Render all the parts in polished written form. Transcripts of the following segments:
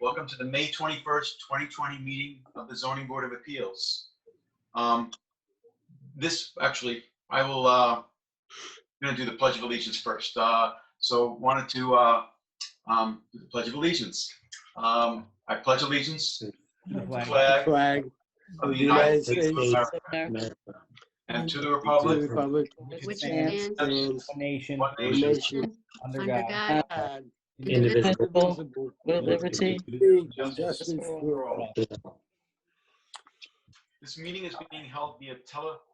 Welcome to the May 21st, 2020 meeting of the Zoning Board of Appeals. I will going to do the Pledge of Allegiance first. So wanted to do the Pledge of Allegiance. I pledge allegiance to the flag of the United States of America and to the republic which stands one nation, under God, indivisible, with liberty and justice for all. This meeting is being held via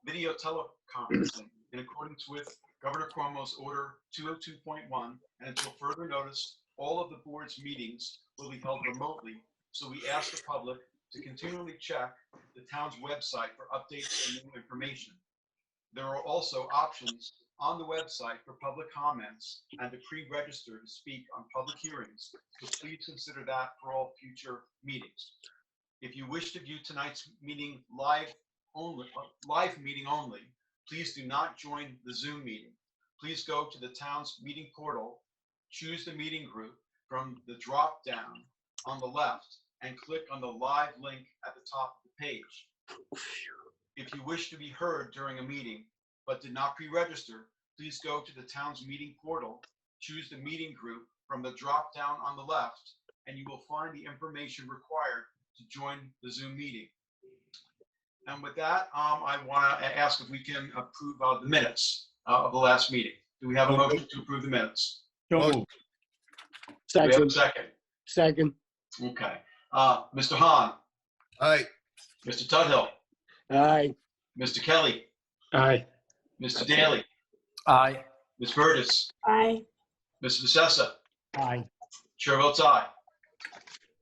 video teleconferencing in accordance with Governor Cuomo's Order 202.1, and until further notice, all of the board's meetings will be held remotely, so we ask the public to continually check the town's website for updates and new information. There are also options on the website for public comments and to pre-register to speak on public hearings, so please consider that for all future meetings. If you wish to view tonight's meeting live meeting only, please do not join the Zoom meeting. Please go to the town's meeting portal, choose the meeting group from the drop down on the left, and click on the live link at the top of the page. If you wish to be heard during a meeting but did not pre-register, please go to the town's meeting portal, choose the meeting group from the drop down on the left, and you will find the information required to join the Zoom meeting. And with that, I want to ask if we can approve the minutes of the last meeting. Do we have a motion to approve the minutes? Second. Do we have a second? Second. Okay. Mr. Hahn. Aye. Mr. Tudhill. Aye. Mr. Kelly. Aye. Mr. Daly. Aye. Ms. Burgess. Aye. Mr. DeSessa. Aye. Chair votes aye.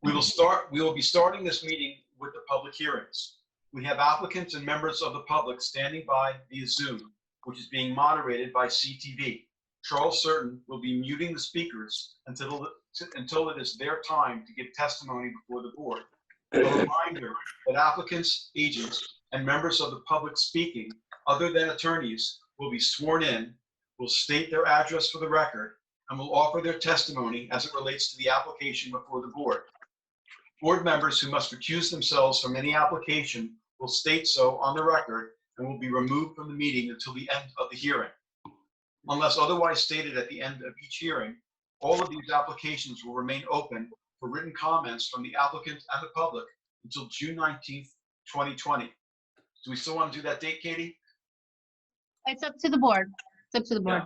We will be starting this meeting with the public hearings. We have applicants and members of the public standing by via Zoom, which is being moderated by CTV. Charles Certain will be muting the speakers until it is their time to give testimony before the board. A reminder that applicants, agents, and members of the public speaking, other than attorneys, will be sworn in, will state their address for the record, and will offer their testimony as it relates to the application before the board. Board members who must recuse themselves from any application will state so on the record and will be removed from the meeting until the end of the hearing. Unless otherwise stated at the end of each hearing, all of these applications will remain open for written comments from the applicant and the public until June 19th, 2020. Do we still want to do that date, Katie? It's up to the board. It's up to the board.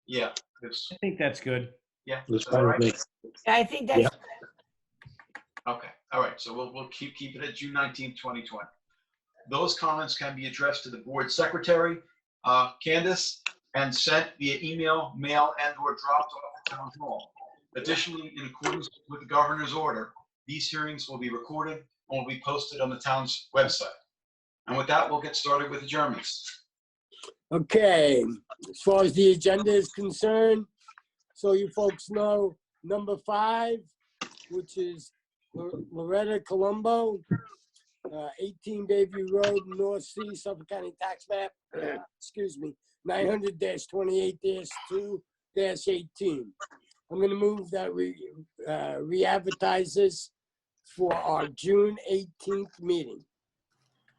Yeah. I think that's good. Yeah. That's all right. I think that's Okay. All right. So we'll keep it at June 19th, 2020. Those comments can be addressed to the board secretary, Candace, and sent via email, mail, and/or dropped off at town hall. Additionally, in accordance with the governor's order, these hearings will be recorded and will be posted on the town's website. And with that, we'll get started with adjournments. Okay, as far as the agenda is concerned, so you folks know, number 5, which is Loretta Colombo, 18 Bayview Road, North Sea, Suffolk County Tax Map, excuse me, 900-28-2-18. I'm going to move that we re-advertise this for our June 18th meeting.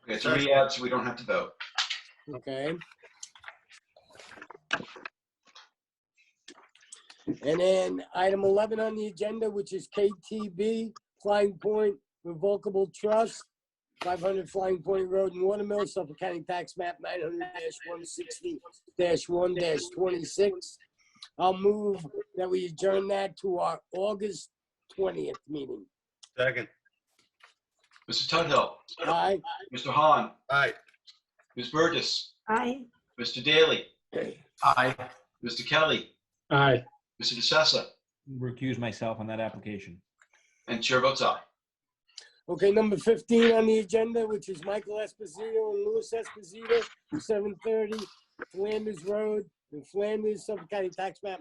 Okay, it's a re-add, so we don't have to vote. Okay. And then item 11 on the agenda, which is KTB, Flying Point Revocable Trust, 500 Flying Point Road in Watermill, Suffolk County Tax Map 900-160-1-26. I'll move that we adjourn that to our August 20th meeting. Second. Mr. Tudhill. Aye. Mr. Hahn. Aye. Ms. Burgess. Aye. Mr. Daly. Aye. Mr. Kelly. Aye. Mr. DeSessa. Recuse myself on that application. And chair votes aye. Okay, number 15 on the agenda, which is Michael Esposito and Louis Esposito, 730 Flanders Road in Flanders, Suffolk County Tax Map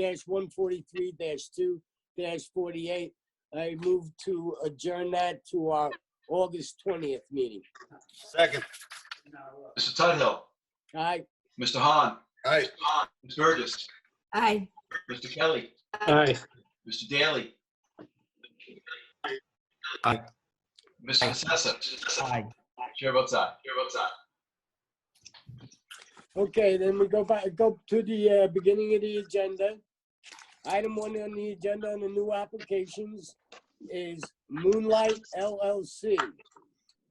900-143-2-48. I move to adjourn that to our August 20th meeting. Second. Mr. Tudhill. Aye. Mr. Hahn. Aye. Ms. Burgess. Aye. Mr. Kelly. Aye. Mr. Daly. Aye. Mr. Sessa. Aye. Chair votes aye. Okay, then we go to the beginning of the agenda. Item 1 on the agenda on the new applications is Moonlight LLC,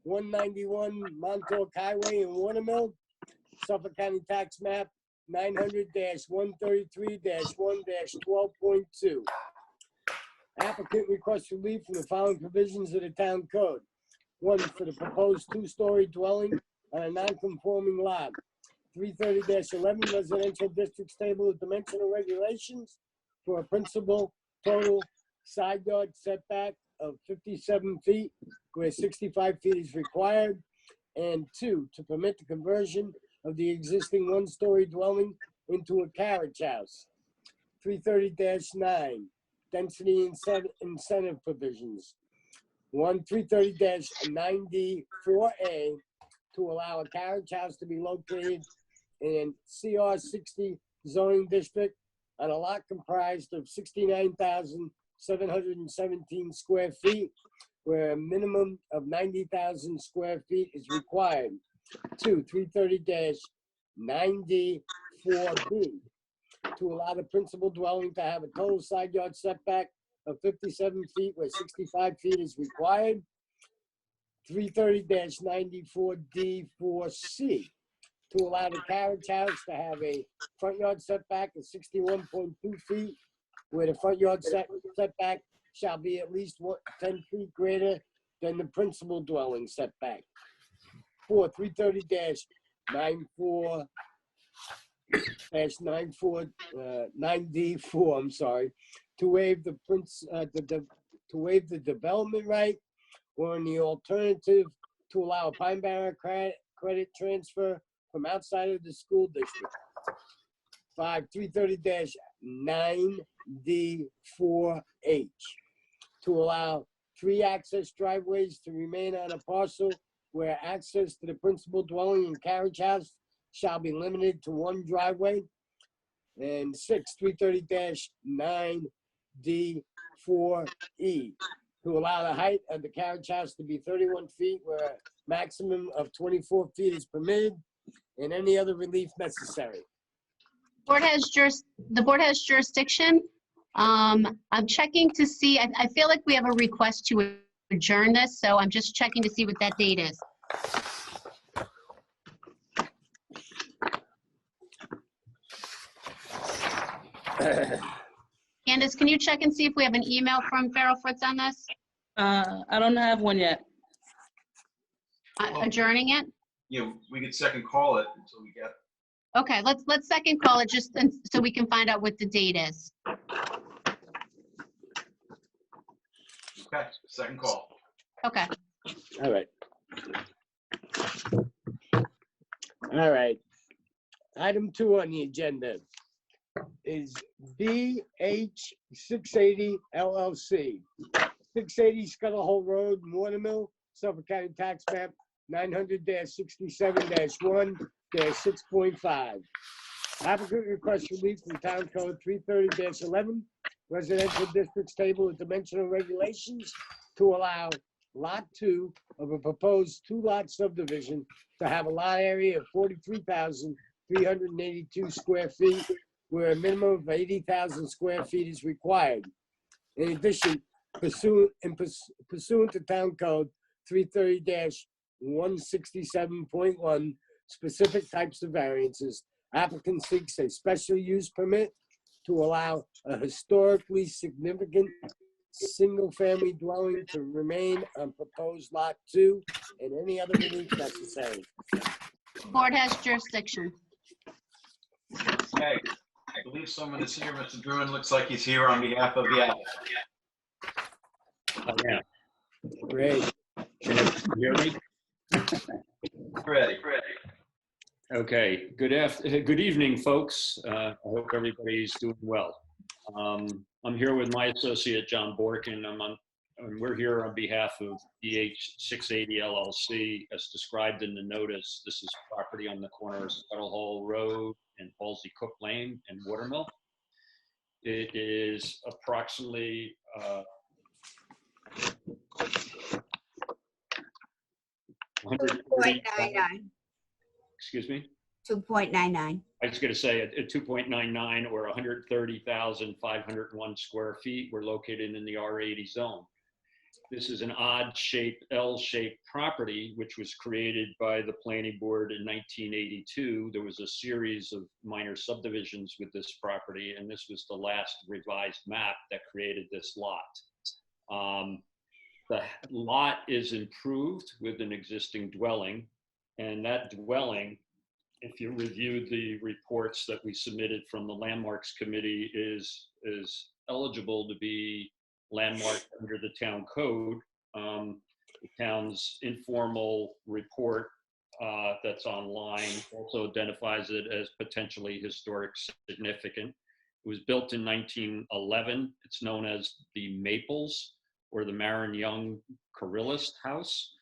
191 Montauk Highway in Watermill, Suffolk County Tax Map 900-133-1-12.2. Applicant requests relief from the following provisions of the town code. 1, for the proposed two-story dwelling on a non-conforming lot. 330-11 residential districts table of dimensional regulations for a principal total side yard setback of 57 feet where 65 feet is required. And 2, to permit the conversion of the existing one-story dwelling into a carriage house. 330-9 density incentive provisions. 330-94A to allow a carriage house to be located in CR 60 zoning district on a lot comprised of 69,717 square feet, where a minimum of 90,000 square feet is required. 2, 330-94B to allow the principal dwelling to have a total side yard setback of 57 feet where 65 feet is required. 330-94D4C to allow the carriage house to have a front yard setback of 61.2 feet where the front yard setback shall be at least 10 feet greater than the principal dwelling setback. 4, 330-9D4, I'm sorry, to waive the development right, or in the alternative, to allow a Pine Barren credit transfer from outside of the school district. 5, 330-9D4H to allow 3 access driveways to remain on a parcel where access to the principal dwelling and carriage house shall be limited to 1 driveway. And 6, 330-9D4E to allow the height of the carriage house to be 31 feet where a maximum of 24 feet is permitted, and any other relief necessary. The board has jurisdiction. I'm checking to see, I feel like we have a request to adjourn this, so I'm just checking to see what that date is. Candace, can you check and see if we have an email from Farrell Fritz on this? I don't have one yet. Adjourning it? Yeah, we could second call it until we get. Okay, let's second call it just so we can find out what the date is. Okay, second call. Okay. All right. All right. Item 2 on the agenda is BH680 LLC, 680 Scuttle Hole Road, Watermill, Suffolk County Tax Map 900-67-1-6.5. Applicant requests relief from Town Code 330-11, Residential Districts Table of Dimensional Regulations to allow Lot 2 of a proposed 2-lot subdivision to have a lot area of 43,382 square feet, where a minimum of 80,000 square feet is required. In addition, pursuant to Town Code 330-167.1, specific types of variances, applicant seeks a special use permit to allow a historically significant single-family dwelling to remain on proposed Lot 2 and any other relief necessary. Board has jurisdiction. Okay, I believe someone is here. Mr. Druin looks like he's here on behalf of the applicant. Yeah. Great. Can you hear me? Ready. Okay. Good evening, folks. I hope everybody's doing well. I'm here with my associate, John Borkin. And we're here on behalf of BH680 LLC. As described in the notice, this is property on the corner of Scuttle Hole Road and Halsey Cook Lane in Watermill. It is approximately 2.99. Excuse me? 2.99. I was going to say at 2.99 or 130,501 square feet, we're located in the R80 zone. This is an odd-shaped, L-shaped property, which was created by the planning board in 1982. There was a series of minor subdivisions with this property, and this was the last revised map that created this lot. The lot is improved with an existing dwelling, and that dwelling, if you review the reports that we submitted from the Landmarks Committee, is eligible to be landmarked under the town code. The town's informal report that's online also identifies it as potentially historic significant. It was built in 1911. It's known as the Maples or the Marin Young Carillist House.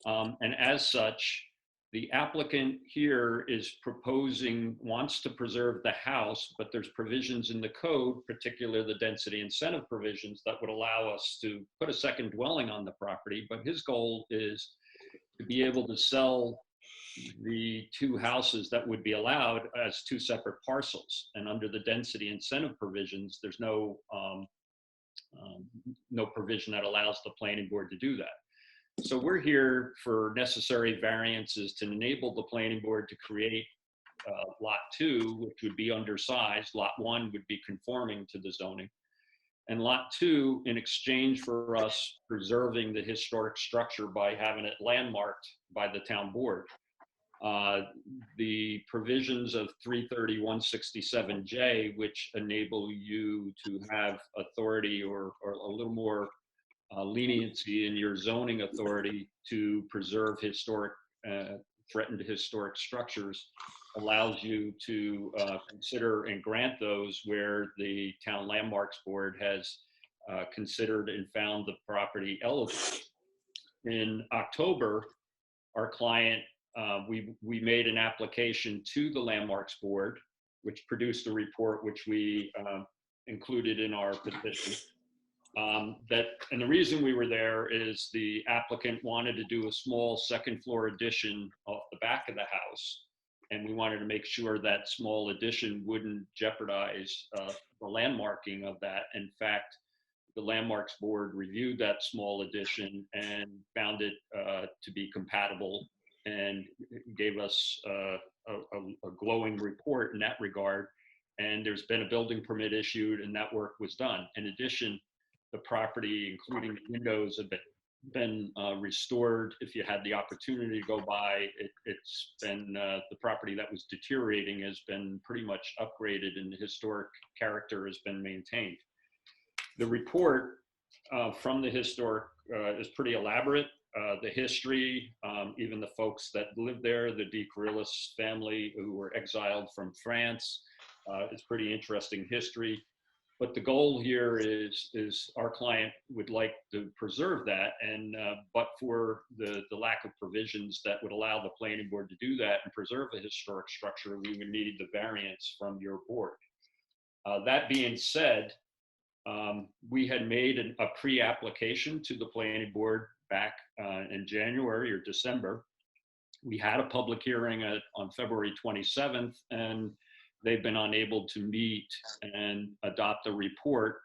And as such, the applicant here is wants to preserve the house, but there's provisions in the code, particularly the density incentive provisions, that would allow us to put a second dwelling on the property. But his goal is to be able to sell the two houses that would be allowed as two separate parcels. And under the density incentive provisions, there's no provision that allows the planning board to do that. So we're here for necessary variances to enable the planning board to create lot 2, which would be undersized. Lot 1 would be conforming to the zoning. And lot 2, in exchange for us preserving the historic structure by having it landmarked by the town board. The provisions of 330-167J, which enable you to have authority or a little more leniency in your zoning authority to preserve threatened historic structures, allows you to consider and grant those where the town landmarks board has considered and found the property eligible. In October, our client, we made an application to the landmarks board, which produced a report which we included in our petition. And the reason we were there is the applicant wanted to do a small second floor addition off the back of the house. And we wanted to make sure that small addition wouldn't jeopardize the landmarking of that. In fact, the landmarks board reviewed that small addition and found it to be compatible and gave us a glowing report in that regard. And there's been a building permit issued and that work was done. In addition, the property, including the windows, have been restored. If you had the opportunity to go by, it's been, the property that was deteriorating has been pretty much upgraded and the historic character has been maintained. The report from the historic is pretty elaborate. The history, even the folks that live there, the De Carillist family who were exiled from France, it's pretty interesting history. But the goal here is our client would like to preserve that, and but for the lack of provisions that would allow the planning board to do that and preserve a historic structure, we would need the variance from your board. That being said, we had made a pre-application to the planning board back in January or December. We had a public hearing on February 27th, and they've been unable to meet and adopt a report.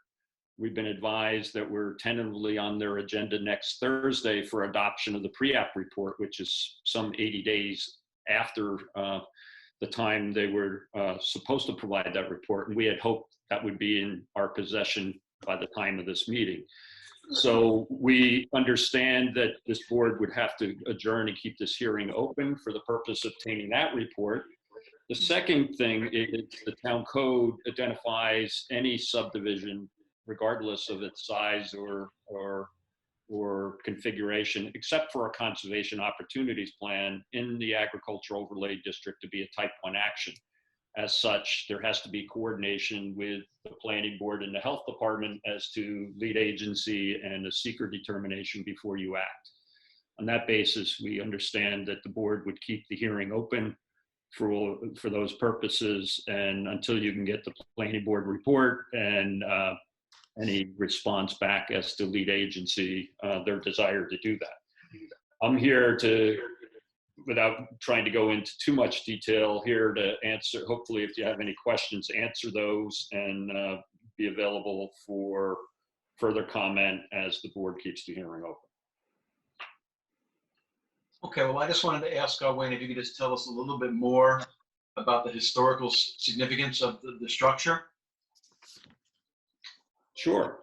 We've been advised that we're tentatively on their agenda next Thursday for adoption of the pre-app report, which is some 80 days after the time they were supposed to provide that report. And we had hoped that would be in our possession by the time of this meeting. So we understand that this board would have to adjourn and keep this hearing open for the purpose of obtaining that report. The second thing is the town code identifies any subdivision, regardless of its size or configuration, except for a conservation opportunities plan in the agricultural overlay district to be a type 1 action. As such, there has to be coordination with the planning board and the health department as to lead agency and a seeker determination before you act. On that basis, we understand that the board would keep the hearing open for those purposes, and until you can get the planning board report and any response back as to lead agency, their desire to do that. I'm here to without trying to go into too much detail here to answer, hopefully if you have any questions, answer those and be available for further comment as the board keeps the hearing open. Okay, well, I just wanted to ask Wayne if you could just tell us a little bit more about the historical significance of the structure. Sure.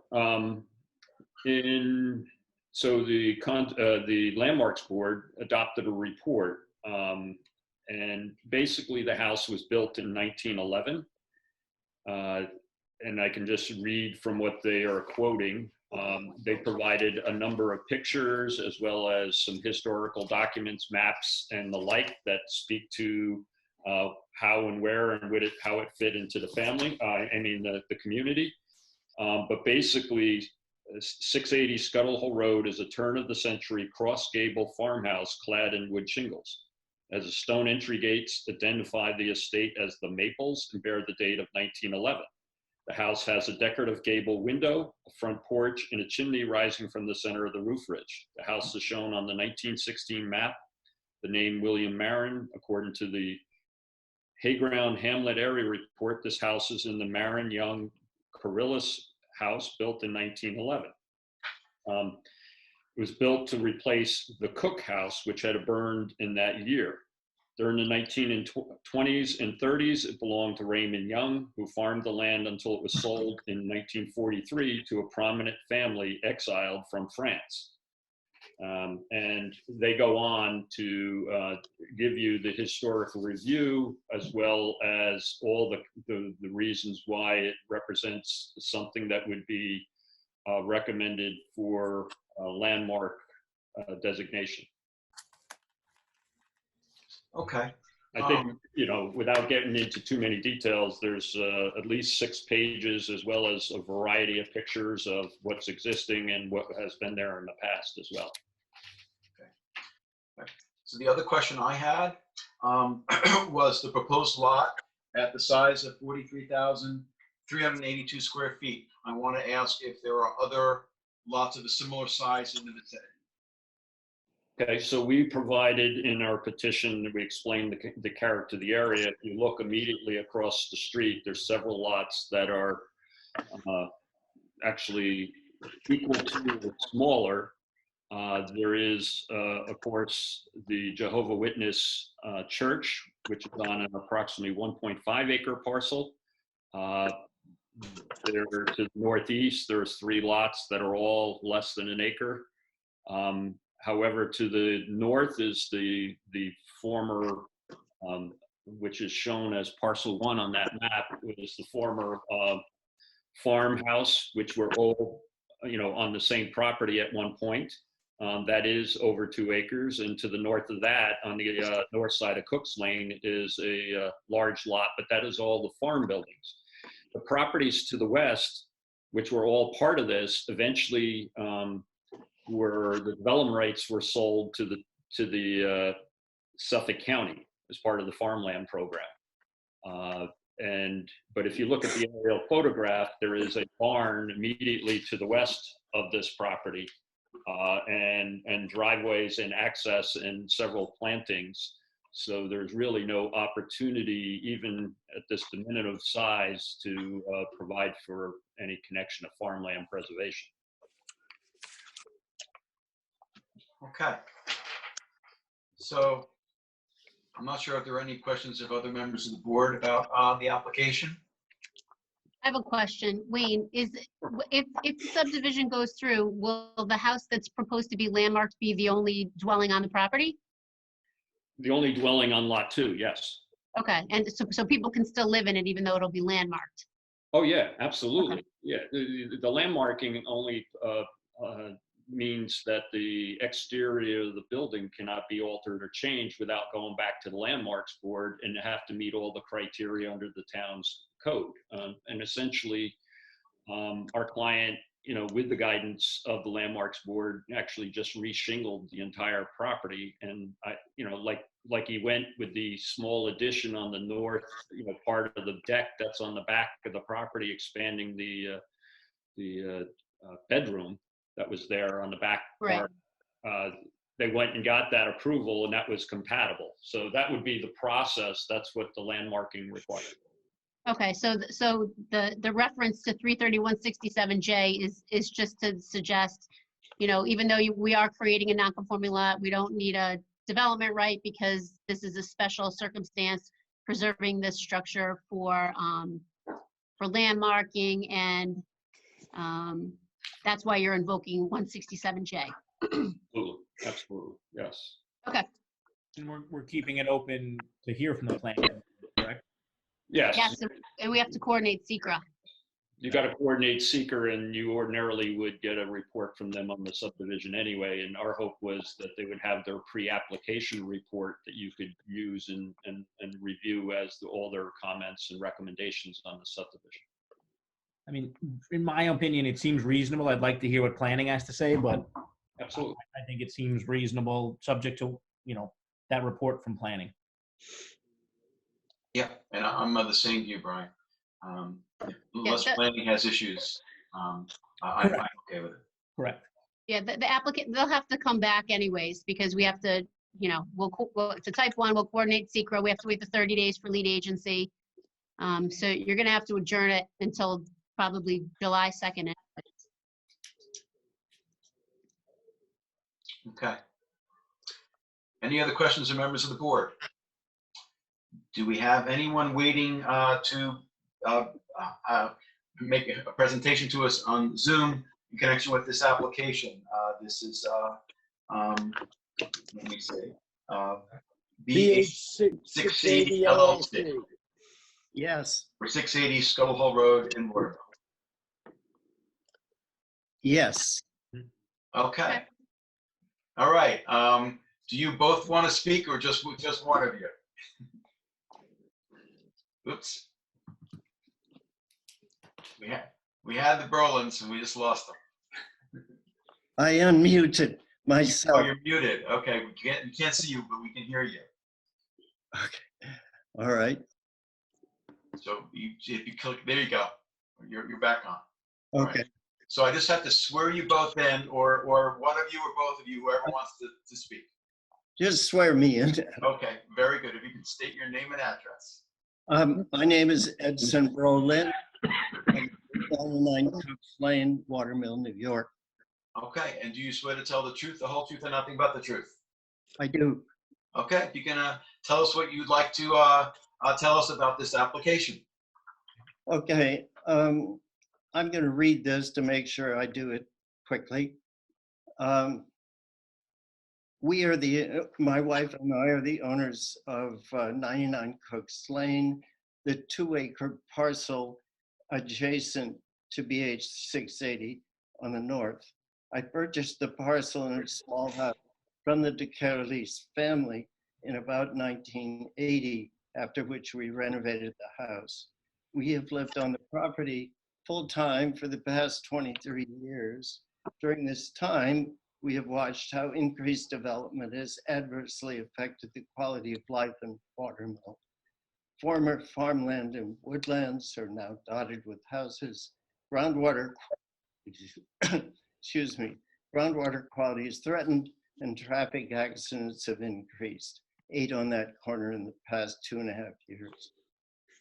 So the Landmarks Board adopted a report, and basically the house was built in 1911. And I can just read from what they are quoting. They provided a number of pictures as well as some historical documents, maps, and the like that speak to how and where and how it fit into the family, the community. But basically, 680 Scuttle Hole Road is a turn-of-the-century cross-gable farmhouse clad in wood shingles. As a stone entry gates identify the estate as the Maples and bear the date of 1911. The house has a decorative gable window, a front porch, and a chimney rising from the center of the roof ridge. The house is shown on the 1916 map. The name William Marin, according to the Hayground Hamlet Area Report, this house is in the Marin Young Coryllis house built in 1911. It was built to replace the Cook house, which had burned in that year. During the 1920s and 30s, it belonged to Raymond Young, who farmed the land until it was sold in 1943 to a prominent family exiled from France. And they go on to give you the historical review as well as all the reasons why it represents something that would be recommended for landmark designation. Okay. I think, without getting into too many details, there's at least 6 pages as well as a variety of pictures of what's existing and what has been there in the past as well. Okay. So the other question I had was the proposed lot at the size of 43,382 square feet. I want to ask if there are other lots of a similar size in the vicinity. Okay, so we provided in our petition, we explained the character of the area. If you look immediately across the street, there's several lots that are actually equal to or smaller. There is, of course, the Jehovah's Witness Church, which is on an approximately 1.5 acre parcel. There to the northeast, there's 3 lots that are all less than an acre. However, to the north is the former, which is shown as parcel 1 on that map, is the former farmhouse, which were all, on the same property at one point. That is over 2 acres. And to the north of that, on the north side of Cook's Lane, is a large lot, but that is all the farm buildings. The properties to the west, which were all part of this, eventually the development rights were sold to the Suffolk County as part of the farmland program. But if you look at the aerial photograph, there is a barn immediately to the west of this property, and driveways and access and several plantings. So there's really no opportunity, even at this diminutive size, to provide for any connection of farmland preservation. Okay. So I'm not sure if there are any questions of other members of the board about the application. I have a question. Wayne, if the subdivision goes through, will the house that's proposed to be landmarked be the only dwelling on the property? The only dwelling on lot 2, yes. Okay, and so people can still live in it even though it'll be landmarked? Oh, yeah, absolutely. Okay. Yeah, the landmarking only means that the exterior of the building cannot be altered or changed without going back to the Landmarks Board and have to meet all the criteria under the town's code. And essentially, our client, with the guidance of the Landmarks Board, actually just reshingled the entire property. And like he went with the small addition on the north, part of the deck that's on the back of the property, expanding the bedroom that was there on the back Right. part. they went and got that approval and that was compatible. So that would be the process. That's what the landmarking requires. Okay, so, so the reference to 33167J is just to suggest, you know, even though we are creating a non-conforming lot, we don't need a development right because this is a special circumstance preserving this structure for landmarking, and that's why you're invoking 167J. Absolutely, absolutely, yes. Okay, And we're keeping it open to hear from the planning, correct? Yes, yes, and we have to coordinate secra. you got to coordinate seeker, and you ordinarily would get a report from them on the subdivision anyway. And our hope was that they would have their pre-application report that you could use and review as all their comments and recommendations on the subdivision. I mean, in my opinion, it seems reasonable. I'd like to hear what planning has to say, but Absolutely. I think it seems reasonable, subject to, you know, that report from planning. Yeah, and I'm of the same view, Brian. Unless planning has issues, I'm okay with it. Correct. Yeah, the applicant, they'll have to come back anyways, because we have to, you know, it's a type 1, we'll coordinate secra, we have to wait the 30 days for lead agency. So you're gonna have to adjourn it until probably July 2nd. Okay. Any other questions or members of the board? Do we have anyone waiting to make a presentation to us on Zoom in connection with this application? This is, let me see, BH 680 LLC. Yes, for 680 Scuttle Hole Road in Waterville. yes. Okay. All right. Do you both want to speak or just one of you? Oops. We had the Brolins and we just lost them. I unmuted Oh, myself. you're muted. Okay, we can't see you, but we can hear you. Okay. All right. So if you click, there you go. You're back on. All Okay. right. So I just have to swear you both in, or one of you or both of you, whoever wants to speak. Just swear me in. Okay, very good. If you can state your name and address. My name is Edson Brolin, 99 Cooks Lane, Watermill, New York. Okay, and do you swear to tell the truth, the whole truth, and nothing but the truth? I do. Okay, you can tell us what you'd like to tell us about this application. Okay. I'm going to read this to make sure I do it quickly. My wife and I are the owners of 99 Cooks Lane, the 2-acre parcel adjacent to BH 680 on the north. I purchased the parcel in a small house from the DeCarlis family in about 1980, after which we renovated the house. We have lived on the property full-time for the past 23 years. During this time, we have watched how increased development has adversely affected the quality of life in Watermill. Former farmland and woodlands are now dotted with houses. Groundwater, excuse me, groundwater quality is threatened and traffic accidents have increased, 8 on that corner in the past 2.5 years.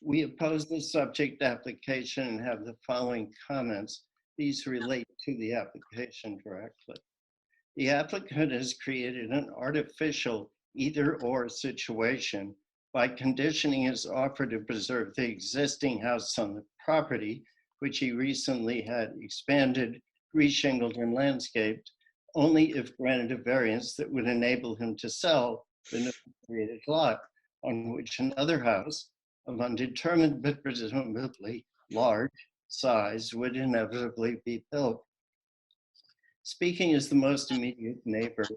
We oppose the subject application and have the following comments. These relate to the application directly. The applicant has created an artificial either-or situation by conditioning his offer to preserve the existing house on the property, which he recently had expanded, reshingled, and landscaped, only if granted a variance that would enable him to sell the newly created lot, on which another house of undetermined but presumably large size would inevitably be built. Speaking as the most immediate neighbor,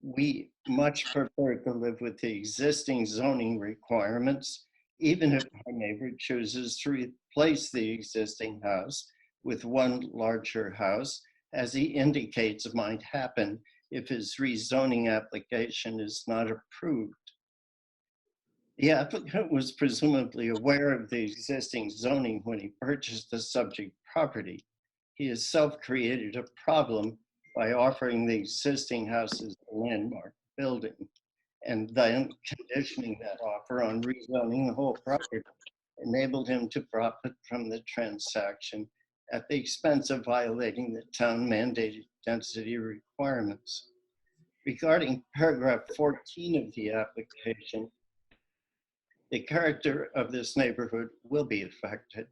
we much prefer to live with the existing zoning requirements, even if our neighbor chooses to replace the existing house with one larger house, as he indicates might happen if his rezoning application is not approved. The applicant was presumably aware of the existing zoning when he purchased the subject property. He has self-created a problem by offering the existing houses a landmark building and then conditioning that offer on rezoning the whole property enabled him to profit from the transaction at the expense of violating the town mandated density requirements. Regarding paragraph 14 of the application, the character of this neighborhood will be affected.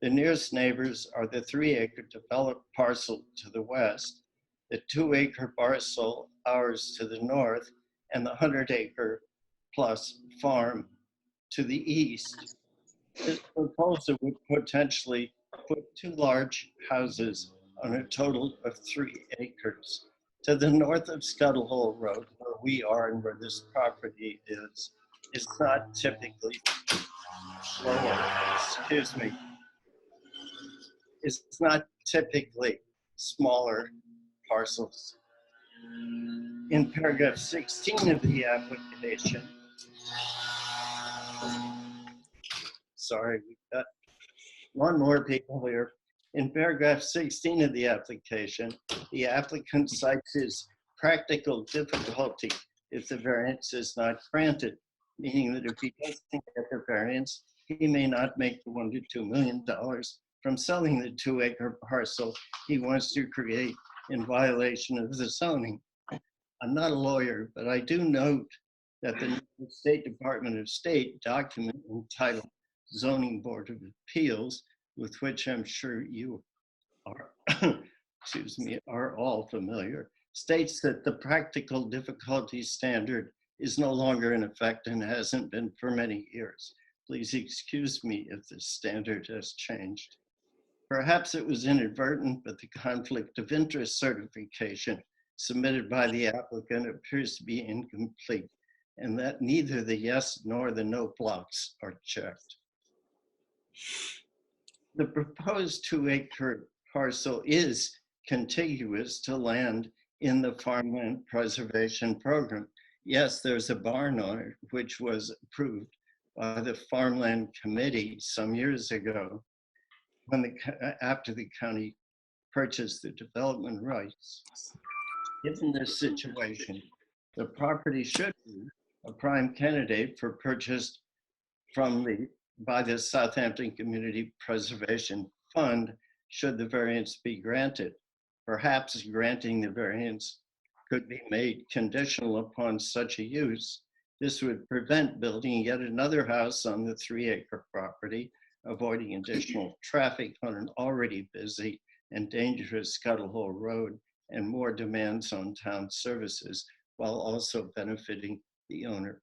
The nearest neighbors are the 3-acre developed parcel to the west, the 2-acre parcel ours to the north, and the 100-acre plus farm to the east. This proposal would potentially put 2 large houses on a total of 3 acres. To the north of Scuttle Hole Road, where we are and where this property is not typically it's not typically smaller parcels. In paragraph 16 of the application, sorry, we've got one more people here. In paragraph 16 of the application, the applicant cites his practical difficulty if the variance is not granted, meaning that if he doesn't get the variance, he may not make the $1 to $2 million from selling the 2-acre parcel he wants to create in violation of the zoning. I'm not a lawyer, but I do note that the State Department of State document entitled Zoning Board of Appeals, with which I'm sure you are, excuse me, are all familiar, states that the practical difficulty standard is no longer in effect and hasn't been for many years. Please excuse me if the standard has changed. Perhaps it was inadvertent, but the conflict of interest certification submitted by the applicant appears to be incomplete, and that neither the yes nor the no blocks are checked. The proposed 2-acre parcel is contiguous to land in the Farmland Preservation Program. Yes, there's a barn on it, which was approved by the Farmland Committee some years ago when after the county purchased the development rights. Given this situation, the property should be a prime candidate for purchase by the Southampton Community Preservation Fund should the variance be granted. Perhaps granting the variance could be made conditional upon such a use. This would prevent building yet another house on the 3-acre property, avoiding additional traffic on an already busy and dangerous Scuttle Hole Road and more demands on town services, while also benefiting the owner.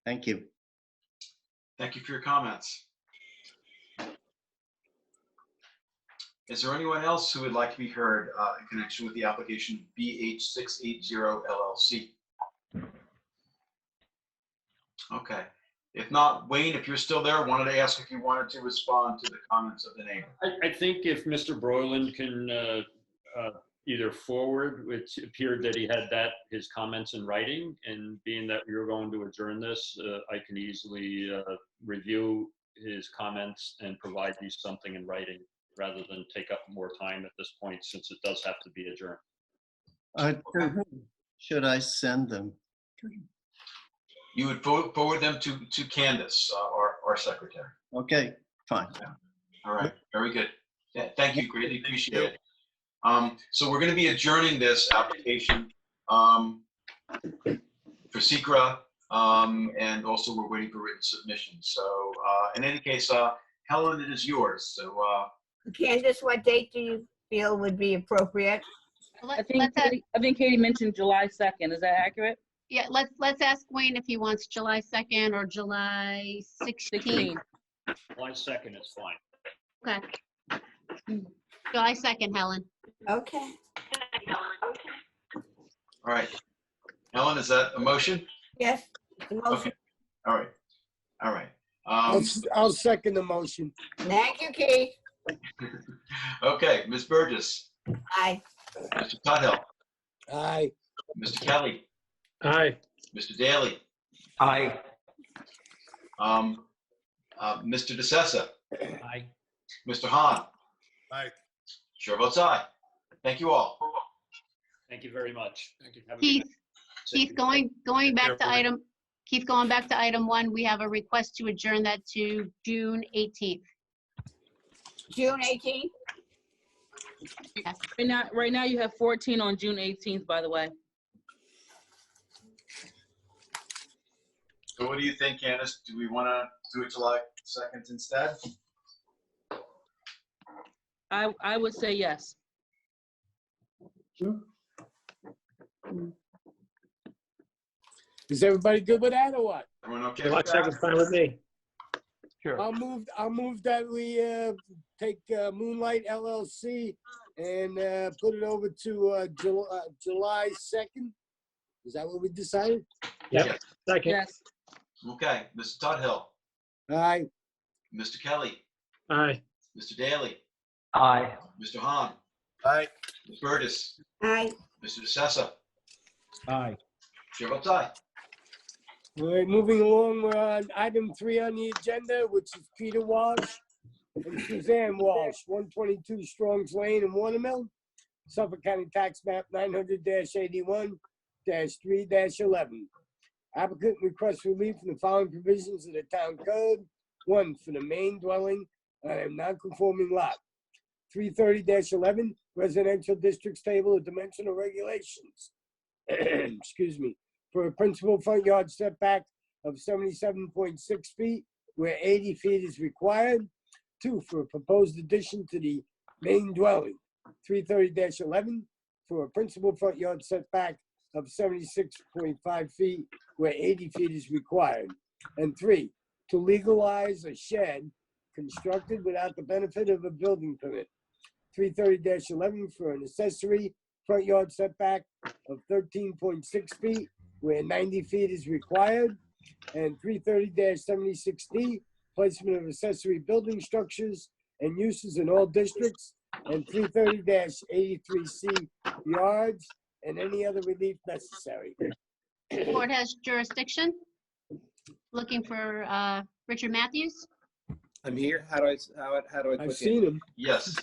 Thank you. Thank you for your comments. Is there anyone else who would like to be heard in connection with the application BH680 LLC? Okay. If not, Wayne, if you're still there, wanted to ask if you wanted to respond to the comments of the neighbor. I think if Mr. Broyland can either forward, which appeared that he had his comments in writing, and being that we were going to adjourn this, I can easily review his comments and provide you something in writing rather than take up more time at this point, since it does have to be adjourned. Should I send them? You would forward them to Candace, our secretary. Okay, fine. All right, very good. Yeah, thank you, greatly appreciate it. So we're going to be adjourning this application for SECRA, and also we're waiting for written submissions. So in any case, Helen, it is yours. So Candace, what date do you feel would be appropriate? I think Katie mentioned July 2nd. Is that accurate? Yeah, let's ask Wayne if he wants July 2nd or July 16th. July 2nd is fine. Okay. July 2nd, Helen. Okay. all right, Helen, is that a motion? Yes. The motion. Okay. All right. All right. I'll second the motion. Thank you, Keith. Okay, Ms. Burgess, Aye. Mr. Tuthill, Aye. Mr. Kelly, Aye. Mr. Daly, Aye. Mr. DeSessa, Aye. Mr. Hahn. Aye. Chair votes aye. Thank you all. Thank you very much. Thank you. Have a good night. Keith, going back to item, Keith, going back to item 1, we have a request to adjourn that to June 18th. June 18th? Yes. Right now you have 14 on June 18th, by the way. So what do you think, Candace? Do we want to do it July 2nd instead? I would say yes. Is everybody good with that or what? Everyone okay July with that? 2nd's fine with me. Sure. I'll move that we take Moonlight LLC and put it over to July 2nd. Is that what we decided? Yep. Second. Yes. Okay, Mr. Tudhill, All right. Mr. Kelly, Aye. Mr. Daly, Aye. Mr. Hahn, Aye. Ms. Burgess, Aye. Mr. DeSessa. Aye. Chair votes aye. All right, moving along, we're on item 3 on the agenda, which is Peter Walsh and Suzanne Walsh, 122 Strongs Lane in Watermill, Suffolk County Tax Map 900-81-3-11. Applicant requests relief from the following provisions of the town code. 1, for the main dwelling on a non-conforming lot. 330-11, residential districts table of dimensional regulations. Excuse me. For a principal front yard setback of 77.6 feet, where 80 feet is required. 2, for a proposed addition to the main dwelling. 330-11, for a principal front yard setback of 76.5 feet, where 80 feet is required. And 3, to legalize a shed constructed without the benefit of a building permit. 330-11, for an accessory front yard setback of 13.6 feet, where 90 feet is required. And 330-76D, placement of accessory building structures and uses in all districts. And 330-83C, yards, and any other relief necessary. Board has jurisdiction. Looking for Richard Matthews. I'm here. How do I I've click seen him. Yes.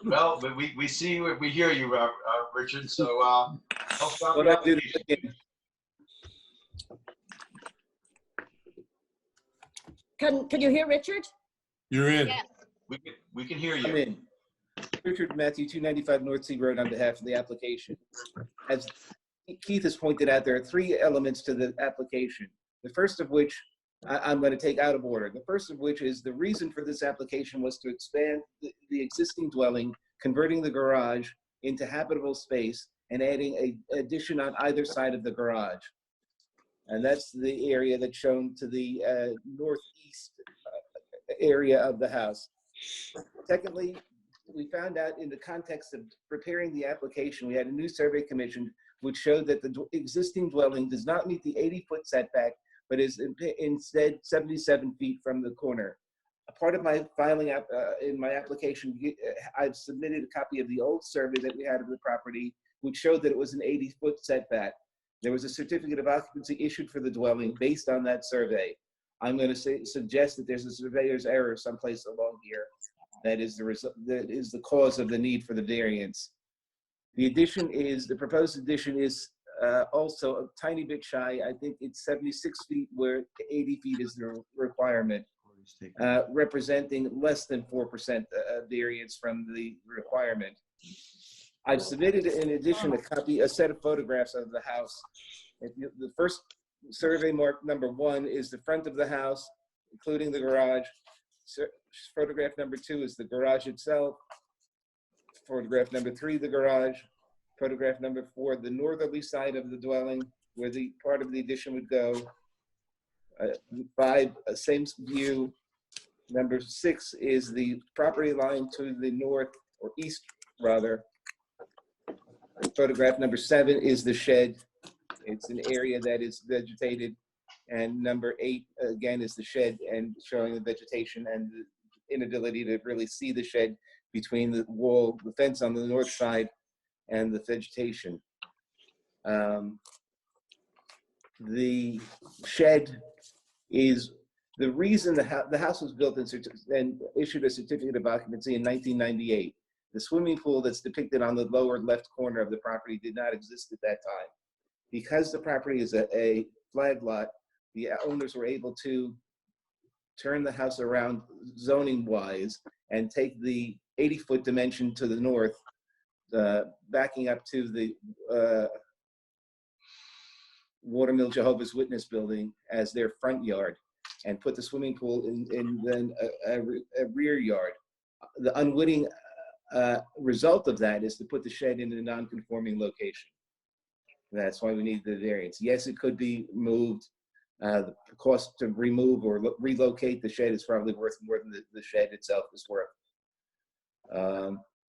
Well, we see, we hear you, Richard, so help stop What the do I do to application. click in? Can you hear Richard? You're in. Yes. We can hear I'm you. in. Richard Matthew, 295 North Sea Road, on behalf of the application. As Keith has pointed out, there are 3 elements to the application. The first of which I'm going to take out of order. The first of which is the reason for this application was to expand the existing dwelling, converting the garage into habitable space and adding an addition on either side of the garage. And that's the area that's shown to the northeast area of the house. Secondly, we found out in the context of preparing the application, we had a new survey commissioned which showed that the existing dwelling does not meet the 80-foot setback, but is instead 77 feet from the corner. A part of my filing in my application, I've submitted a copy of the old survey that we had of the property, which showed that it was an 80-foot setback. There was a certificate of occupancy issued for the dwelling based on that survey. I'm going to suggest that there's a surveyor's error someplace along here that is the cause of the need for the variance. The proposed addition is also a tiny bit shy. I think it's 76 feet where 80 feet is the requirement, representing less than 4% variance from the requirement. I've submitted, in addition, a set of photographs of the house. The first survey mark number 1 is the front of the house, including the garage. Photograph number 2 is the garage itself. Photograph number 3, the garage. Photograph number 4, the northerly side of the dwelling, where the part of the addition would go. 5, same view. Number 6 is the property line to the north, or east rather. Photograph number 7 is the shed. It's an area that is vegetated. And number 8, again, is the shed, and showing the vegetation and the inability to really see the shed between the wall, the fence on the north side, and the vegetation. The shed is the reason the house was built and issued a certificate of occupancy in 1998. The swimming pool that's depicted on the lower left corner of the property did not exist at that time. Because the property is a flag lot, the owners were able to turn the house around zoning wise and take the 80-foot dimension to the north, backing up to the Watermill Jehovah's Witness building as their front yard, and put the swimming pool in then a rear yard. The unwitting result of that is to put the shed in a non-conforming location. That's why we need the variance. Yes, it could be moved. The cost to remove or relocate the shed is probably worth more than the shed itself is worth.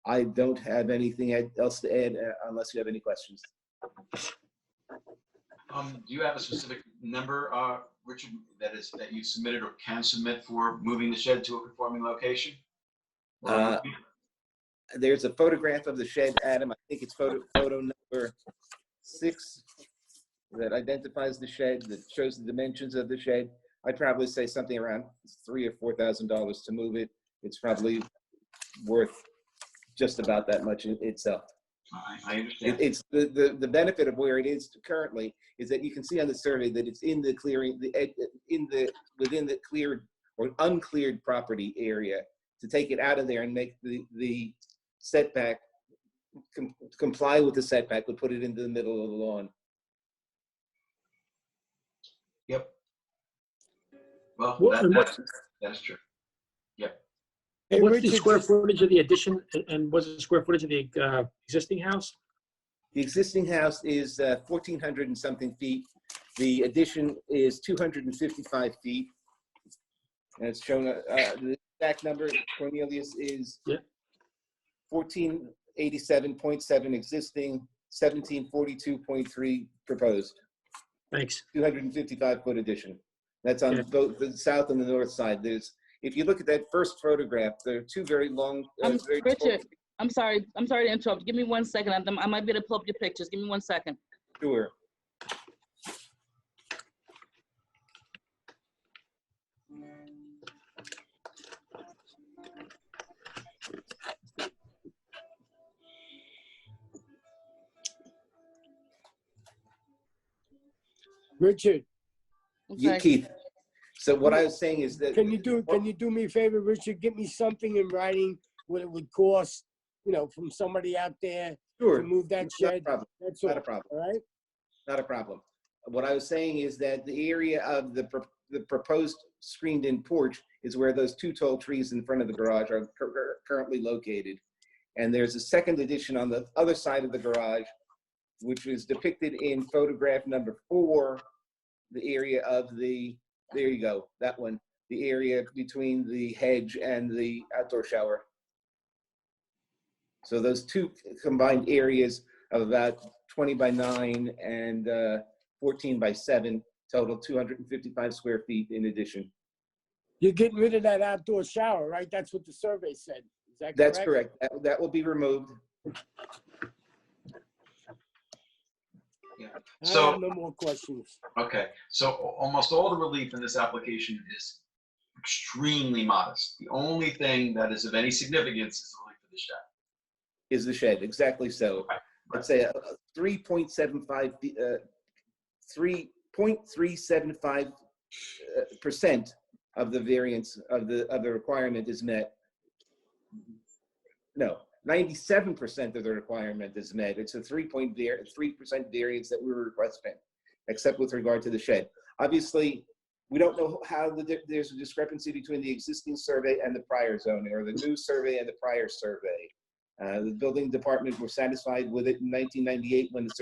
I don't have anything else to add unless you have any questions. Do you have a specific number, Richard, that you submitted or can submit for moving the shed to a conforming location? There's a photograph of the shed, Adam. I think it's photo number 6 that identifies the shed, that shows the dimensions of the shed. I'd probably say something around $3,000 or $4,000 to move it. It's probably worth just about that much in itself. I understand. It's the benefit of where it is currently is that you can see on the survey that it's in the clearing, within the cleared or uncleared property area. To take it out of there and make the setback comply with the setback would put it into the middle of the lawn. Yep. Well, that's true. Yep. Hey, What's the Richard, square footage of the addition and what's the square footage of the existing house? The existing house is 1,400 and something feet. The addition is 255 feet. And it's shown, the exact number, Cornelius, is 1487.7 existing, 1742.3 proposed. Thanks. 255-foot addition. That's on both the south and the north side. If you look at that first photograph, there are two very long. Richard, I'm sorry to interrupt. Give me 1 second. I might be able to pull up your pictures. Give me 1 second. Sure. Richard, Keith. So what I was saying is that can you do me a favor, Richard? Get me something in writing what it would cost, from somebody out there to move that shed. That's all. Not a problem. All right. Not a problem. What I was saying is that the area of the proposed screened-in porch is where those two tall trees in front of the garage are currently located. And there's a second addition on the other side of the garage, which is depicted in photograph number 4, the area of there you go, that one, the area between the hedge and the outdoor shower. So those two combined areas of about 20 by 9 and 14 by 7, total 255 square feet in addition. You're getting rid of that outdoor shower, right? That's what the survey said. Is that correct? That's correct. That will be removed. Yeah. I So have no more questions. okay, so almost all the relief in this application is extremely modest. The only thing that is of any significance is the relief of the shed. Is the shed, exactly so. Right. Let's say 3.375% of the variance of the requirement is met. No, 97% of the requirement is met. It's a 3% variance that we were requesting, except with regard to the shed. Obviously, we don't know how there's a discrepancy between the existing survey and the prior zoning, or the new survey and the prior survey. The building department were satisfied with it in 1998 when the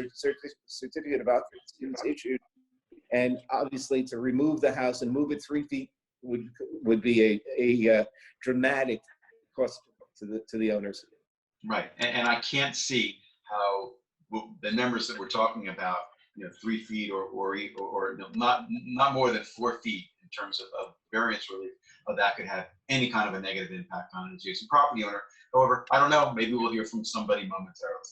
certificate of occupancy was issued. And obviously, to remove the house and move it 3 feet would be a dramatic cost to the owners. Right, and I can't see how the numbers that we're talking about, 3 feet or not more than 4 feet in terms of variance relief, that could have any kind of a negative impact on an adjacent property owner. However, I don't know, maybe we'll hear from somebody momentarily.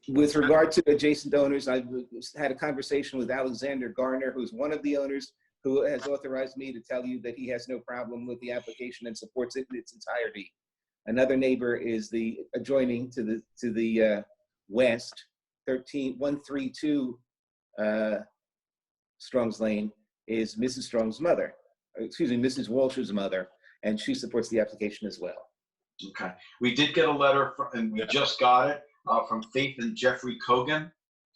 With regard to adjacent owners, I've had a conversation with Alexander Garner, who's one of the owners, who has authorized me to tell you that he has no problem with the application and supports it in its entirety. Another neighbor is the adjoining to the west, 132 Strong's Lane is Mrs. Strong's mother, excuse me, Mrs. Walsh's mother, and she supports the application as well. Okay. We did get a letter from, and we just got it from Faith and Jeffrey Cogan,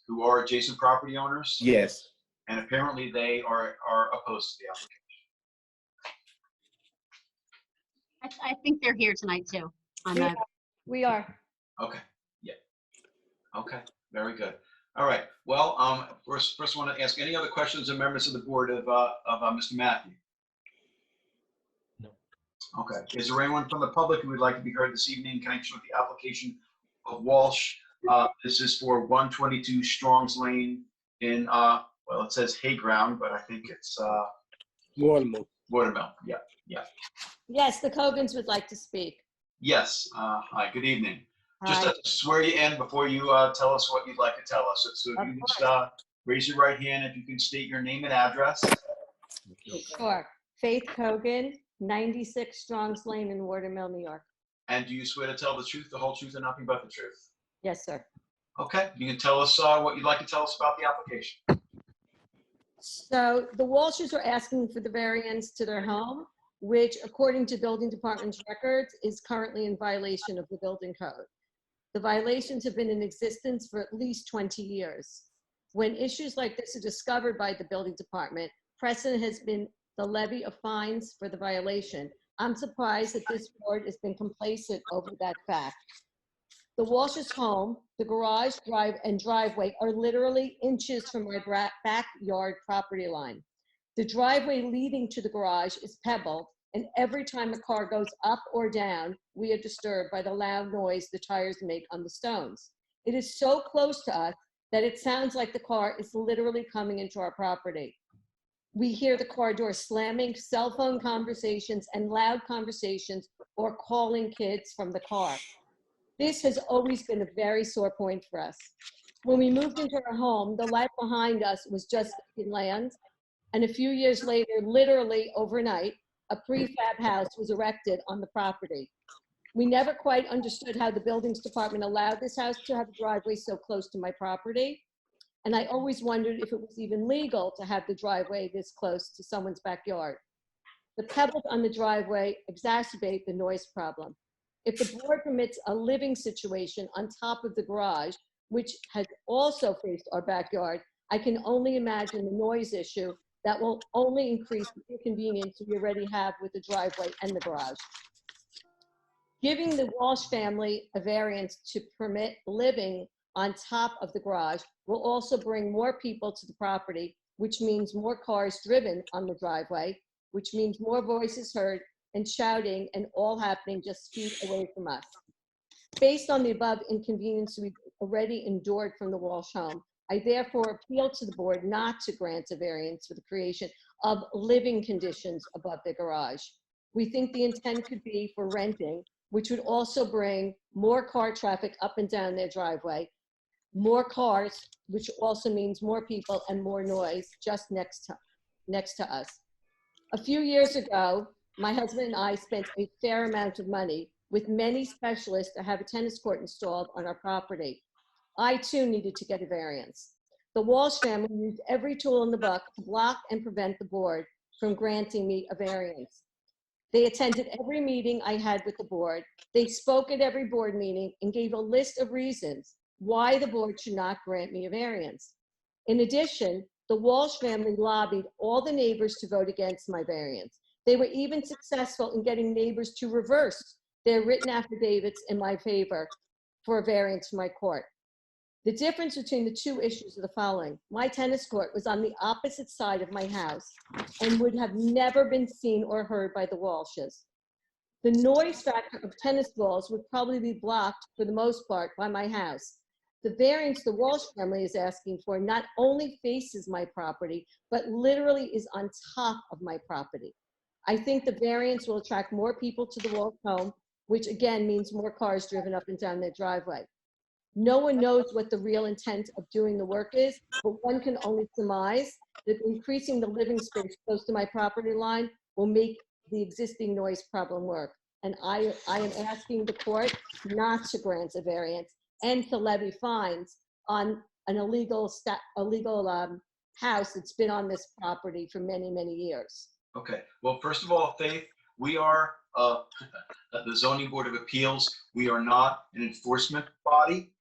who are adjacent property owners. Yes. And apparently they are opposed to the application. I think they're here tonight too. On that. We are. Okay. Yeah. Okay. Very good. All right. Well, first I want to ask any other questions of members of the board of Mr. Matthew? No. Okay. Is there anyone from the public who would like to be heard this evening in connection with the application of Walsh? This is for 122 Strong's Lane in, well, it says Hayground, but I think it's Watermill. Watermill. Yeah. Yeah. Yes, the Cogans would like to speak. Yes. Hi. Good evening. Just Hi. to swear you in before you tell us what you'd like to tell us. So if Of you course. just raise your right hand, if you can state your name and address. Sure. Faith Cogan, 96 Strong's Lane in Watermill, New York. And do you swear to tell the truth, the whole truth, and nothing but the truth? Yes, sir. Okay. You can tell us what you'd like to tell us about the application. So the Walshes are asking for the variance to their home, which according to building department's records is currently in violation of the building code. The violations have been in existence for at least 20 years. When issues like this are discovered by the building department, precedent has been the levy of fines for the violation. I'm surprised that this board has been complacent over that fact. The Walsh's home, the garage, and driveway are literally inches from my backyard property line. The driveway leading to the garage is pebbled, and every time a car goes up or down, we are disturbed by the loud noise the tires make on the stones. It is so close to us that it sounds like the car is literally coming into our property. We hear the car door slamming, cell phone conversations, and loud conversations or calling kids from the car. This has always been a very sore point for us. When we moved into our home, the lot behind us was just land, and a few years later, literally overnight, a prefab house was erected on the property. We never quite understood how the buildings department allowed this house to have a driveway so close to my property. And I always wondered if it was even legal to have the driveway this close to someone's backyard. The pebbles on the driveway exacerbate the noise problem. If the board permits a living situation on top of the garage, which has also faced our backyard, I can only imagine the noise issue that will only increase the inconvenience we already have with the driveway and the garage. Giving the Walsh family a variance to permit living on top of the garage will also bring more people to the property, which means more cars driven on the driveway, which means more voices heard and shouting, and all happening just feet away from us. Based on the above inconvenience we've already endured from the Walsh home, I therefore appeal to the board not to grant a variance for the creation of living conditions above the garage. We think the intent could be for renting, which would also bring more car traffic up and down their driveway, more cars, which also means more people and more noise just next to us. A few years ago, my husband and I spent a fair amount of money with many specialists to have a tennis court installed on our property. I too needed to get a variance. The Walsh family used every tool in the book to block and prevent the board from granting me a variance. They attended every meeting I had with the board. They spoke at every board meeting and gave a list of reasons why the board should not grant me a variance. In addition, the Walsh family lobbied all the neighbors to vote against my variance. They were even successful in getting neighbors to reverse their written affidavits in my favor for a variance from my court. The difference between the two issues are the following. My tennis court was on the opposite side of my house and would have never been seen or heard by the Walshes. The noise factor of tennis balls would probably be blocked for the most part by my house. The variance the Walsh family is asking for not only faces my property, but literally is on top of my property. I think the variance will attract more people to the Walsh home, which again means more cars driven up and down their driveway. No one knows what the real intent of doing the work is, but one can only surmise that increasing the living space close to my property line will make the existing noise problem work. And I am asking the court not to grant a variance and to levy fines on an illegal house that's been on this property for many, many years. Okay, well, first of all, Faith, we are the Zoning Board of Appeals. We are not an enforcement body.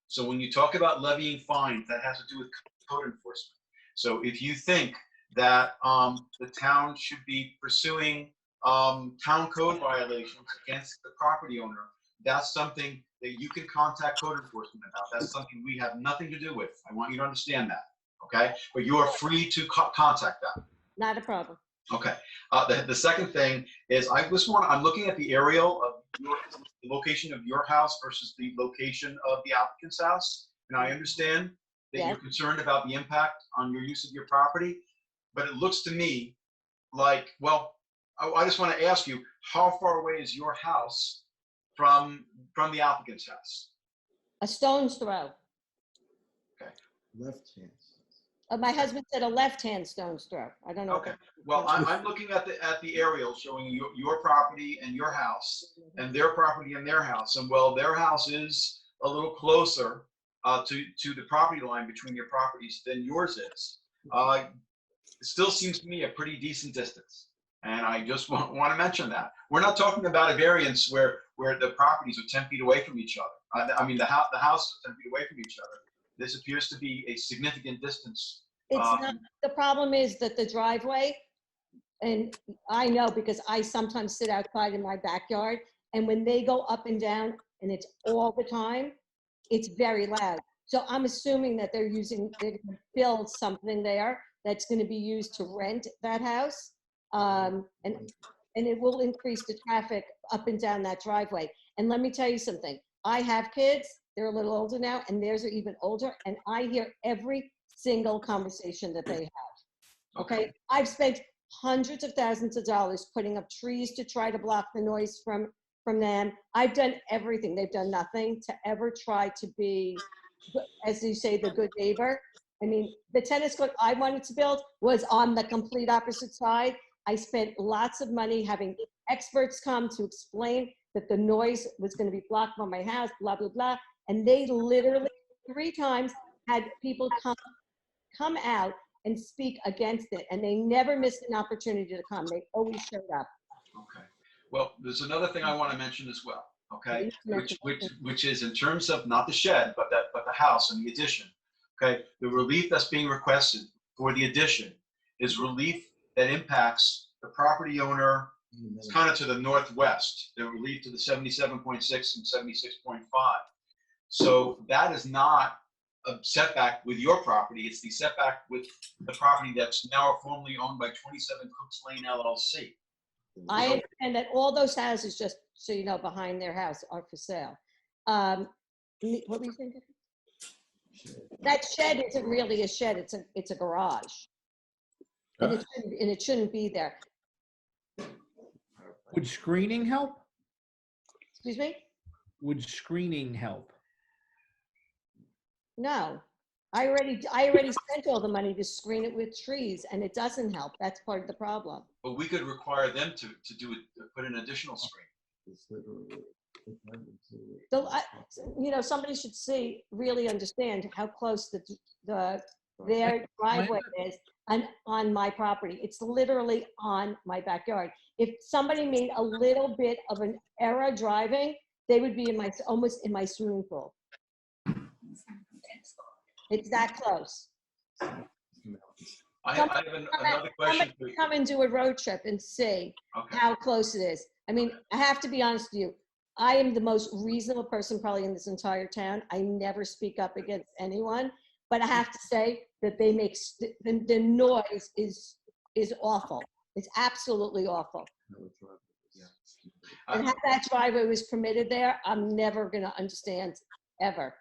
So when you talk about levying fines, that has to do with code enforcement. So if you think that the town should be pursuing town code violations against the property owner, that's something that you can contact code enforcement about. That's something we have nothing to do with. I want you to understand that, okay? But you are free to contact them. Not a problem. Okay. The second thing is I'm looking at the aerial of the location of your house versus the location of the applicant's house. And I understand that Yes. you're concerned about the impact on your use of your property, but it looks to me like, well, I just want to ask you, how far away is your house from the applicant's house? A stone's throw. Left hand. My husband said a left-hand stone's throw. I don't know. Okay. Well, I'm looking at the aerial showing your property and your house, and their property and their house. And well, their house is a little closer to the property line between your properties than yours is. It still seems to me a pretty decent distance. And I just want to mention that. We're not talking about a variance where the properties are 10 feet away from each other. I mean, the house is 10 feet away from each other. This appears to be a significant distance. It's not, the problem is that the driveway, and I know because I sometimes sit outside in my backyard, and when they go up and down, and it's all the time, it's very loud. So I'm assuming that they're gonna build something there that's gonna be used to rent that house. And it will increase the traffic up and down that driveway. And let me tell you something, I have kids, they're a little older now, and theirs are even older, and I hear every single conversation that they have. Okay, I've spent hundreds of thousands of dollars putting up trees to try to block the noise from them. I've done everything. They've done nothing to ever try to be, as you say, the good neighbor. I mean, the tennis court I wanted to build was on the complete opposite side. I spent lots of money having experts come to explain that the noise was going to be blocked from my house, blah, blah, blah. And they literally 3 times had people come out and speak against it. And they never missed an opportunity to come. They always showed up. Okay. Well, there's another thing I want to mention as well. Okay, which is in terms of not the shed, but the house and the addition. Okay, the relief that's being requested for the addition is relief that impacts the property owner. It's kind of to the northwest. The relief to the 77.6 and 76.5. So that is not a setback with your property. It's the setback with the property that's now formally owned by 27 Cooks Lane LLC. I understand that all those houses, just so you know, behind their house are for sale. What were you thinking? That shed isn't really a shed, it's a garage. And it shouldn't be there. Would screening help? Excuse me? Would screening help? No. I already spent all the money to screen it with trees, and it doesn't help. That's part of the problem. But we could require them to do it, to put an additional screen. Somebody should really understand how close their driveway is on my property. It's literally on my backyard. If somebody made a little bit of an error driving, they would be almost in my swimming pool. It's that close. I have another question for you. Come and do a road trip and see how close it is. I mean, I have to be honest with you. I am the most reasonable person probably in this entire town. I never speak up against anyone, but I have to say that they make the noise is awful. It's absolutely awful. And how that driveway was permitted there, I'm never going to understand ever.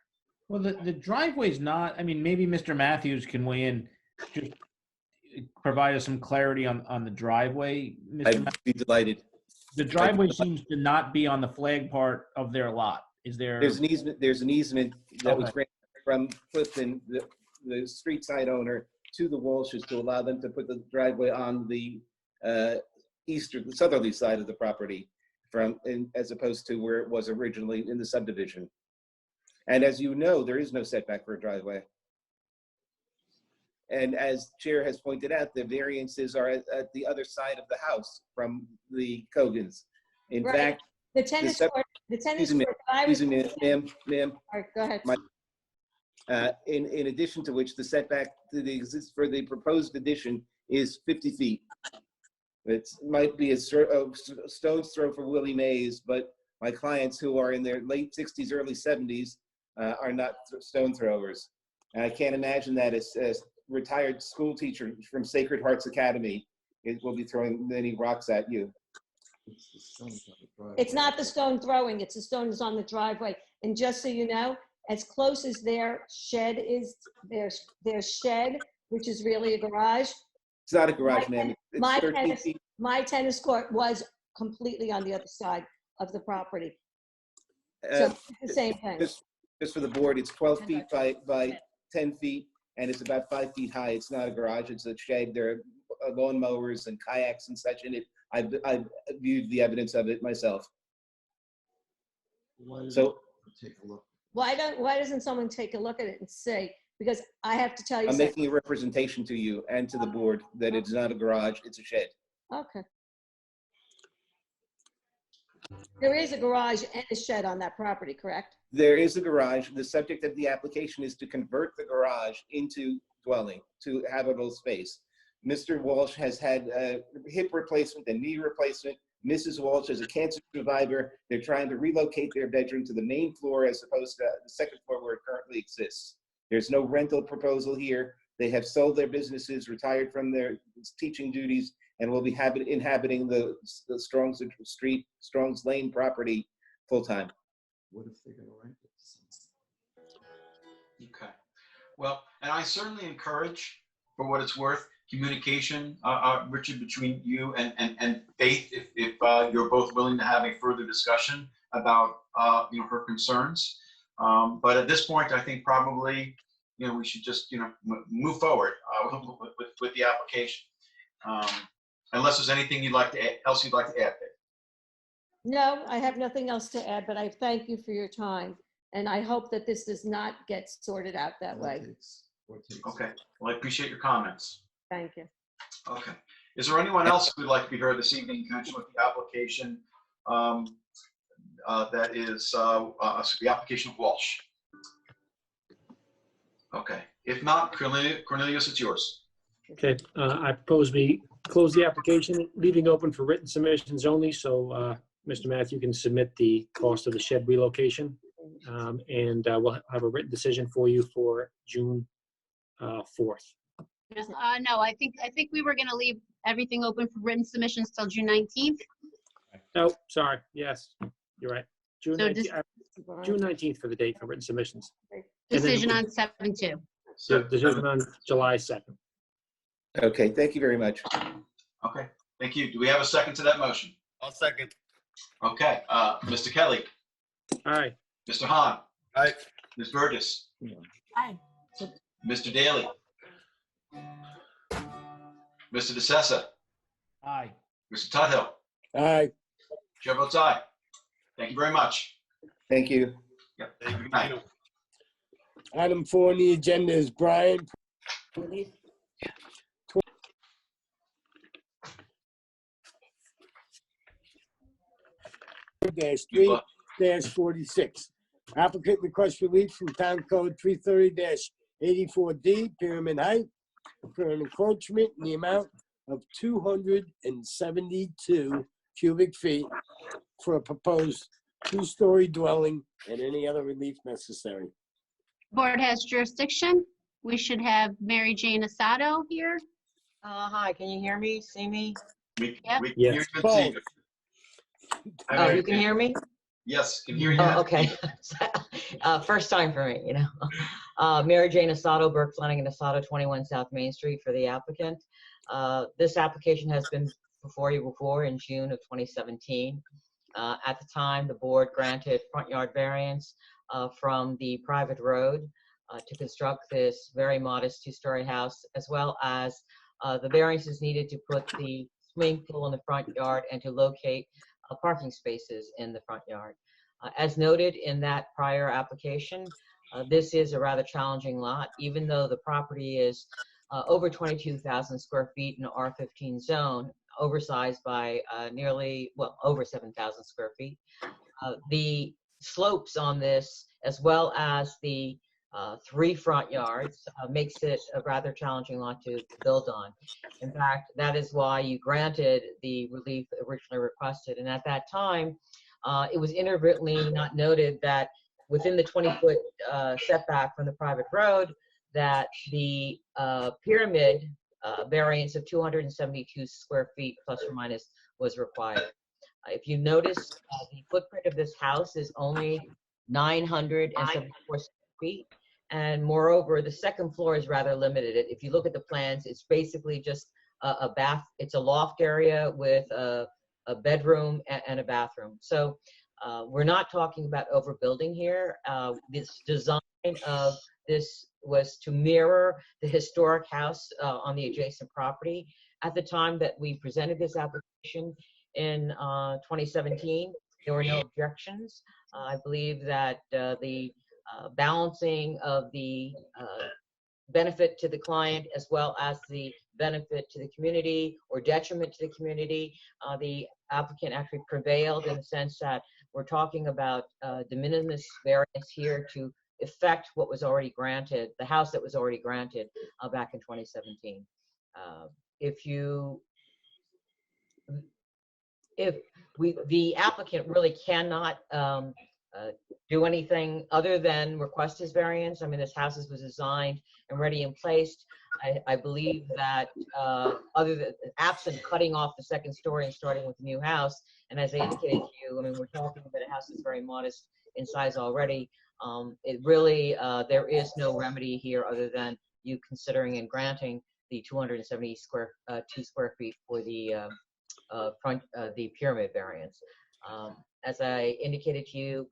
Well, the driveway's not, I mean, maybe Mr. Matthews can weigh in, just provide us some clarity on the driveway. I'd be delighted. The driveway seems to not be on the flag part of their lot. Is there? There's an easement that was granted from Clifton, the street side owner, to the Walshes to allow them to put the driveway on the southerly side of the property. as opposed to where it was originally in the subdivision. And as you know, there is no setback for a driveway. And as Chair has pointed out, the variances are at the other side of the house from the Cogans. In Right. fact, The tennis court, excuse me, that I was. excuse me, ma'am. All right, go ahead. In addition to which, the setback to for the proposed addition is 50 feet. It might be a stone's throw for Willie Mays, but my clients who are in their late 60s, early 70s are not stone throwers. And I can't imagine that as retired school teacher from Sacred Hearts Academy, it will be throwing many rocks at you. It's not the stone throwing, it's the stone that's on the driveway. And just so you know, as close as their shed is, their shed, which is really a garage. It's not a garage, ma'am. It's My 13 feet. tennis court was completely on the other side of the property. So it's the same thing. Just for the board, it's 12 feet by 10 feet, and it's about 5 feet high. It's not a garage, it's a shed. There are lawn mowers and kayaks and such in it. I've viewed the evidence of it myself. So Why doesn't someone take a look at it and see? Because I have to tell you I'm something. making a representation to you and to the board that it's not a garage, it's a shed. Okay. There is a garage and a shed on that property, correct? There is a garage. The subject of the application is to convert the garage into dwelling, to habitable space. Mr. Walsh has had a hip replacement and knee replacement. Mrs. Walsh is a cancer survivor. They're trying to relocate their bedroom to the main floor as opposed to the second floor where it currently exists. There's no rental proposal here. They have sold their businesses, retired from their teaching duties, and will be inhabiting the Strong's Street, Strong's Lane property full-time. What if they're gonna rent it? Okay. Well, and I certainly encourage, for what it's worth, communication, Richard, between you and Faith, if you're both willing to have a further discussion about her concerns. But at this point, I think probably we should just move forward with the application. Unless there's anything else you'd like to add, Faith. No, I have nothing else to add, but I thank you for your time. And I hope that this does not get sorted out that way. Okay. Well, I appreciate your comments. Thank you. Okay. Is there anyone else who would like to be heard this evening in connection with the application? That is the application of Walsh. Okay. If not, Cornelius, it's yours. Okay, I propose we close the application, leaving open for written submissions only, so Mr. Matthew can submit the cost of the shed relocation, and we'll have a written decision for you for June 4th. No, I think we were going to leave everything open for written submissions till June 19th. Oh, sorry, yes, you're right. June So 19th, June 19th for the date for written submissions. Decision on 7/2. So decision on July 2nd. Okay, thank you very much. Okay, thank you. Do we have a second to that motion? I'll second. Okay, Mr. Kelly, Aye. Mr. Hahn, Aye. Ms. Burgess, Aye. Mr. Daly, Mr. DeSessa, Aye. Mr. Tuthill, Aye. Chair votes aye. Thank you very much. Thank you. Yep. Good night. Item 4 on the agenda is Brian. -3-46. Applicant requests relief from Town Code 330-84D, Pyramid Height, for an encroachment in the amount of 272 cubic feet for a proposed 2-story dwelling and any other relief necessary. Board has jurisdiction. We should have Mary Jane Asado here. Hi, can you hear me, see me? We Yep. can Yes. hear you and see you. Oh, you can hear me? Yes, can hear you. Oh, okay. First time for me, Mary Jane Asado, Burke, Fleming, and Asado, 21 South Main Street for the applicant. This application has been before you before in June of 2017. At the time, the board granted front yard variance from the private road to construct this very modest 2-story house, as well as the variance is needed to put the swimming pool in the front yard and to locate parking spaces in the front yard. As noted in that prior application, this is a rather challenging lot, even though the property is over 22,000 square feet in the R15 zone, oversized by over 7,000 square feet. The slopes on this, as well as the 3 front yards, makes it a rather challenging lot to build on. In fact, that is why you granted the relief originally requested. And at that time, it was inadvertently not noted that within the 20-foot setback from the private road, that the pyramid variance of 272 square feet plus or minus was required. If you notice, the footprint of this house is only 974 square feet. And moreover, the second floor is rather limited. If you look at the plans, it's basically just a bath. It's a loft area with a bedroom and a bathroom. So we're not talking about overbuilding here. This design of this was to mirror the historic house on the adjacent property. At the time that we presented this application in 2017, there were no objections. I believe that the balancing of the benefit to the client as well as the benefit to the community or detriment to the community, the applicant actually prevailed in the sense that we're talking about de minimis variance here to effect what was already granted, the house that was already granted back in 2017. The applicant really cannot do anything other than request his variance. I mean, this house was designed and ready and placed. I believe that other than absent cutting off the second story and starting with a new house, and as I indicated to you, I mean, we're talking about a house that's very modest in size already. It really, there is no remedy here other than you considering and granting the 270 square feet for the the pyramid variance. As I indicated to you,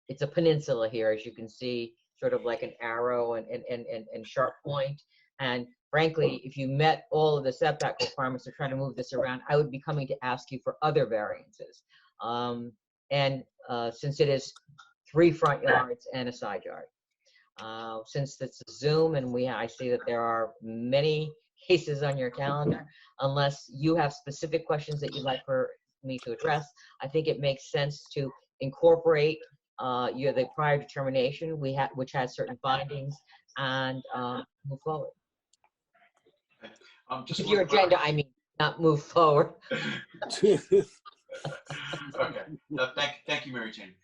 it's a peninsula here, as you can see, sort of like an arrow and sharp point. And frankly, if you met all of the setback requirements to try to move this around, I would be coming to ask you for other variances. Since it is 3 front yards and a side yard. Since it's a Zoom and I see that there are many cases on your calendar, unless you have specific questions that you'd like for me to address, I think it makes sense to incorporate the prior determination which has certain findings and move forward. If your agenda, I mean, not move forward. Okay. Thank you, Mary Jane.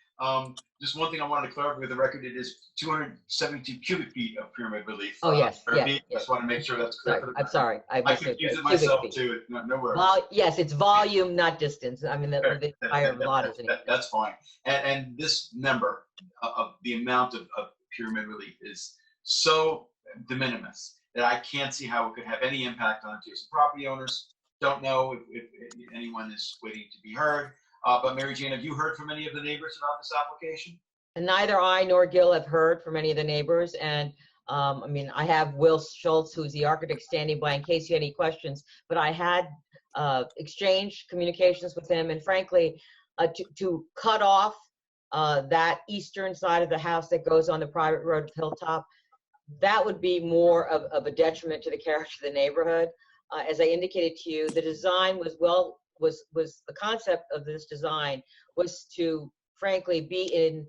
Just one thing I wanted to clarify with the record, it is 272 cubic feet of pyramid relief. Oh, yes. Yes. Just want to make sure that's clear. I'm sorry. I confused it myself too. No worries. Yes, it's volume, not distance. I mean, the entire lot is. That's fine. And this number of the amount of pyramid relief is so de minimis that I can't see how it could have any impact on adjacent property owners. Don't know if anyone is waiting to be heard. But Mary Jane, have you heard from any of the neighbors about this application? And neither I nor Gil have heard from any of the neighbors. And I mean, I have Will Schultz, who's the architect, standing by in case you had any questions. But I had exchanged communications with him. And frankly, to cut off that eastern side of the house that goes on the private road to Hilltop, that would be more of a detriment to the character of the neighborhood. As I indicated to you, the design was the concept of this design was to frankly be in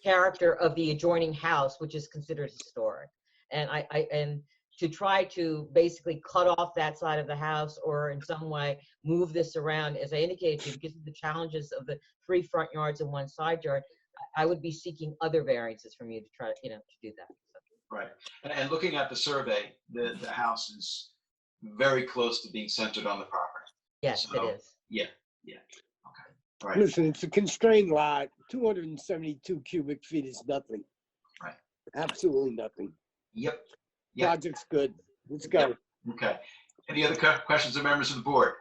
character of the adjoining house, which is considered historic. And and to try to basically cut off that side of the house or in some way move this around, as I indicated to you, because of the challenges of the 3 front yards and 1 side yard, I would be seeking other variances from you to try, to do that. So. Right. And looking at the survey, the house is very close to being centered on the property. Yes, so, it is. Yeah. Okay. Right. Listen, it's a constrained lot. 272 cubic feet is nothing. Right. Absolutely nothing. Yep. Project's good. Let's go. Yep. Okay. Any other questions of members of the board?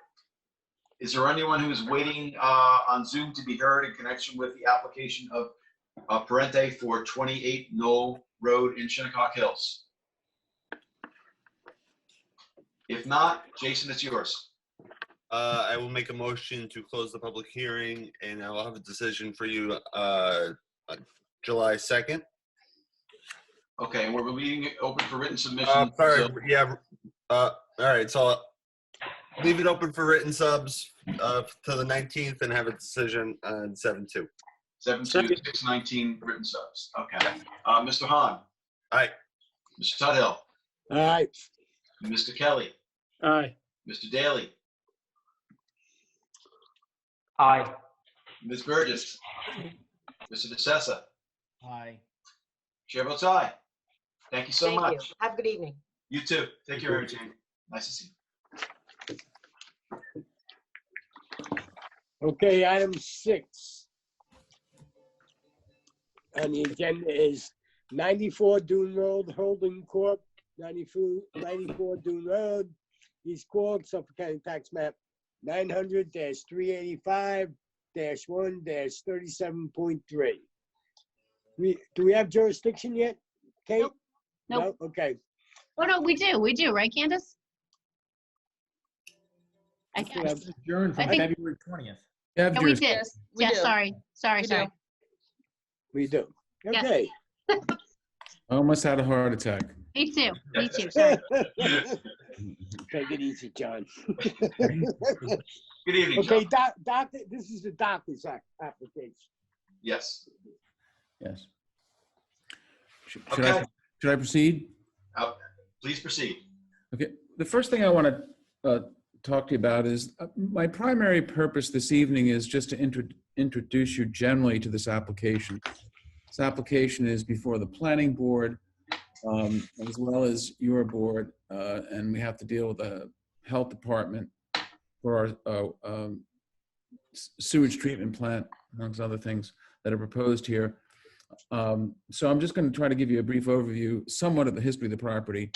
Is there anyone who is waiting on Zoom to be heard in connection with the application of Parente for 28 Knoll Road in Shinnecock Hills? If not, Jason, it's yours. I will make a motion to close the public hearing, and I will have a decision for you July 2nd. Okay, and we're leaving it open for written submission. Sorry, so- yeah. All right, so leave it open for written subs to the 19th and have a decision on 7/2. 7/2/6/19 written subs. Okay. Mr. Hahn, Aye. Mr. Tudhill, All right. Mr. Kelly, Aye. Mr. Daly, Aye. Ms. Burgess, Mr. DeSessa. Aye. Chair votes aye. Thank you so Thank much. you. Have a good evening. You too. Take care, Mary Jane. Nice to see you. Okay, item 6 on the agenda is 94 Dune Road Holding Corp., 94 Dune Road, East Quogue, Suffolk County Tax Map 900-385-1-37.3. Do we have jurisdiction yet, Kate? Nope. Nope. No? Okay. Oh, no, we do, right, Candace? I We have- guess. Adjourned from I think- February 20th. You have Yeah, we did. Yes, we Yeah, do. sorry. We do. We do. Yes. Okay. I almost had a heart attack. Me too, sorry. Take it easy, John. Good evening, Okay, John. doctor, this is the doctor's application. Yes. Yes. Should Okay. I proceed? Please proceed. Okay. The first thing I want to talk to you about is my primary purpose this evening is just to introduce you generally to this application. This application is before the planning board, as well as your board, and we have to deal with the health department for our sewage treatment plant, amongst other things that are proposed here. So I'm just going to try to give you a brief overview, somewhat of the history of the property,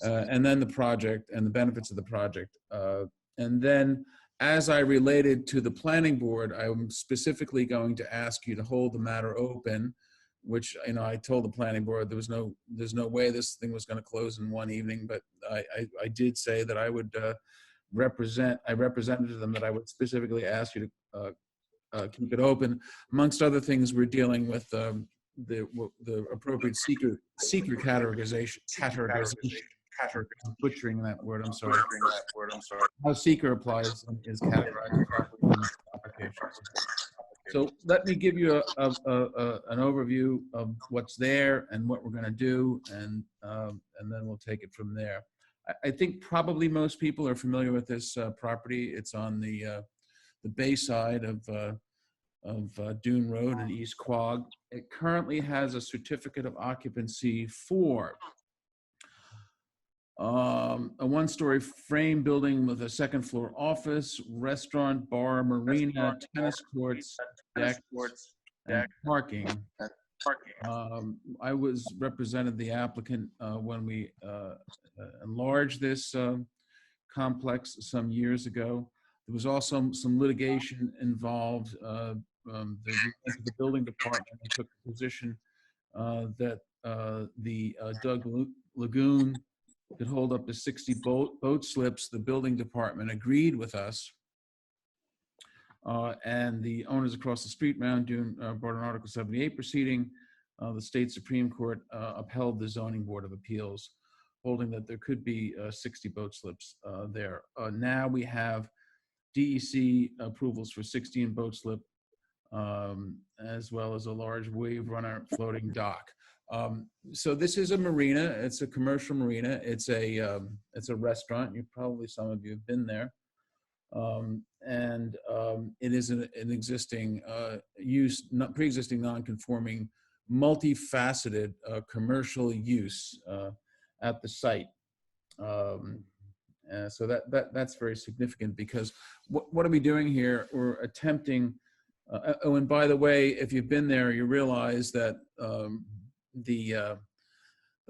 and then the project and the benefits of the project. And then as I related to the planning board, I'm specifically going to ask you to hold the matter open, which, you know, I told the planning board there's no way this thing was going to close in one evening, but I did say that I would I represented to them that I would specifically ask you to keep it open. Amongst other things, we're dealing with the appropriate seeker categorization. I'm butchering that word. I'm sorry. How seeker applies is categorized properly in this application. So let me give you an overview of what's there and what we're going to do, and then we'll take it from there. I think probably most people are familiar with this property. It's on the bay side of Dune Road in East Quogue. It currently has a certificate of occupancy for a one-story frame building with a second-floor office, restaurant, bar, marina, tennis courts, deck, and parking. I represented the applicant when we enlarged this complex some years ago. There was also some litigation involved. The building department took the position that the Dug Lagoon could hold up to 60 boat slips. The building department agreed with us. And the owners across the street, Mount Dune, brought an Article 78 proceeding. The state Supreme Court upheld the Zoning Board of Appeals, holding that there could be 60 boat slips there. Now we have DEC approvals for 16 boat slip, as well as a large wave runner floating dock. So this is a marina. It's a commercial marina. It's a restaurant. Some of you have been there. It is an existing pre-existing non-conforming, multifaceted commercial use at the site. So that's very significant, because what are we doing here? We're attempting. Oh, and by the way, if you've been there, you realize that the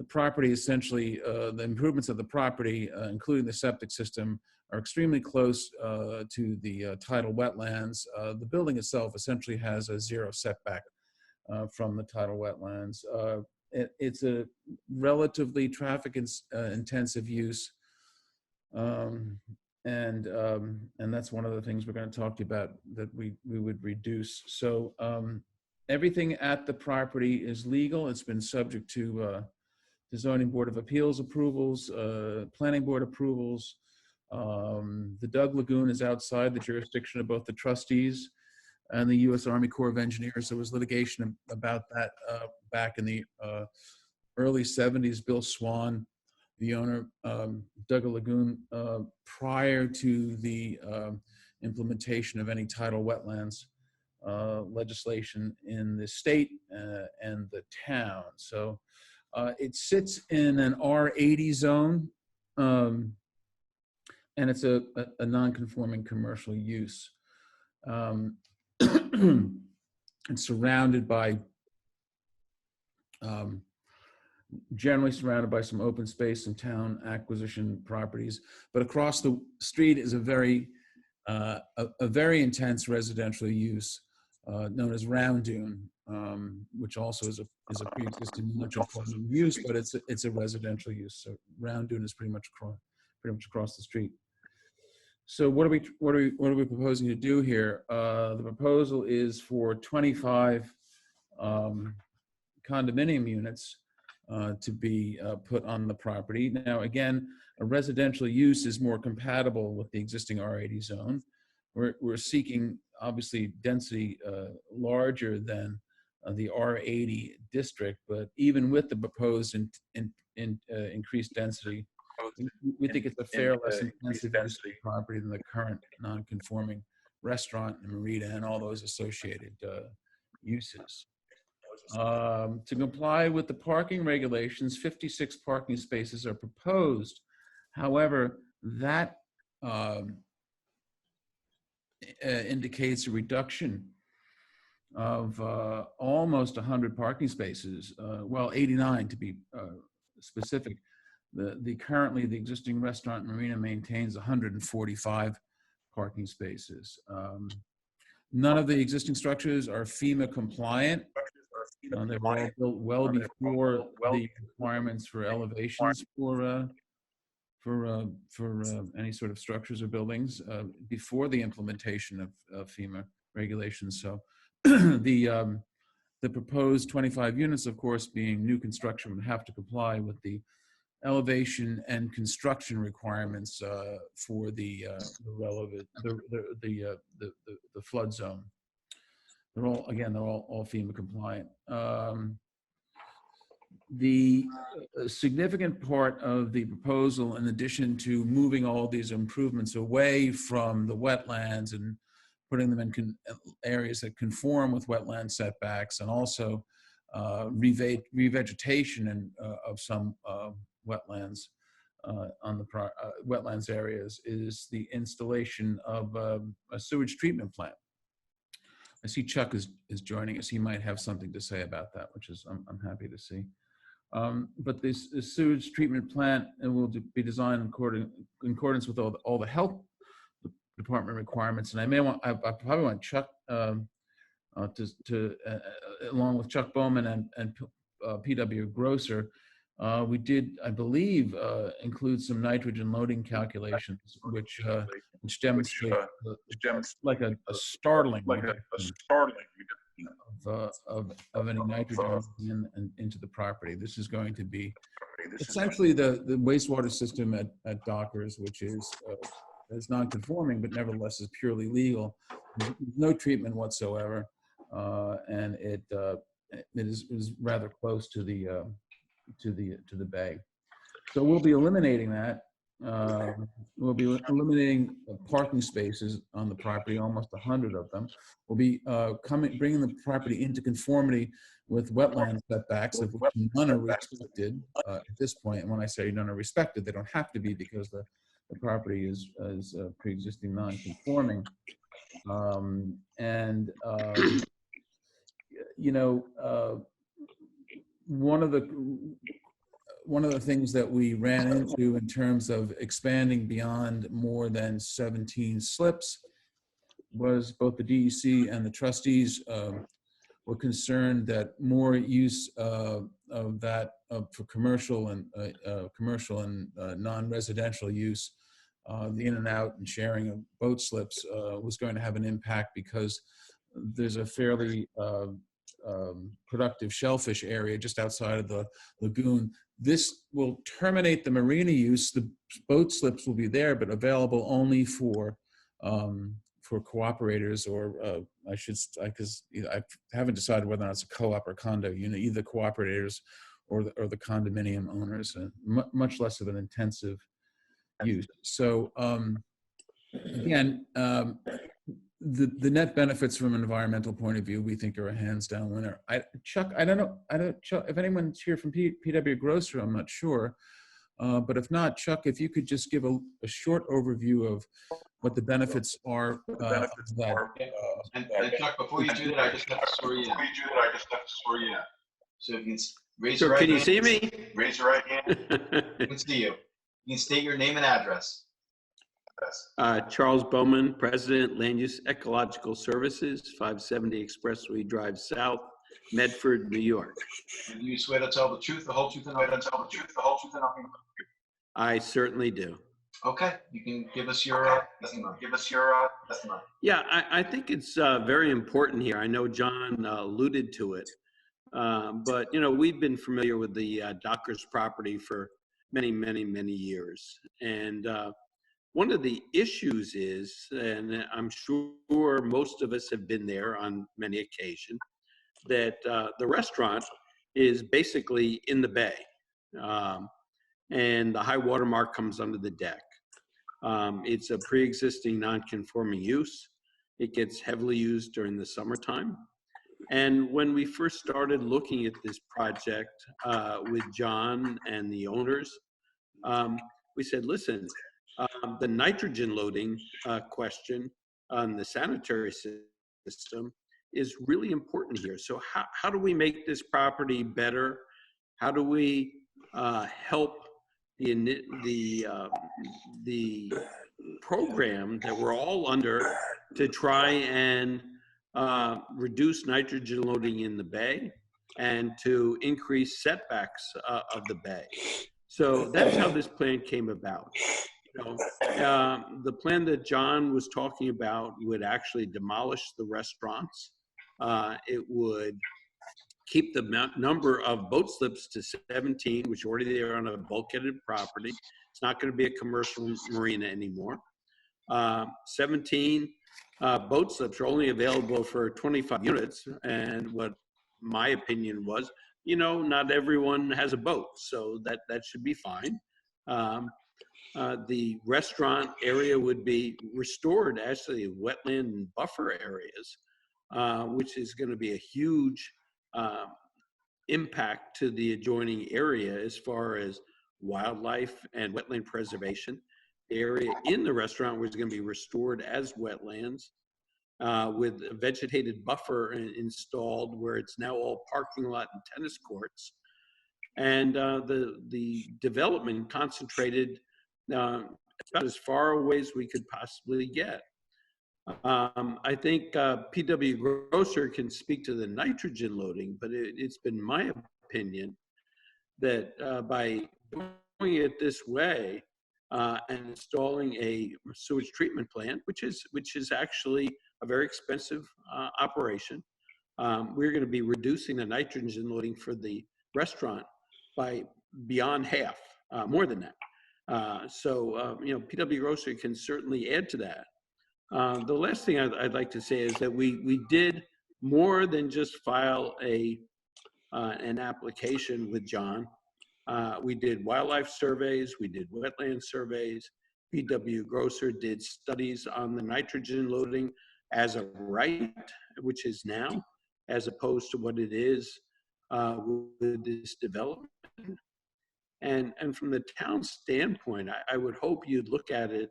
property, essentially, the improvements of the property, including the septic system, are extremely close to the tidal wetlands. The building itself essentially has a zero setback from the tidal wetlands. It's a relatively traffic intensive use. and that's one of the things we're going to talk to you about that we would reduce. So everything at the property is legal. It's been subject to the Zoning Board of Appeals approvals, Planning Board approvals. The Doug Lagoon is outside the jurisdiction of both the trustees and the U.S. Army Corps of Engineers. There was litigation about that back in the early 70s. Bill Swan, the owner, dug a lagoon prior to the implementation of any tidal wetlands legislation in the state and the town. So it sits in an R80 zone, and it's a non-conforming commercial use. It's surrounded by, generally surrounded by some open space and town acquisition properties, but across the street is a very intense residential use known as Round Dune, which also is a pre-existing non-conforming use, but it's a residential use. So Round Dune is pretty much across the street. So what are we proposing to do here? The proposal is for 25 condominium units to be put on the property. Now, again, a residential use is more compatible with the existing R80 zone. We're seeking, obviously, density larger than the R80 district, but even with the proposed increased density, we think it's a fair, less intensive use of the property than the current non-conforming restaurant and marina and all those associated uses. To comply with the parking regulations, 56 parking spaces are proposed. However, that indicates a reduction of almost 100 parking spaces, well, 89 to be specific. Currently, the existing restaurant marina maintains 145 parking spaces. None of the existing structures are FEMA compliant. They were all built well before the requirements for elevations for any sort of structures or buildings before the implementation of FEMA regulations. So the proposed 25 units, of course, being new construction, would have to comply with the elevation and construction requirements for the relevant the flood zone. They're all FEMA compliant. The significant part of the proposal, in addition to moving all these improvements away from the wetlands and putting them in areas that conform with wetland setbacks, and also revegetation of some wetlands on the wetlands areas, is the installation of a sewage treatment plant. I see Chuck is joining us. He might have something to say about that, which is I'm happy to see. But this sewage treatment plant will be designed in accordance with all the health department requirements. And I probably want Chuck along with Chuck Bowman and PW Grosser. We did, I believe, include some nitrogen loading calculations, which demonstrate like a startling reduction of any nitrogen into the property. This is going to be essentially the wastewater system at Dockers, which is non-conforming, but nevertheless is purely legal. There's no treatment whatsoever, and it is rather close to the bay. So we'll be eliminating that. We'll be eliminating parking spaces on the property, almost 100 of them. We'll be bringing the property into conformity with wetland setbacks, of which none are respected at this point. And when I say none are respected, they don't have to be, because the property is pre-existing non-conforming. One of the things that we ran into in terms of expanding beyond more than 17 slips was both the DEC and the trustees were concerned that more use of that for commercial and non-residential use the in and out and sharing of boat slips was going to have an impact because there's a fairly productive shellfish area just outside of the lagoon. This will terminate the marina use. The boat slips will be there, but available only for cooperators, or because I haven't decided whether or not it's a co-op or condo unit, either cooperators or the condominium owners, much less of an intensive use. So again, the net benefits from an environmental point of view, we think are a hands down winner. Chuck, I don't know, Chuck, if anyone's here from PW Grosser, I'm not sure. But if not, Chuck, if you could just give a short overview of what the benefits are of that. And Chuck, before you do that, I just have to swear you in. So if you can raise your right hand. Can you see me? Raise your right hand. I can see you. You can state your name and address. Charles Bowman, President, Land Use Ecological Services, 570 Expressway Drive South, Medford, New York. And do you swear to tell the truth, the whole truth, and nothing but the truth? I certainly do. Okay, you can give us your testimony. Yeah, I think it's very important here. I know John alluded to it, but we've been familiar with the Dockers property for many, many, many years, and one of the issues is, and I'm sure most of us have been there on many occasions, that the restaurant is basically in the bay, and the high water mark comes under the deck. It's a pre-existing non-conforming use. It gets heavily used during the summertime. And when we first started looking at this project with John and the owners, we said, listen, the nitrogen loading question on the sanitary system is really important here. So how do we make this property better? How do we help the program that we're all under to try and reduce nitrogen loading in the bay and to increase setbacks of the bay? So that's how this plan came about. The plan that John was talking about would actually demolish the restaurants. It would keep the number of boat slips to 17, which are already there on a bulkheaded property. It's not going to be a commercial marina anymore. 17 boat slips are only available for 25 units. And what my opinion was, not everyone has a boat, so that should be fine. The restaurant area would be restored, actually, wetland and buffer areas, which is going to be a huge impact to the adjoining area as far as wildlife and wetland preservation. The area in the restaurant was going to be restored as wetlands with a vegetated buffer installed where it's now all parking lot and tennis courts. And the development concentrated about as far away as we could possibly get. I think PW Grosser can speak to the nitrogen loading, but it's been my opinion that by doing it this way and installing a sewage treatment plant, which is actually a very expensive operation, we're going to be reducing the nitrogen loading for the restaurant by beyond half, more than that. PW Grosser can certainly add to that. The last thing I'd like to say is that we did more than just file an application with John. We did wildlife surveys, we did wetland surveys. PW Grosser did studies on the nitrogen loading as a right, which is now, as opposed to what it is with this development. And from the town standpoint, I would hope you'd look at it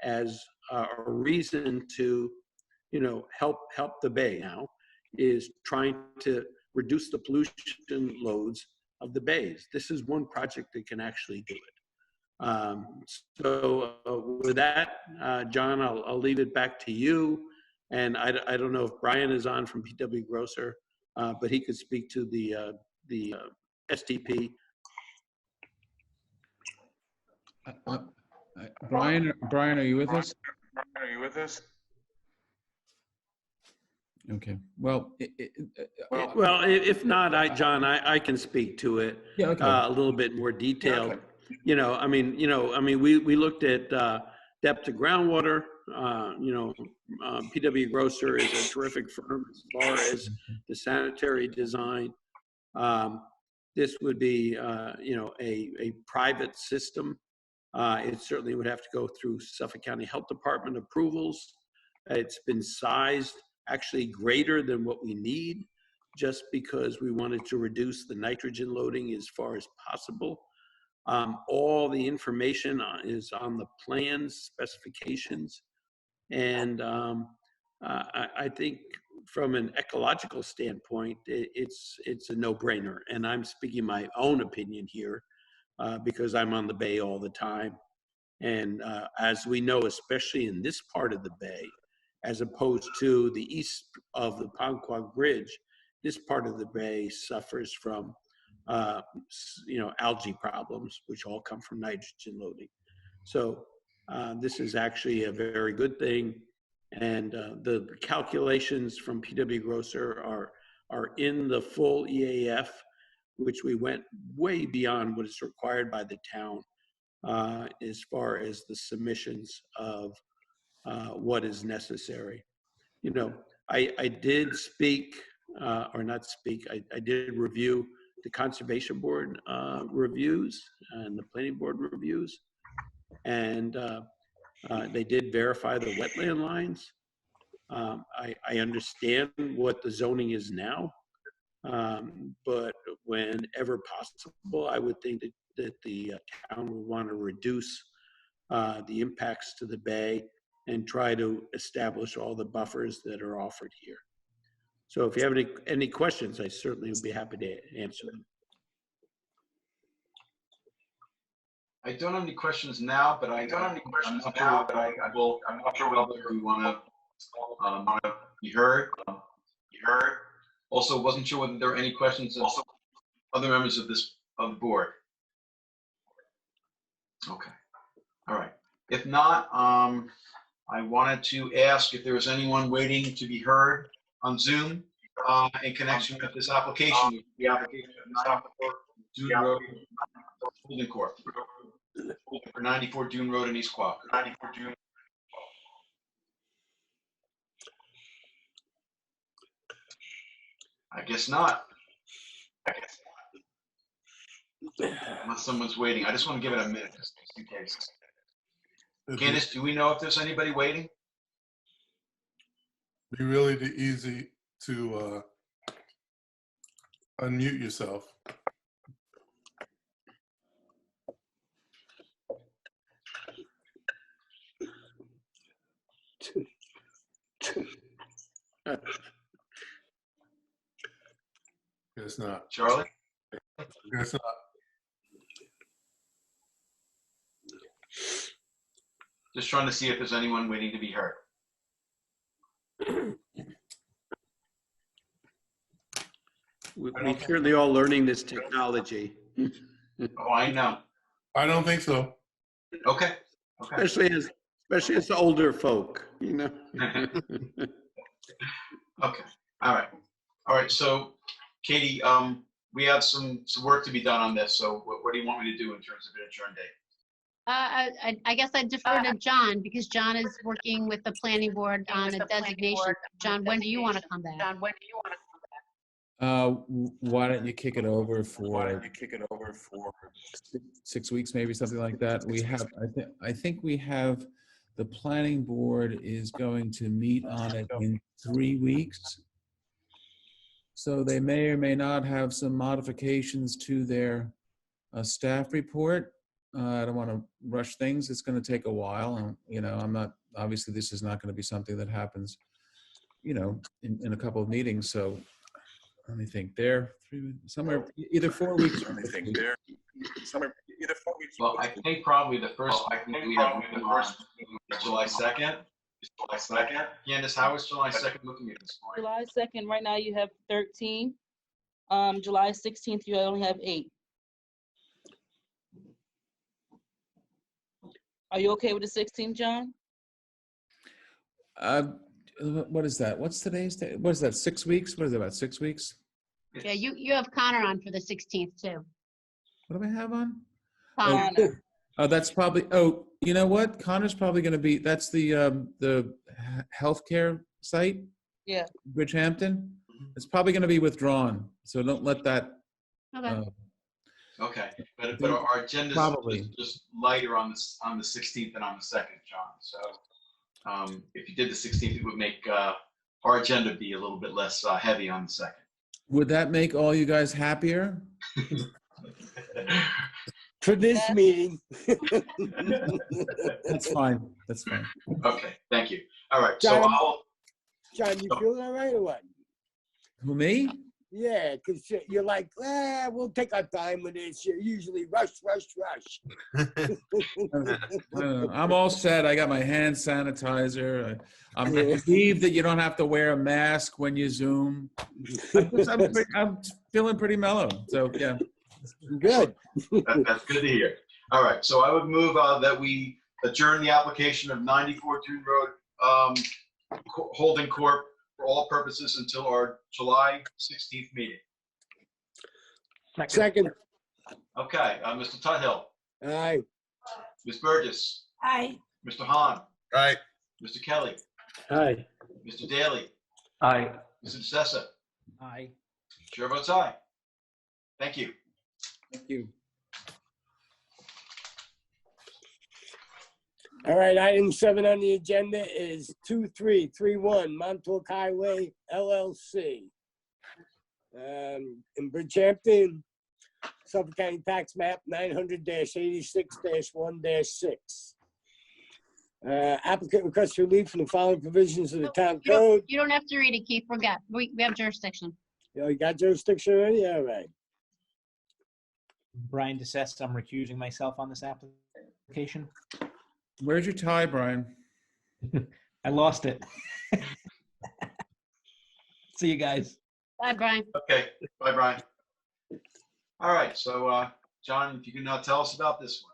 as a reason to, help the bay now, is trying to reduce the pollution loads of the bays. This is one project that can actually do it. With that, John, I'll leave it back to you. And I don't know if Brian is on from PW Grosser, but he could speak to the STP. Brian, are you with us? Okay, well, If not, John, I can speak to it yeah, okay. a little bit more detailed. We looked at depth of groundwater. PW Grosser is a terrific firm as far as the sanitary design. This would be, a private system. It certainly would have to go through Suffolk County Health Department approvals. It's been sized actually greater than what we need, just because we wanted to reduce the nitrogen loading as far as possible. All the information is on the plans, specifications, and I think from an ecological standpoint, it's a no-brainer. And I'm speaking my own opinion here because I'm on the bay all the time. And as we know, especially in this part of the bay, as opposed to the east of the Ponquag Bridge, this part of the bay suffers from, algae problems, which all come from nitrogen loading. So this is actually a very good thing. And the calculations from PW Grosser are in the full EAF, which we went way beyond what is required by the town as far as the submissions of what is necessary. I did speak, or not speak, I did review the Conservation Board reviews and the Planning Board reviews. And they did verify the wetland lines. I understand what the zoning is now, but whenever possible, I would think that the town would want to reduce the impacts to the bay and try to establish all the buffers that are offered here. So if you have any questions, I certainly would be happy to answer them. I don't have any questions now, but I'm not sure whether we want to be heard. Also, wasn't sure whether there are any questions of other members of the board. Okay. All right. If not, I wanted to ask if there was anyone waiting to be heard on Zoom in connection with this application. The application of Dune Road, Holden Court, for 94 Dune Road in East Quogue. I guess not. Unless someone's waiting. I just want to give it a minute just in case. Candace, do we know if there's anybody waiting? Be really easy to unmute yourself. Guess not. Charlie? Guess not. Just trying to see if there's anyone waiting to be heard. We're certainly all learning this technology. Oh, I know. I don't think so. Okay. Especially as older folk, Okay. All right. So, Katie, we have some work to be done on this. So, what do you want me to do in terms of an adjourn date? I guess I'd defer to John because John is working with the planning board on a designation. John, when do you want to come back? Why don't you kick it over for 6 weeks, maybe something like that? We have, I think we have, the planning board is going to meet on it in 3 weeks. So they may or may not have some modifications to their staff report. I don't want to rush things. It's going to take a while. I'm not, obviously this is not going to be something that happens, in a couple of meetings. So let me think there, somewhere either 4 weeks or anything. Well, I think probably the first week we have July 2nd. Candace, how is July 2nd looking at this point? July 2nd, right now you have 13. July 16th, you only have 8. Are you okay with the 16th, John? What is that? What's today's date? What is that, 6 weeks? What is it, about 6 weeks? Yeah, you have Connor on for the 16th too. What do I have on? Connor. Oh, that's probably, oh, you know what? Connor's probably going to be, that's the healthcare site, Yeah. Bridgehampton. It's probably going to be withdrawn. So don't let that. Okay. Okay, but our agenda Probably. is just lighter on the 16th and on the 2nd, John. So if you did the 16th, it would make our agenda be a little bit less heavy on the 2nd. Would that make all you guys happier? For this meeting. That's fine. That's fine. Okay, thank you. All right, John, so I'll. John, you feeling all right or what? Who, me? Yeah, because you're like, we'll take our time with this. You're usually rush. I don't know. I'm all set. I got my hand sanitizer. I'm relieved that you don't have to wear a mask when you Zoom. I'm feeling pretty mellow. So, yeah. Good. That's good to hear. All right, so I would move that we adjourn the application of 94 Toon Road Holding Corp. For all purposes until our July 16th meeting. Second. Okay, Mr. Tuthill. Aye. Ms. Burgess. Aye. Mr. Hahn. Aye. Mr. Kelly. Aye. Mr. Daly. Aye. Mr. DeSessa. Aye. Chair votes aye. Thank you. Thank you. All right, item 7 on the agenda is 2331 Montauk Highway LLC. In Bridgehampton, Suffolk County Tax Map 900-86-1-6. Applicant requests relief from the following provisions of the town code. You don't have to read it, Keith. We have jurisdiction. You got jurisdiction already? All right. Brian DeSesta, I'm recusing myself on this application. Where's your tie, Brian? I lost it. See you guys. Bye, Brian. Okay, bye, Brian. All right, so John, if you can now tell us about this one.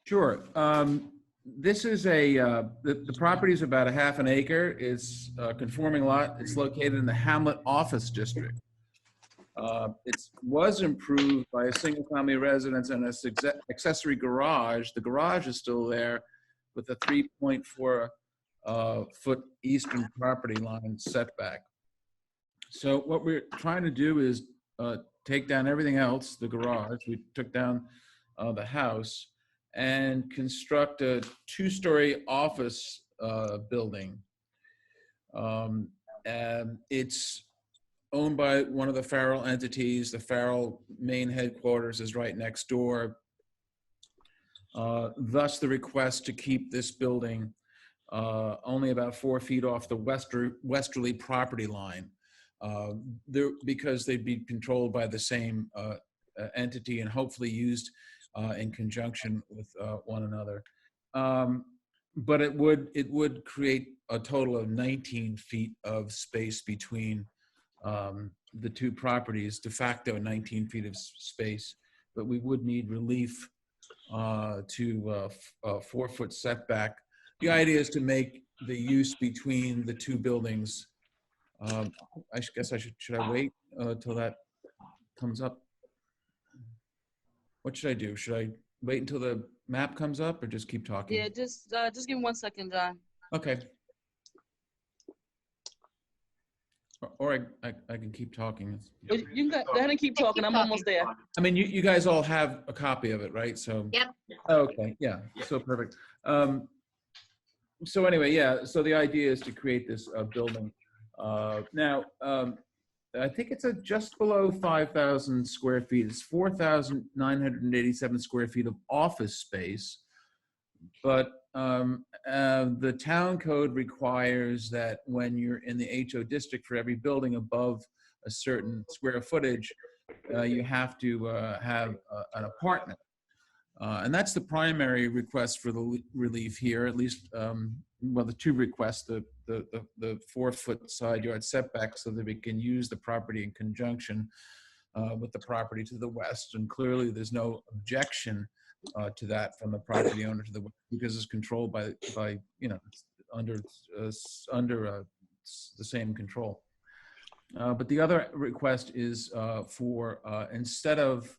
Sure. This is the property is about a half an acre. It's a conforming lot. It's located in the Hamlet Office District. It was improved by a single-family residence and its accessory garage. The garage is still there with a 3.4 foot eastern property line setback. So what we're trying to do is take down everything else, the garage. We took down the house and construct a 2-story office building. And it's owned by one of the Farrell entities. The Farrell main headquarters is right next door. Thus the request to keep this building only about 4 feet off the westerly property line, because they'd be controlled by the same entity and hopefully used in conjunction with one another. But it would create a total of 19 feet of space between the two properties, de facto 19 feet of space, but we would need relief to a 4-foot setback. The idea is to make the use between the two buildings. I guess should I wait till that comes up? What should I do? Should I wait until the map comes up or just keep talking? Yeah, just give me 1 second, John. Okay. Or I can keep talking. You can go ahead and keep talking. I'm almost there. I mean, you guys all have a copy of it, right? So. Yep. Okay, yeah, so perfect. So anyway, yeah, so the idea is to create this building. Now, I think it's just below 5,000 square feet. It's 4,987 square feet of office space. But the town code requires that when you're in the HO district, for every building above a certain square footage, you have to have an apartment. And that's the primary request for the relief here, at least, well, the two requests, the 4-foot side yard setback so that we can use the property in conjunction with the property to the west. And clearly there's no objection to that from the property owner to the west, because it's controlled by you know, it's under the same control. But the other request is for instead of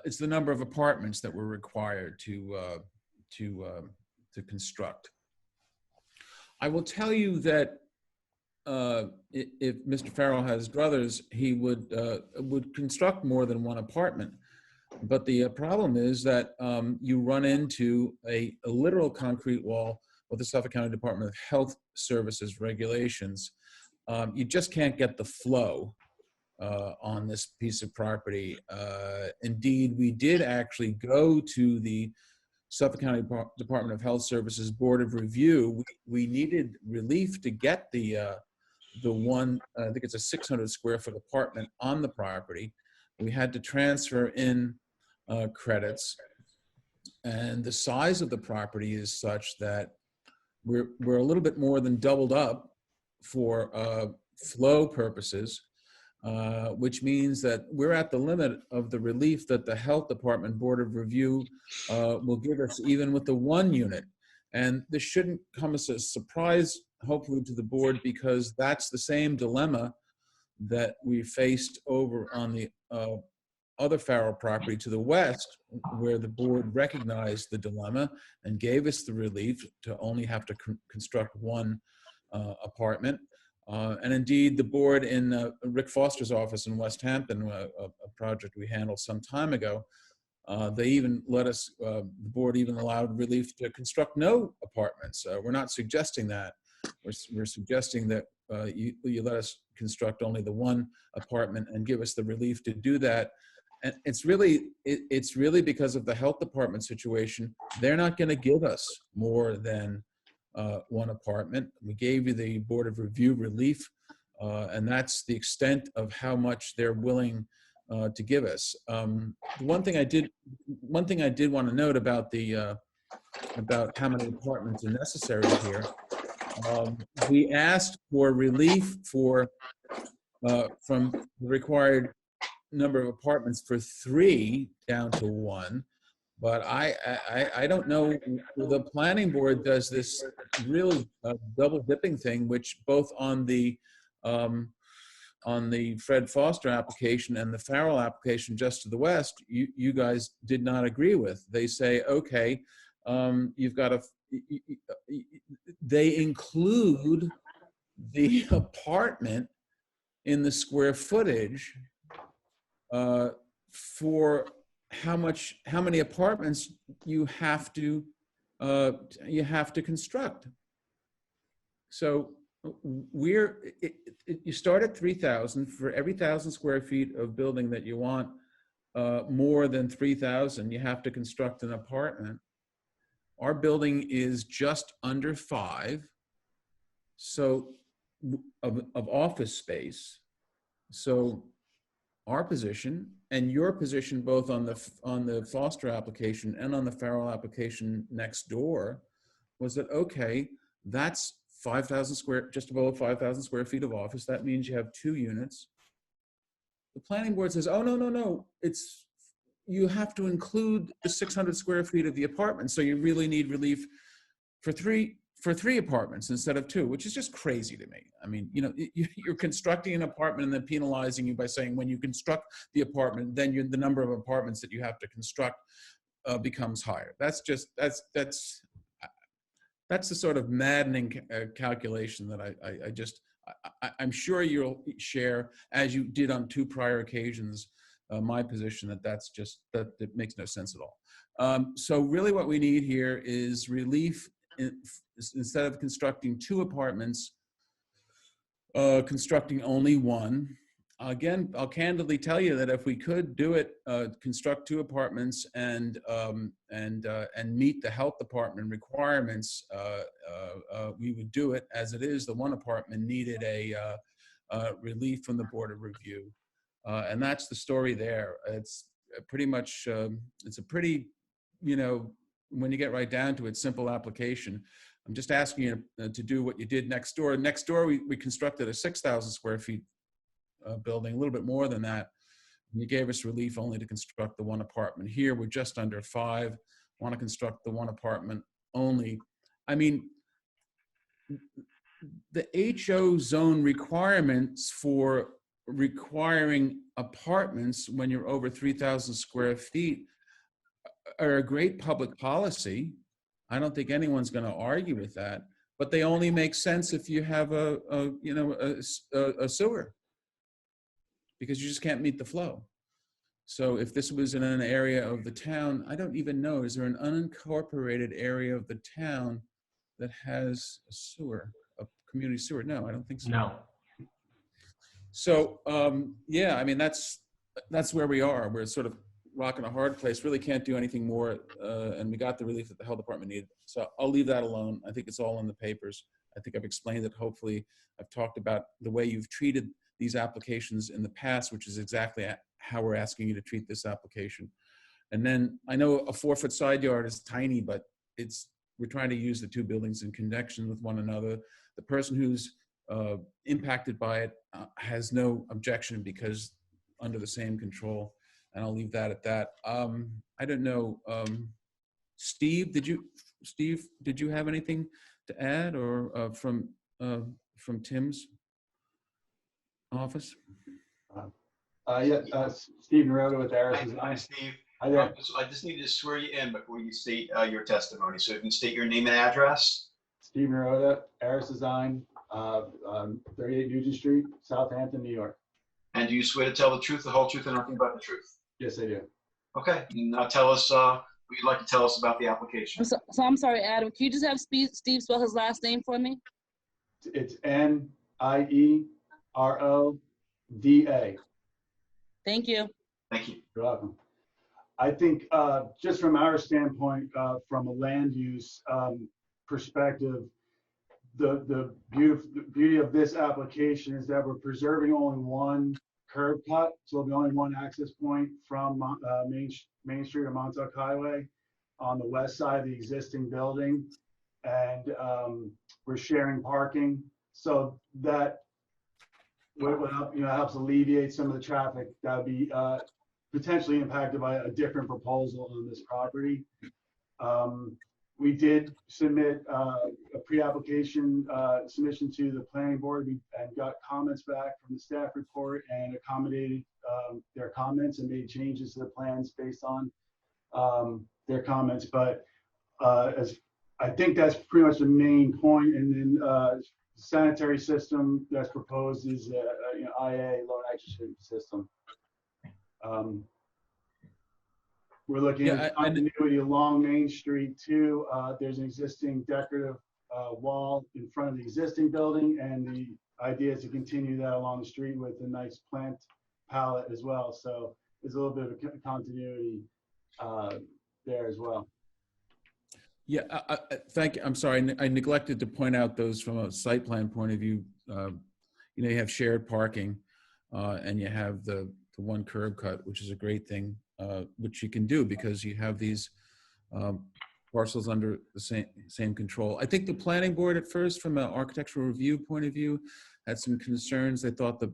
it's the number of apartments that we're required to construct. I will tell you that if Mr. Farrell has druthers, he would construct more than one apartment. But the problem is that you run into a literal concrete wall with the Suffolk County Department of Health Services regulations. You just can't get the flow on this piece of property. Indeed, we did actually go to the Suffolk County Department of Health Services Board of Review. We needed relief to get the one, I think it's a 600 square foot apartment on the property. We had to transfer in credits, and the size of the property is such that we're a little bit more than doubled up for flow purposes, which means that we're at the limit of the relief that the Health Department Board of Review will give us, even with the one unit. And this shouldn't come as a surprise, hopefully, to the board, because that's the same dilemma that we faced over on the other Farrell property to the west, where the board recognized the dilemma and gave us the relief to only have to construct one apartment. And indeed, the board in Rick Foster's office in West Hampton, a project we handled some time ago, they even let us, the board even allowed relief to construct no apartments. We're not suggesting that. We're suggesting that you let us construct only the one apartment and give us the relief to do that. And it's really because of the health department situation. They're not going to give us more than one apartment. We gave you the Board of Review relief, and that's the extent of how much they're willing to give us. One thing I did want to note about about how many apartments are necessary here. We asked for relief from the required number of apartments for 3 down to 1, but I don't know. The planning board does this really double dipping thing, which both on the Fred Foster application and the Farrell application just to the west, you guys did not agree with. They say, okay, you've got to. They include the apartment in the square footage for how many apartments you have to construct. So you start at 3,000 for every 1,000 square feet of building that you want more than 3,000. You have to construct an apartment. Our building is just under 5, so of office space. So our position and your position, both on the Foster application and on the Farrell application next door, was that okay, that's 5,000 square, just above 5,000 square feet of office. That means you have 2 units. The planning board says, oh no, you have to include the 600 square feet of the apartment. So you really need relief for three apartments instead of 2, which is just crazy to me. I mean, you know, you're constructing an apartment and then penalizing you by saying when you construct the apartment, then the number of apartments that you have to construct becomes higher. That's the sort of maddening calculation that I'm sure you'll share, as you did on 2 prior occasions, my position that it makes no sense at all. So really what we need here is relief instead of constructing 2 apartments, constructing only 1. Again, I'll candidly tell you that if we could do it, construct 2 apartments and meet the health department requirements, we would do it. As it is, the 1 apartment needed a relief from the Board of Review. And that's the story there. It's pretty much, it's a pretty, you know, when you get right down to it, simple application. I'm just asking you to do what you did next door. Next door, we constructed a 6,000 square feet building, a little bit more than that. You gave us relief only to construct the one apartment. Here, we're just under 5, want to construct the one apartment only. I mean, the HO zone requirements for requiring apartments when you're over 3,000 square feet are a great public policy. I don't think anyone's going to argue with that, but they only make sense if you have a sewer, because you just can't meet the flow. So if this was in an area of the town, I don't even know, is there an unincorporated area of the town that has a sewer, a community sewer? No, I don't think so. No. So, yeah, I mean, that's where we are. We're sort of rocking a hard place, really can't do anything more, and we got the relief that the health department needed. So I'll leave that alone. I think it's all in the papers. I think I've explained it. Hopefully, I've talked about the way you've treated these applications in the past, which is exactly how we're asking you to treat this application. And then I know a 4-foot side yard is tiny, but we're trying to use the 2 buildings in connection with one another. The person who's impacted by it has no objection because under the same control. And I'll leave that at that. I don't know, Steve, did you have anything to add, or from Tim's office? Steve Naroda with Aris Design. Hi, Steve. Hi there. I just need to swear you in before you state your testimony. So you can state your name and address. Steve Naroda, Aris Design, 38 Nugent Street, Southampton, New York. And do you swear to tell the truth, the whole truth, and nothing but the truth? Yes, I do. Okay. Now tell us what you'd like to tell us about the application. So I'm sorry, Adam. Can you just have Steve spell his last name for me? It's Nieroda. Thank you. Thank you. You're welcome. I think just from our standpoint, from a land use perspective, the beauty of this application is that we're preserving only one curb cut, so there'll be only one access point from Main Street or Montauk Highway on the west side of the existing building, and we're sharing parking, so that would helps alleviate some of the traffic that would be potentially impacted by a different proposal on this property. We did submit a pre-application submission to the planning board and got comments back from the staff report and accommodated their comments and made changes to the plans based on their comments. But as I think that's pretty much the main point. And then sanitary system that's proposed is IA, low nitrogen system. We're looking at continuity along Main Street too. There's an existing decorative wall in front of the existing building, and the idea is to continue that along the street with a nice plant palette as well. So there's a little bit of continuity there as well. Yeah, thank you. I'm sorry, I neglected to point out those from a site plan point of view. You have shared parking, and you have the one curb cut, which is a great thing, which you can do because you have these parcels under the same control. I think the planning board at first, from an architectural review point of view, had some concerns. They thought that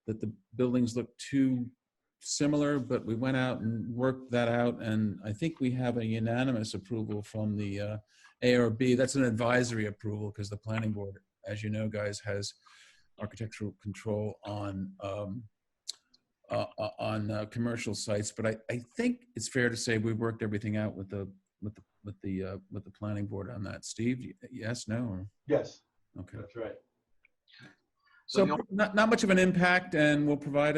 the buildings looked too similar, but we went out and worked that out, and I think we have a unanimous approval from the ARB. That's an advisory approval because the planning board, as you know, guys, has architectural control on commercial sites. But I think it's fair to say we worked everything out with the planning board on that. Steve, yes, no, or? Yes. Okay. That's right. So not much of an impact, and we'll provide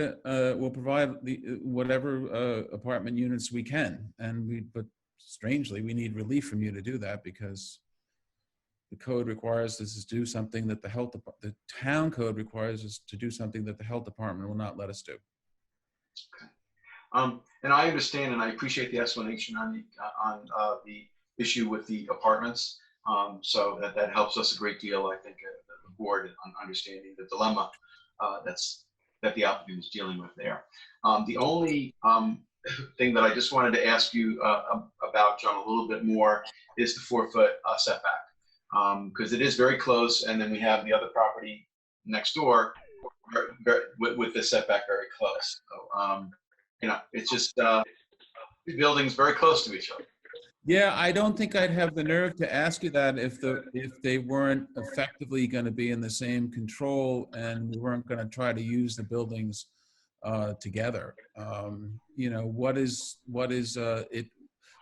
whatever apartment units we can, but strangely we need relief from you to do that because the code requires us to do something that the town code requires us to do something that the health department will not let us do. Okay. And I understand and I appreciate the explanation on the issue with the apartments. So that helps us a great deal, I think, the board on understanding the dilemma that the applicant is dealing with there. The only thing that I just wanted to ask you about, John, a little bit more is the 4-foot setback, because it is very close, and then we have the other property next door with the setback very close. So, it's just two buildings very close to each other. Yeah, I don't think I'd have the nerve to ask you that if they weren't effectively going to be in the same control and we weren't going to try to use the buildings together. What is it?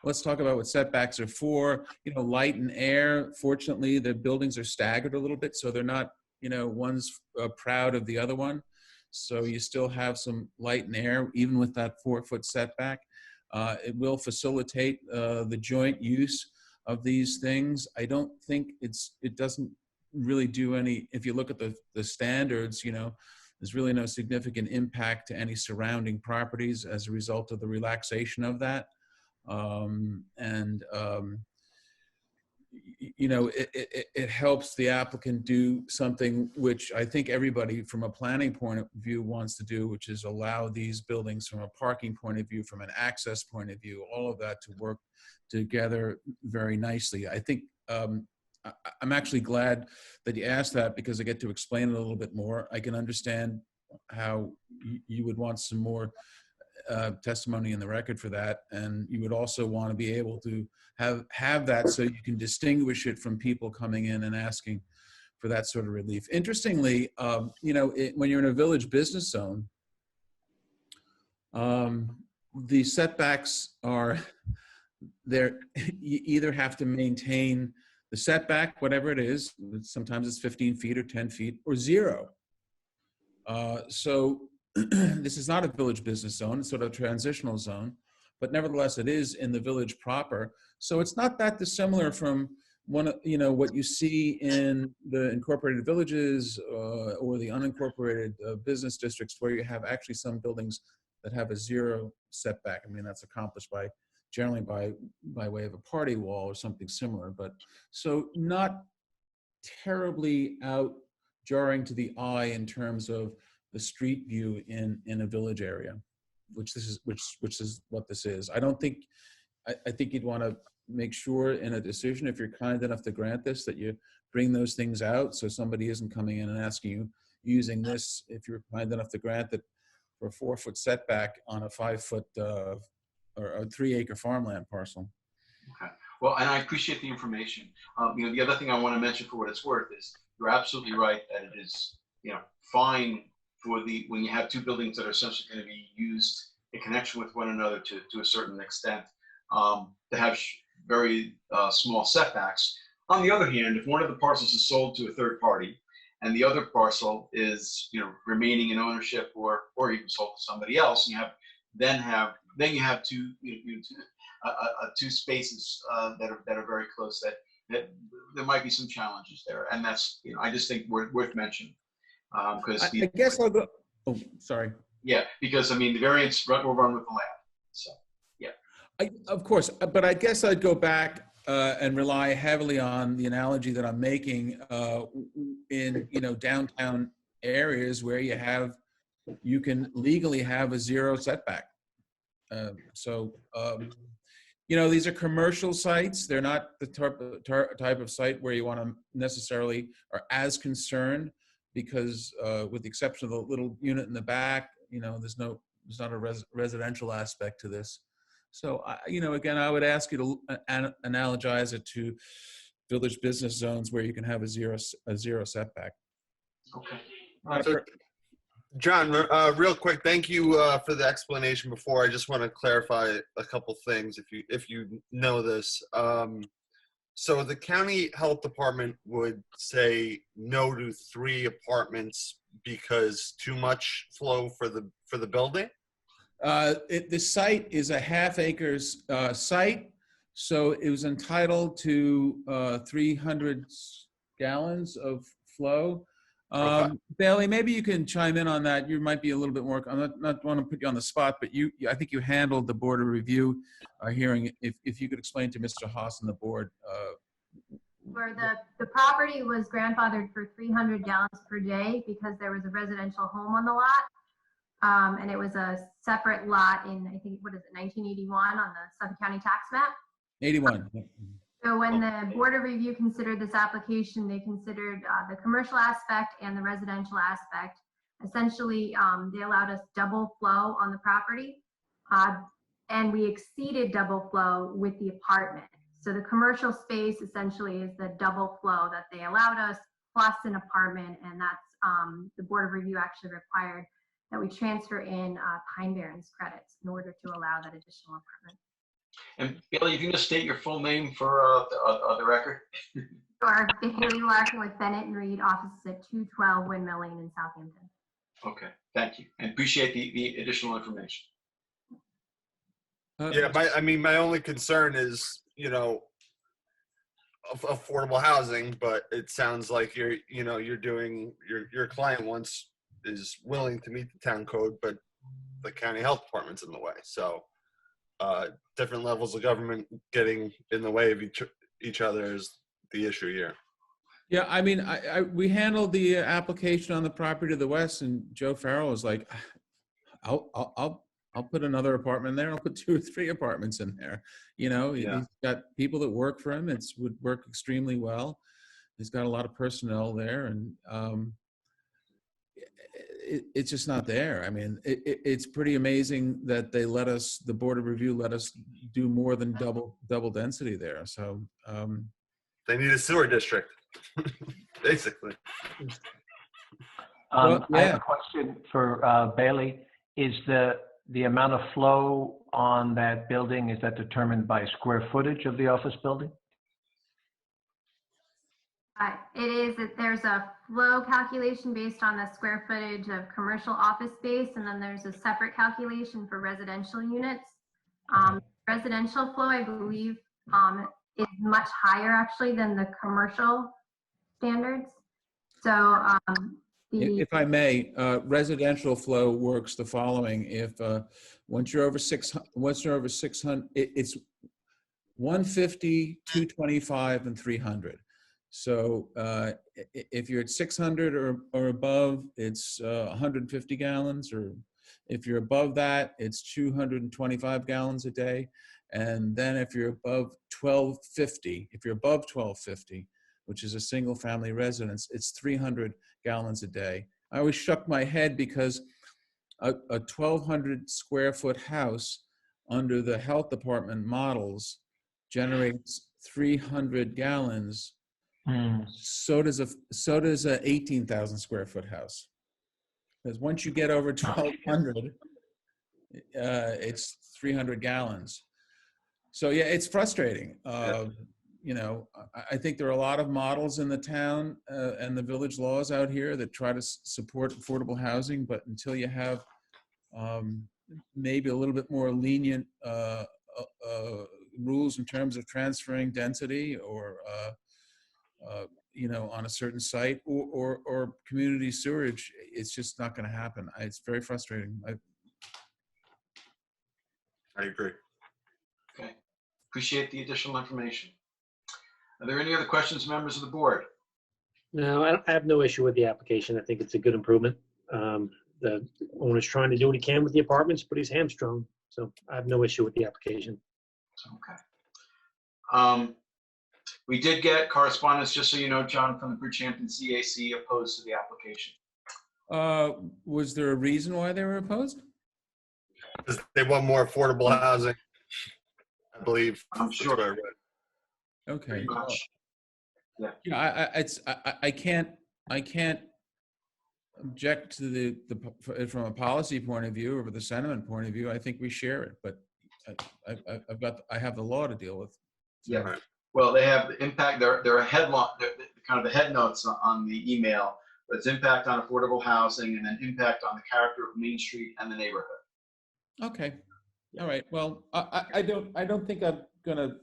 Let's talk about what setbacks are for. Light and air. Fortunately, the buildings are staggered a little bit, so they're not, one's proud of the other one. So you still have some light and air, even with that 4-foot setback. It will facilitate the joint use of these things. I don't think it doesn't really do any, if you look at the standards, there's really no significant impact to any surrounding properties as a result of the relaxation of that. It helps the applicant do something which I think everybody from a planning point of view wants to do, which is allow these buildings from a parking point of view, from an access point of view, all of that to work together very nicely. I think I'm actually glad that you asked that because I get to explain it a little bit more. I can understand how you would want some more testimony in the record for that, and you would also want to be able to have that so you can distinguish it from people coming in and asking for that sort of relief. Interestingly, when you're in a village business zone, the setbacks are there. You either have to maintain the setback, whatever it is, sometimes it's 15 feet or 10 feet or 0. So this is not a village business zone, it's sort of a transitional zone, but nevertheless it is in the village proper. So it's not that dissimilar from what you see in the incorporated villages or the unincorporated business districts, where you have actually some buildings that have a 0 setback. I mean, that's accomplished generally by way of a party wall or something similar, but so not terribly out jarring to the eye in terms of the street view in a village area, which is what this is. I think you'd want to make sure in a decision, if you're kind enough to grant this, that you bring those things out so somebody isn't coming in and asking you, using this, if you're kind enough to grant that for a 4-foot setback on a 5-foot or a 3-acre farmland parcel. Okay. Well, and I appreciate the information. The other thing I want to mention, for what it's worth, is you're absolutely right that it is, fine for when you have two buildings that are essentially going to be used in connection with one another to a certain extent, to have very small setbacks. On the other hand, if one of the parcels is sold to a third party and the other parcel is, remaining in ownership or even sold to somebody else, and then you have two spaces that are very close, that there might be some challenges there, and that's I just think worth mentioning, because I guess I'll go. Oh, sorry. Yeah, because the variance will run with the land. So yeah. Of course, but I guess I'd go back and rely heavily on the analogy that I'm making in downtown areas where you can legally have a 0 setback. These are commercial sites. They're not the type of site where you want to necessarily are as concerned, because with the exception of the little unit in the back, there's not a residential aspect to this. So, again, I would ask you to analogize it to village business zones where you can have a zero setback. Okay. So, John, real quick, thank you for the explanation before. I just want to clarify a couple things, if you know this. So the county health department would say no to 3 apartments because too much flow for the building? The site is a half-acre site, so it was entitled to 300 gallons of flow. Okay. Bailey, maybe you can chime in on that. You might be a little bit more, I'm not want to put you on the spot, but I think you handled the board of review hearing. If you could explain to Mr. Haas and the board. Where the property was grandfathered for 300 gallons per day because there was a residential home on the lot. And it was a separate lot in, I think, 1981 on the Suffolk County tax map? 81. So when the Board of Review considered this application, they considered the commercial aspect and the residential aspect. Essentially, they allowed us double flow on the property. And we exceeded double flow with the apartment. So the commercial space essentially is the double flow that they allowed us, plus an apartment, and that's the Board of Review actually required that we transfer in Pine Barrens credits in order to allow that additional apartment. And Bailey, if you can just state your full name for the record. Or Bailey Larkin with Bennett and Reed, offices at 212 Windmill Lane in Southampton. Okay, thank you. And appreciate the additional information. Yeah, my only concern is, affordable housing, but it sounds like you're doing, your client is willing to meet the town code, but the county health department's in the way. So different levels of government getting in the way of each other is the issue here. Yeah, I mean, we handled the application on the property to the west, and Joe Farrell was like, I'll put another apartment there. I'll put 2 or 3 apartments in there. He's got people that work for him. Would work extremely well. He's got a lot of personnel there, and it's just not there. I mean, it's pretty amazing that they the Board of Review let us do more than double density there. So they need a sewer district, basically. Well, I have a question for Bailey. Is the amount of flow on that building, is that determined by square footage of the office building? It is that there's a flow calculation based on the square footage of commercial office space, and then there's a separate calculation for residential units. Residential flow, I believe, is much higher actually than the commercial standards. So if I may, residential flow works the following. If once you're over 600, it's 150, 225, and 300. So if you're at 600 or above, it's 150 gallons, or if you're above that, it's 225 gallons a day. And then if you're above 1250, which is a single family residence, it's 300 gallons a day. I always shook my head because a 1,200 square foot house under the health department models generates 300 gallons. So does a 18,000 square foot house. Because once you get over 1,200, it's 300 gallons. So yeah, it's frustrating. I think there are a lot of models in the town and the village laws out here that try to support affordable housing, but until you have maybe a little bit more lenient rules in terms of transferring density or on a certain site or community sewerage, it's just not going to happen. It's very frustrating. I agree. Okay, appreciate the additional information. Are there any other questions, members of the board? No, I have no issue with the application. I think it's a good improvement. The owner's trying to do what he can with the apartments, but he's hamstrung. So I have no issue with the application. Okay. We did get correspondence, just so you know, John, from the Bridgehampton CAC opposed to the application. Was there a reason why they were opposed? Because they want more affordable housing, I believe. I'm sure. Okay. Yeah. I can't object to from a policy point of view or the sentiment point of view. I think we share it, but I have the law to deal with. So. Yeah. Well, they have the impact. There are headline, kind of the head notes on the email. But it's impact on affordable housing, and then impact on the character of Main Street and the neighborhood. Okay. All right. Well, I don't think I'm gonna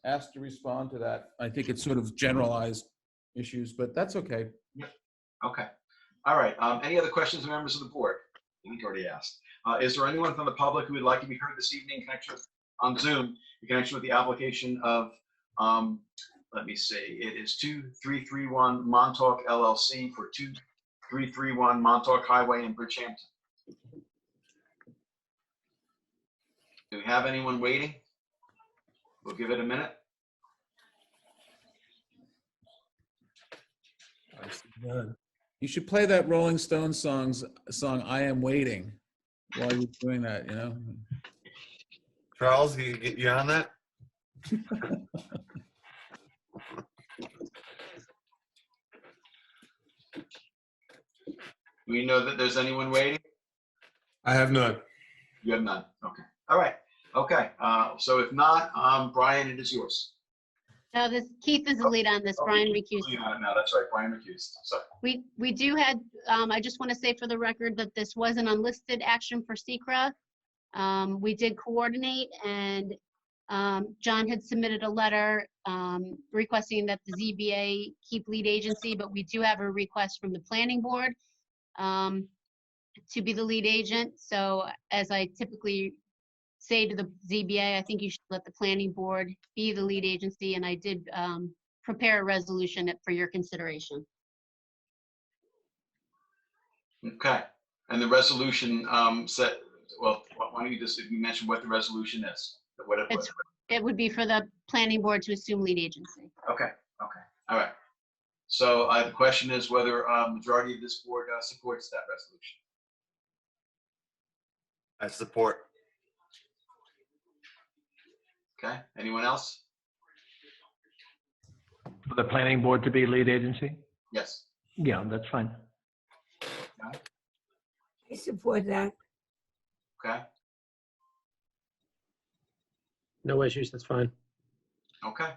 ask to respond to that. I think it's sort of generalized issues, but that's okay. Yep. Okay. All right. Any other questions, members of the board? I think I already asked. Is there anyone from the public who would like to be heard this evening in connection on Zoom in connection with the application of, let me see, it is 2331 Montauk LLC for 2331 Montauk Highway in Bridgehampton. Do we have anyone waiting? We'll give it a minute. You should play that Rolling Stones song, I Am Waiting, while you're doing that, Charles, you on that? Do we know that there's anyone waiting? I have none. You have none. Okay. All right. Okay. So if not, Brian, it is yours. No, Keith is the lead on this, Brian recused. No, that's right. Brian recused. Sorry. We do had, I just want to say for the record that this was an unlisted action for SECRA. We did coordinate, and John had submitted a letter requesting that the ZBA keep lead agency, but we do have a request from the planning board to be the lead agent. So as I typically say to the ZBA, I think you should let the planning board be the lead agency, and I did prepare a resolution for your consideration. Okay. And the resolution said, well, why don't you just mention what the resolution is? What it was. It would be for the planning board to assume lead agency. Okay. Okay. All right. So the question is whether majority of this board supports that resolution. I support. Okay. Anyone else? For the planning board to be lead agency? Yes. Yeah, that's fine. Okay. I support that. Okay. No issues, that's fine. Okay.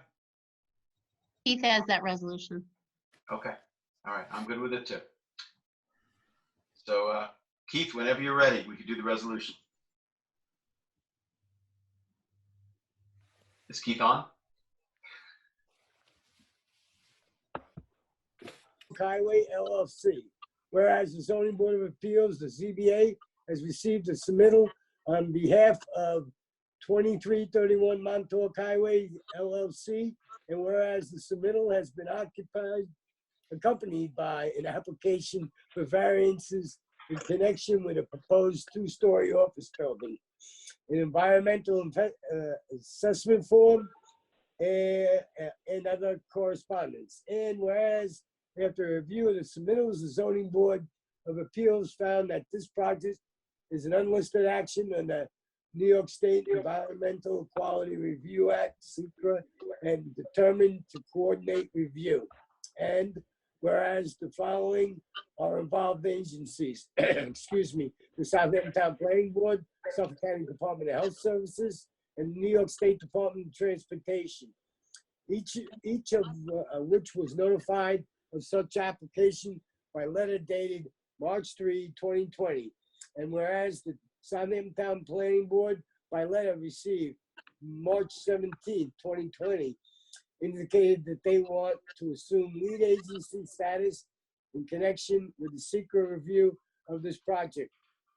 Keith has that resolution. Okay. All right. I'm good with it too. So Keith, whenever you're ready, we can do the resolution. Is Keith on? Highway LLC. Whereas the Zoning Board of Appeals, the ZBA, has received a submittal on behalf of 2331 Montauk Highway LLC, and whereas the submittal has been accompanied by an application for variances in connection with a proposed two-story office building, an environmental assessment form, and other correspondence. And whereas after a review of the submittals, the Zoning Board of Appeals found that this project is an unlisted action on the New York State Environmental Quality Review Act, SECRA, and determined to coordinate review. And whereas the following are involved agencies, excuse me, the Southampton Town Planning Board, Suffolk County Department of Health Services, and New York State Department of Transportation, each of which was notified of such application by letter dated March 3, 2020. And whereas the Southampton Town Planning Board by letter received March 17, 2020, indicated that they want to assume lead agency status in connection with the SECRA review of this project.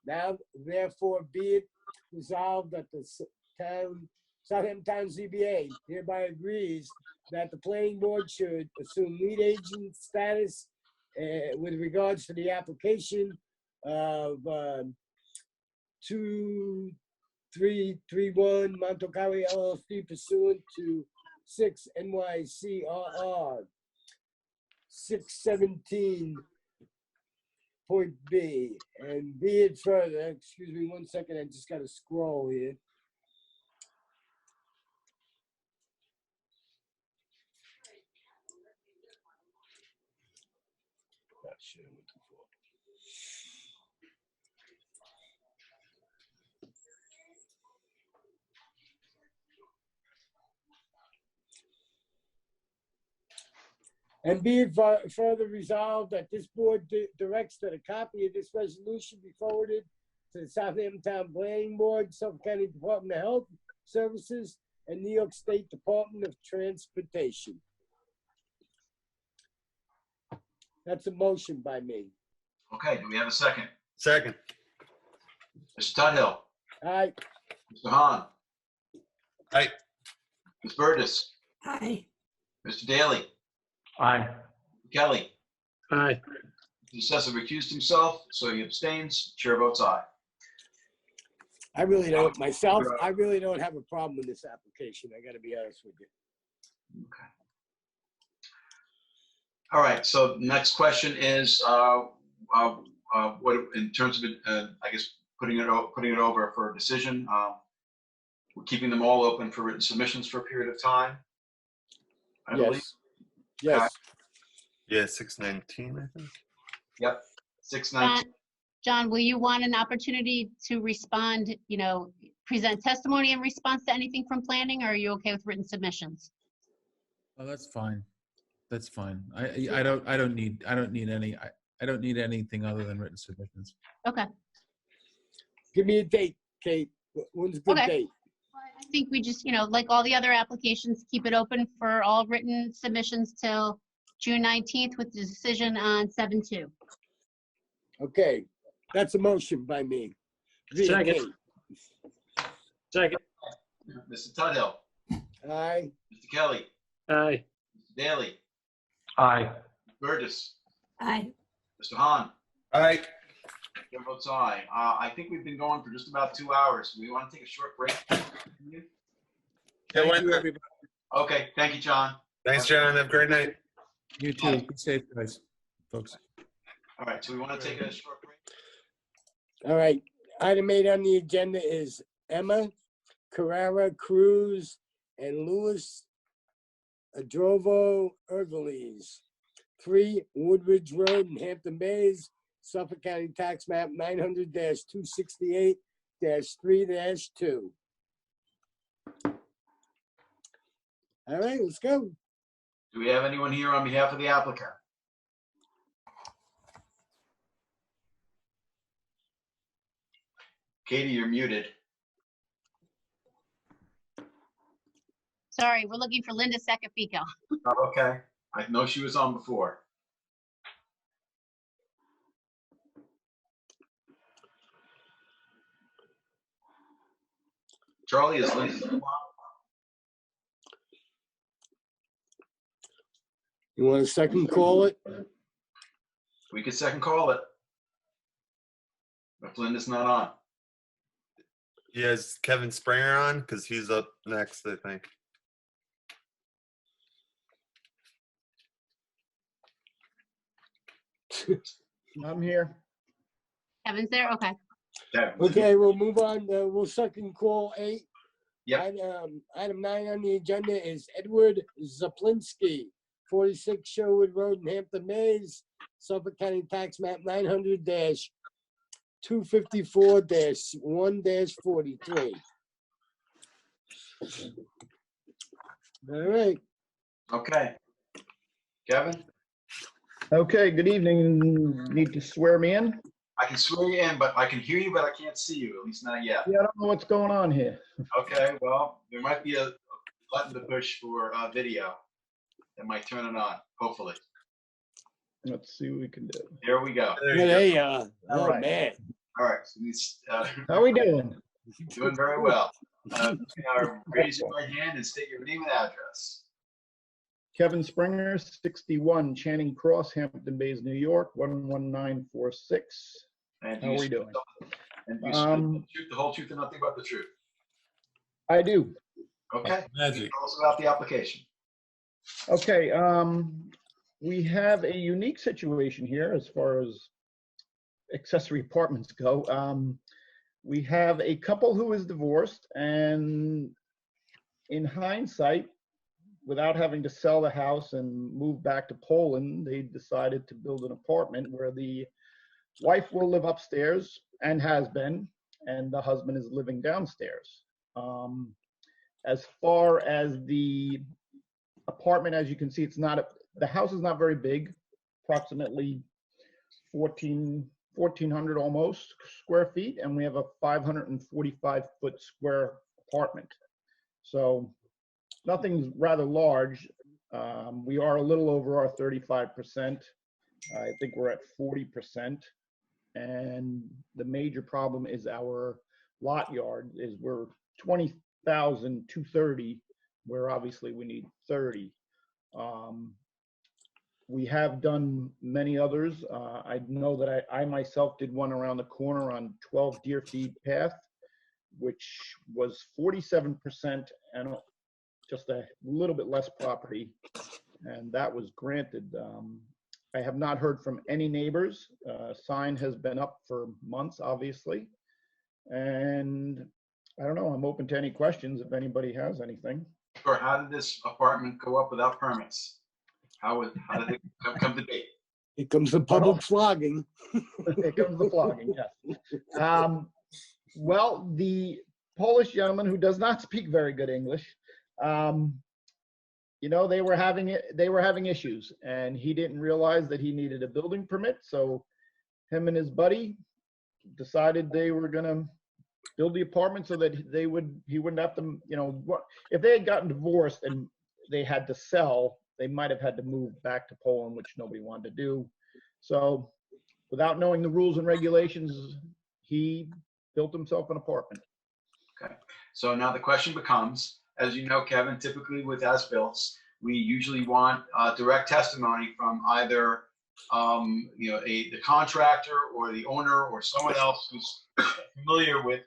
Now, therefore, be it resolved that the Southampton Town ZBA hereby agrees that the planning board should assume lead agent status with regards to the application of 2331 Montauk Highway LLC pursuant to 6 NYCRR 617.b. And be it further, excuse me 1 second, I just got to scroll here. Not sure what to for. And be it further resolved that this board directs that a copy of this resolution be forwarded to the Southampton Town Planning Board, Suffolk County Department of Health Services, and New York State Department of Transportation. That's a motion by me. Okay. Do we have a second? Second. Mr. Tuthill. Aye. Mr. Hahn. Aye. Ms. Burgess. Aye. Mr. Daly. Aye. Kelly. Aye. The assessor recused himself, so he abstains. Chair votes aye. I really don't, myself, I really don't have a problem with this application. I gotta be honest with you. Okay. All right, so next question is, what in terms of, I guess, putting it over for a decision, We're keeping them all open for written submissions for a period of time. I believe. Yes. Yeah, 619, I think. Yep, 619. John, will you want an opportunity to respond, present testimony in response to anything from planning, or are you okay with written submissions? Oh, that's fine. That's fine. I don't need anything other than written submissions. Okay. Give me a date, Kate. When's a good Okay. date? I think we just, like all the other applications, keep it open for all written submissions till June 19th with the decision on 7/2. Okay, that's a motion by me. Via Second. Kate. Second. Mr. Tudhill, Aye. Mr. Kelly, Aye. Mr. Daly, Aye. Burgess, Aye. Mr. Hahn. Aye. Chair votes aye. I think we've been going for just about 2 hours. Do we want to take a short break? Thank you, everybody. Okay, thank you, John. Thanks, John. Have a great night. You too. Be safe, guys, folks. All right, so we want to take a short break? All right, item 8 on the agenda is Emma Carrera Cruz and Louis Adrovo Ergeles, 3 Woodridge Road in Hampton Bays, Suffolk County Tax Map 900-268-3-2. All right, let's go. Do we have anyone here on behalf of the applicant? Katie, you're muted. Sorry, we're looking for Linda Secafico. Oh, okay. I know she was on before. Charlie, is Linda on? You want to second call it? We could second call it. If Linda's not on. Yeah, is Kevin Springer on? Because he's up next, I think. I'm here. Kevin's there? Okay. Okay, we'll move on. We'll second call 8. Yep. Item 9 on the agenda is Edward Zaplinski, 46 Sherwood Road in Hampton Bays, Suffolk County Tax Map 900-254-1-43. All right. Okay. Kevin? Okay, good evening. Need to swear me in? I can swear you in, but I can hear you, but I can't see you, at least not yet. Yeah, I don't know what's going on here. Okay, well, there might be a button to push for video that might turn it on, hopefully. Let's see what we can do. Here we go. There you are. All Oh, right. man. All right. So these, How we doing? doing very well. Raise your right hand and state your name and address. Kevin Springer, 61 Channing Cross, Hampton Bays, New York, 11946. And How are we doing? And you swear the whole truth and nothing but the truth. I do. Okay. Tell us about the application. Okay, we have a unique situation here as far as accessory apartments go. We have a couple who is divorced, and in hindsight, without having to sell the house and move back to Poland, they decided to build an apartment where the wife will live upstairs and has been, and the husband is living downstairs. As far as the apartment, as you can see, it's not, the house is not very big, approximately 1,400 almost square feet, and we have a 545-foot square apartment. So nothing's rather large. We are a little over our 35%. I think we're at 40%. And the major problem is our lot yard is we're 20,230, where obviously we need 30. We have done many others. I know that I myself did one around the corner on 12 Deerfeed Path, which was 47% and just a little bit less property, and that was granted. I have not heard from any neighbors. Sign has been up for months, obviously, and I don't know. I'm open to any questions if anybody has anything. Or how did this apartment go up without permits? How did it come to date? Here comes the public flogging. Here comes the flogging, yes. Well, the Polish gentleman who does not speak very good English, you know, they were having issues, and he didn't realize that he needed a building permit. So him and his buddy decided they were gonna build the apartment so that he wouldn't have to, you know, if they had gotten divorced and they had to sell, they might have had to move back to Poland, which nobody wanted to do. So without knowing the rules and regulations, he built himself an apartment. Okay. So now the question becomes, as you know, Kevin, typically with as-builts, we usually want direct testimony from either you know, the contractor or the owner or someone else who's familiar with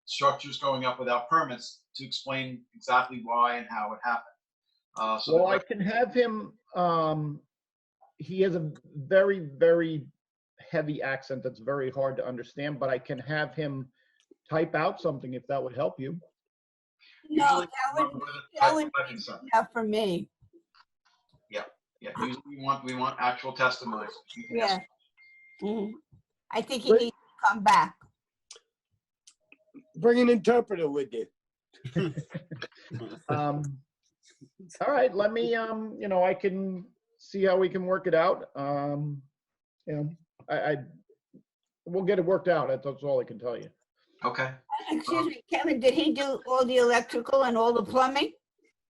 structures going up without permits to explain exactly why and how it happened. Well, I can have him, he has a very, very heavy accent that's very hard to understand, but I can have him type out something if that would help you. No, that would be enough for me. Yeah, yeah. Usually we want actual testimony. Yeah. Mhm. I think he needs to come back. Bring an interpreter with you. All right, let me, you know, I can see how we can work it out. You know, we'll get it worked out. That's all I can tell you. Okay. Excuse me, Kevin, did he do all the electrical and all the plumbing?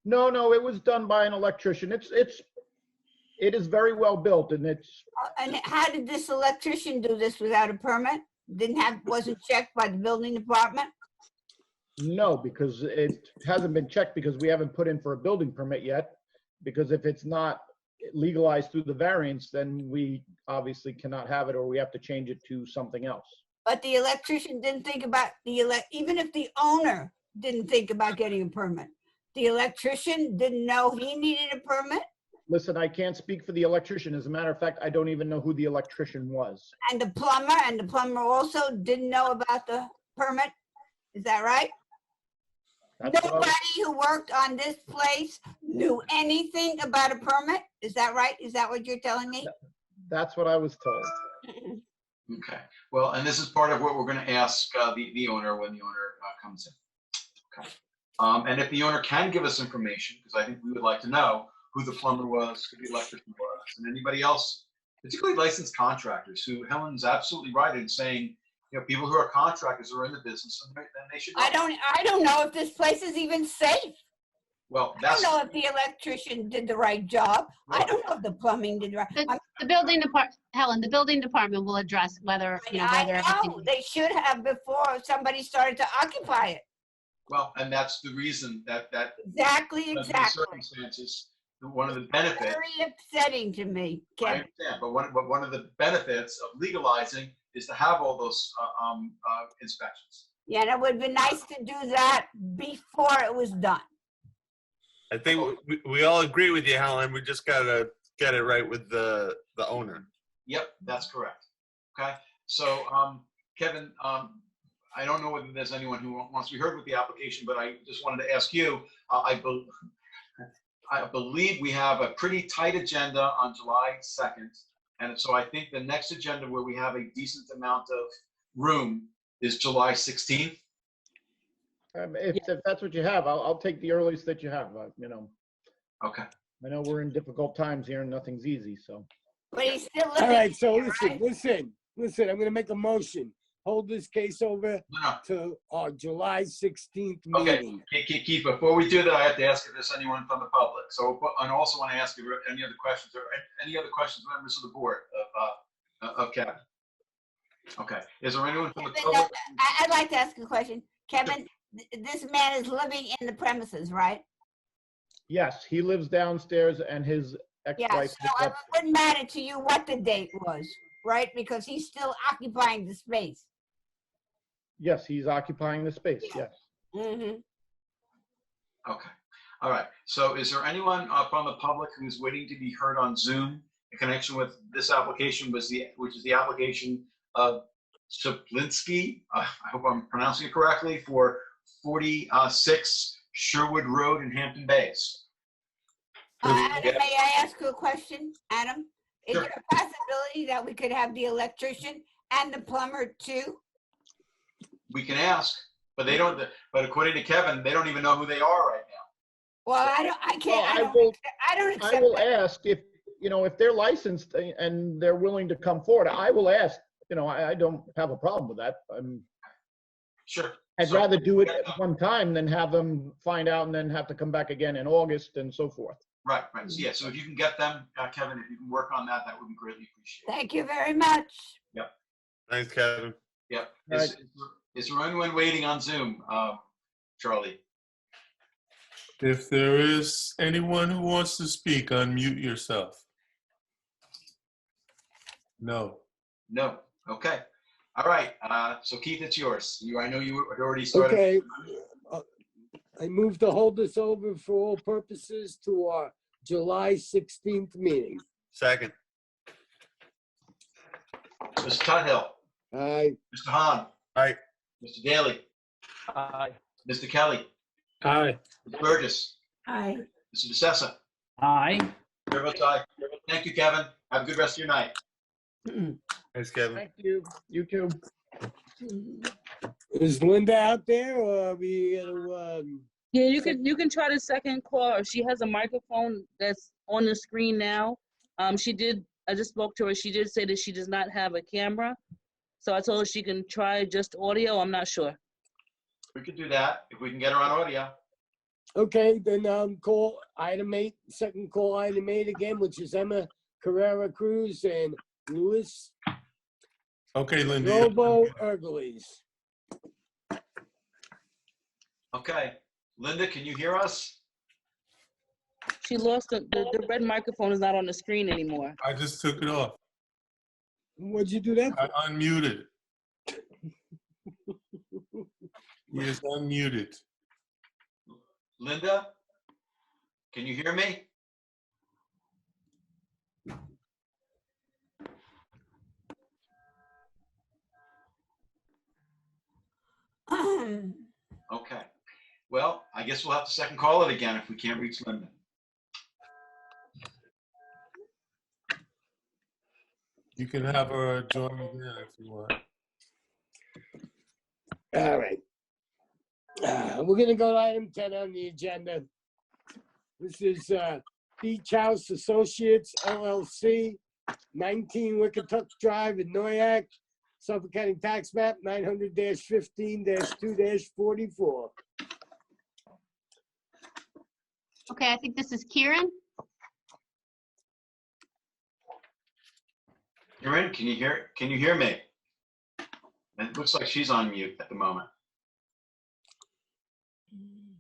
No, it was done by an electrician. It is very well built, and it's. And how did this electrician do this without a permit? Wasn't checked by the building department? No, because it hasn't been checked because we haven't put in for a building permit yet. Because if it's not legalized through the variance, then we obviously cannot have it, or we have to change it to something else. But the electrician didn't think about even if the owner didn't think about getting a permit, the electrician didn't know he needed a permit? Listen, I can't speak for the electrician. As a matter of fact, I don't even know who the electrician was. And the plumber also didn't know about the permit? Is that right? Nobody who worked on this place knew anything about a permit? Is that right? Is that what you're telling me? That's what I was told. Okay. Well, and this is part of what we're going to ask the owner when the owner comes in. Okay. And if the owner can give us information, because I think we would like to know who the plumber was, who the electrician was, and anybody else, particularly licensed contractors, who Helen's absolutely right in saying, you know, people who are contractors are in the business, and then they should. I don't know if this place is even safe. Well, I don't know if the electrician did the right job. I don't know if the plumbing did right. The building department, Helen, the building department will address whether, you know, whether everything. They should have before somebody started to occupy it. Well, and that's the reason that Exactly. under the circumstances, one of the benefits. Very upsetting to me, Kevin. I understand, but one of the benefits of legalizing is to have all those inspections. Yeah, and it would be nice to do that before it was done. I think we all agree with you, Helen. We just gotta get it right with the owner. Yep, that's correct. Okay, so Kevin, I don't know whether there's anyone who wants to be heard with the application, but I just wanted to ask you. I believe we have a pretty tight agenda on July 2nd, and so I think the next agenda where we have a decent amount of room is July 16th. If that's what you have, I'll take the earliest that you have. You know. Okay. I know we're in difficult times here, and nothing's easy. So. But he's still living. All right. So here, listen. I'm going to make a motion. Hold this case over to our July 16th meeting. Okay, Keith, before we do that, I have to ask if there's anyone from the public. So, and I also want to ask if there are any other questions or any other questions, members of the board of Kevin. Okay, is there anyone from the public? I'd like to ask a question. Kevin, this man is living in the premises, right? Yes, he lives downstairs, and his ex-wife. Yeah, so it wouldn't matter to you what the date was, right? Because he's still occupying the space. Yes, he's occupying the space, yes. Mm-hmm. Okay, all right. So is there anyone from the public who's waiting to be heard on Zoom in connection with this application, which is the application of Suplinski, I hope I'm pronouncing it correctly, for 46 Sherwood Road in Hampton Bays. Adam, may I ask you a question, Adam? Is Sure. there a possibility that we could have the electrician and the plumber too? We can ask, but they don't, but according to Kevin, they don't even know who they are right now. Well, I don't I accept will that. ask if they're licensed and they're willing to come forward, I will ask. I don't have a problem with that. Sure. I'd rather do it at one time than have them find out and then have to come back again in August and so forth. Right. So, yeah, so if you can get them, Kevin, if you can work on that, that would be greatly appreciated. Thank you very much. Yep. Thanks, Kevin. Yep. Right. Is there anyone waiting on Zoom, Charlie? If there is anyone who wants to speak, unmute yourself. No. No. Okay. All right. So Keith, it's yours. I know you had already started. Okay. I move to hold this over for all purposes to our July 16th meeting. Second. Mr. Tuthill. Aye. Mr. Hahn. Aye. Mr. Daly. Aye. Mr. Kelly. Aye. Mr. Burgess. Aye. Mr. DeSessa. Aye. Chair votes aye. Thank you, Kevin. Have a good rest of your night. Thanks, Kevin. Thank you. You too. Is Linda out there, or are we gonna, Yeah, you can try the second call. She has a microphone that's on the screen now. I just spoke to her. She did say that she does not have a camera. So I told her she can try just audio. I'm not sure. We could do that if we can get her on audio. Okay, then call item 8, second call item 8 again, which is Emma Carrera Cruz and Luis Okay, Linda. Robo Ergeles. Okay. Linda, can you hear us? She lost the red microphone is not on the screen anymore. I just took it off. What'd you do that for? I unmuted. He is unmuted. Linda, can you hear me? Okay. Well, I guess we'll have to second call it again if we can't reach Linda. You can have her join again if you want. All right. We're gonna go to item 10 on the agenda. This is Beach House Associates LLC, 19 Wickatuck Drive in Noyak, Suffolk County Tax Map 900-15-2-44. Okay, I think this is Kieran. Kieran, can you hear me? It looks like she's on mute at the moment.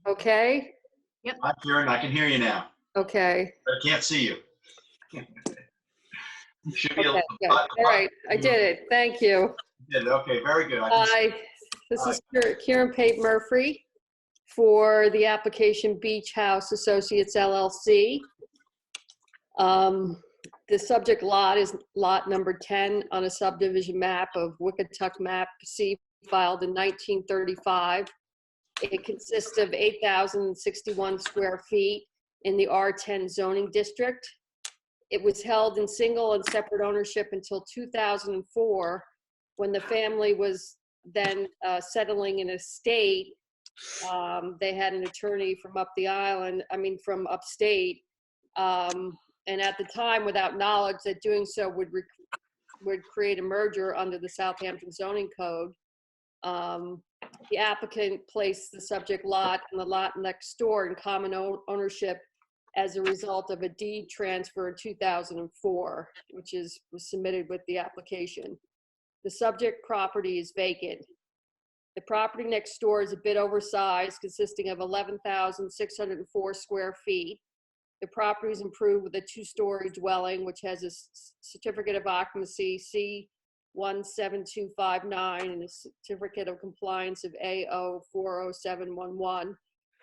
Okay, Hi, Kieran, I can hear you now. okay. But I can't see you. You should be able Okay, to. good. All right, I did it. Thank you. Okay, very good. I can see- Hi, this is Kieran Pate Murphy for the application Beach House Associates LLC. The subject lot is lot number 10 on a subdivision map of Wickatuck Map C filed in 1935. It consists of 8,061 square feet in the R10 zoning district. It was held in single and separate ownership until 2004, when the family was then settling in a state. They had an attorney from from upstate. And at the time, without knowledge that doing so would create a merger under the Southampton zoning code, the applicant placed the subject lot and the lot next door in common ownership as a result of a deed transfer in 2004, which was submitted with the application. The subject property is vacant. The property next door is a bit oversized, consisting of 11,604 square feet. The property is improved with a 2-story dwelling, which has a certificate of occupancy C17259 and a certificate of compliance of AO40711.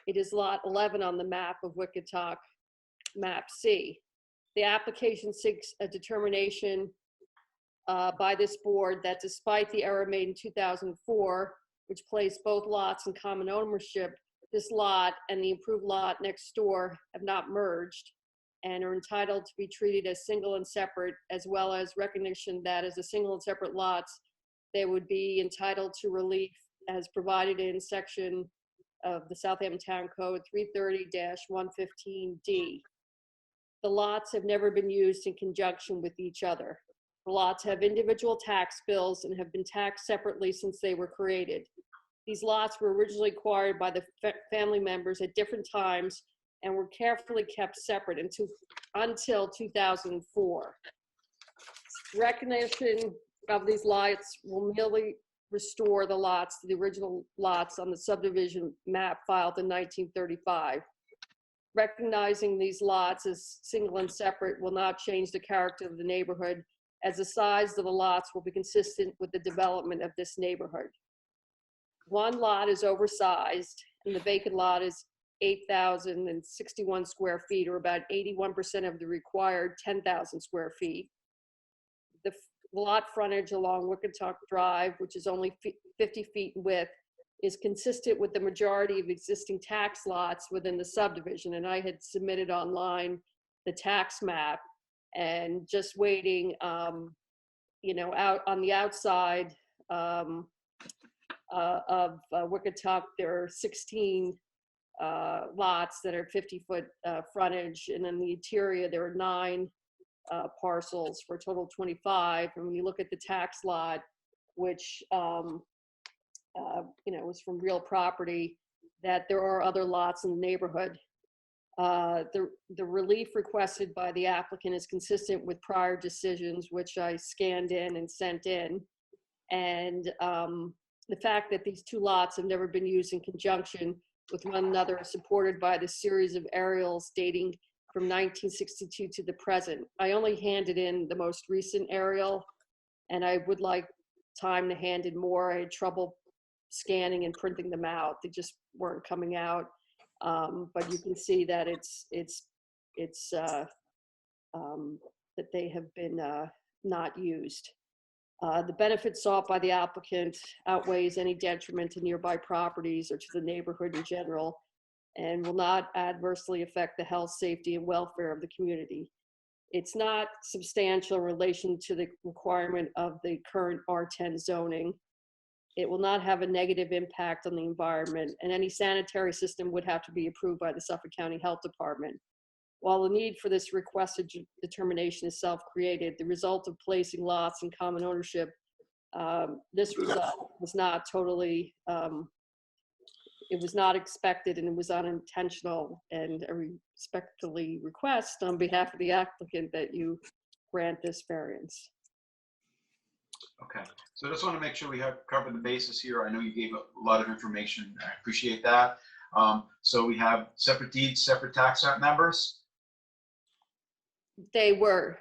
It is lot 11 on the map of Wickatuck Map C. The application seeks a determination by this board that despite the error made in 2004, which placed both lots in common ownership, this lot and the improved lot next door have not merged and are entitled to be treated as single and separate, as well as recognition that as a single and separate lots, they would be entitled to relief as provided in section of the Southampton Town Code 330-115D. The lots have never been used in conjunction with each other. The lots have individual tax bills and have been taxed separately since they were created. These lots were originally acquired by the family members at different times and were carefully kept separate until 2004. Recognition of these lots will merely restore the lots to the original lots on the subdivision map filed in 1935. Recognizing these lots as single and separate will not change the character of the neighborhood, as the size of the lots will be consistent with the development of this neighborhood. One lot is oversized and the vacant lot is 8,061 square feet, or about 81% of the required 10,000 square feet. The lot frontage along Wickatuck Drive, which is only 50 feet in width, is consistent with the majority of existing tax lots within the subdivision. And I had submitted online the tax map, and just waiting, you know, out on the outside of Wickatuck, there are 16 lots that are 50-foot frontage, and in the interior there are 9 parcels for a total of 25. And when you look at the tax lot, which you know, was from real property, that there are other lots in the neighborhood. The relief requested by the applicant is consistent with prior decisions, which I scanned in and sent in. And the fact that these two lots have never been used in conjunction with one another is supported by the series of aerials dating from 1962 to the present. I only handed in the most recent aerial, and I would like time to hand in more. I had trouble scanning and printing them out. They just weren't coming out. But you can see that that they have been not used. The benefit sought by the applicant outweighs any detriment to nearby properties or to the neighborhood in general, and will not adversely affect the health, safety, and welfare of the community. It's not substantial in relation to the requirement of the current R10 zoning. It will not have a negative impact on the environment, and any sanitary system would have to be approved by the Suffolk County Health Department. While the need for this requested determination is self-created, the result of placing lots in common ownership, this result was not totally, it was not expected, and it was unintentional, and I respectfully request on behalf of the applicant that you grant this variance. Okay, so I just want to make sure we have covered the basis here. I know you gave a lot of information. I appreciate that. So we have separate deeds, separate tax map numbers. They were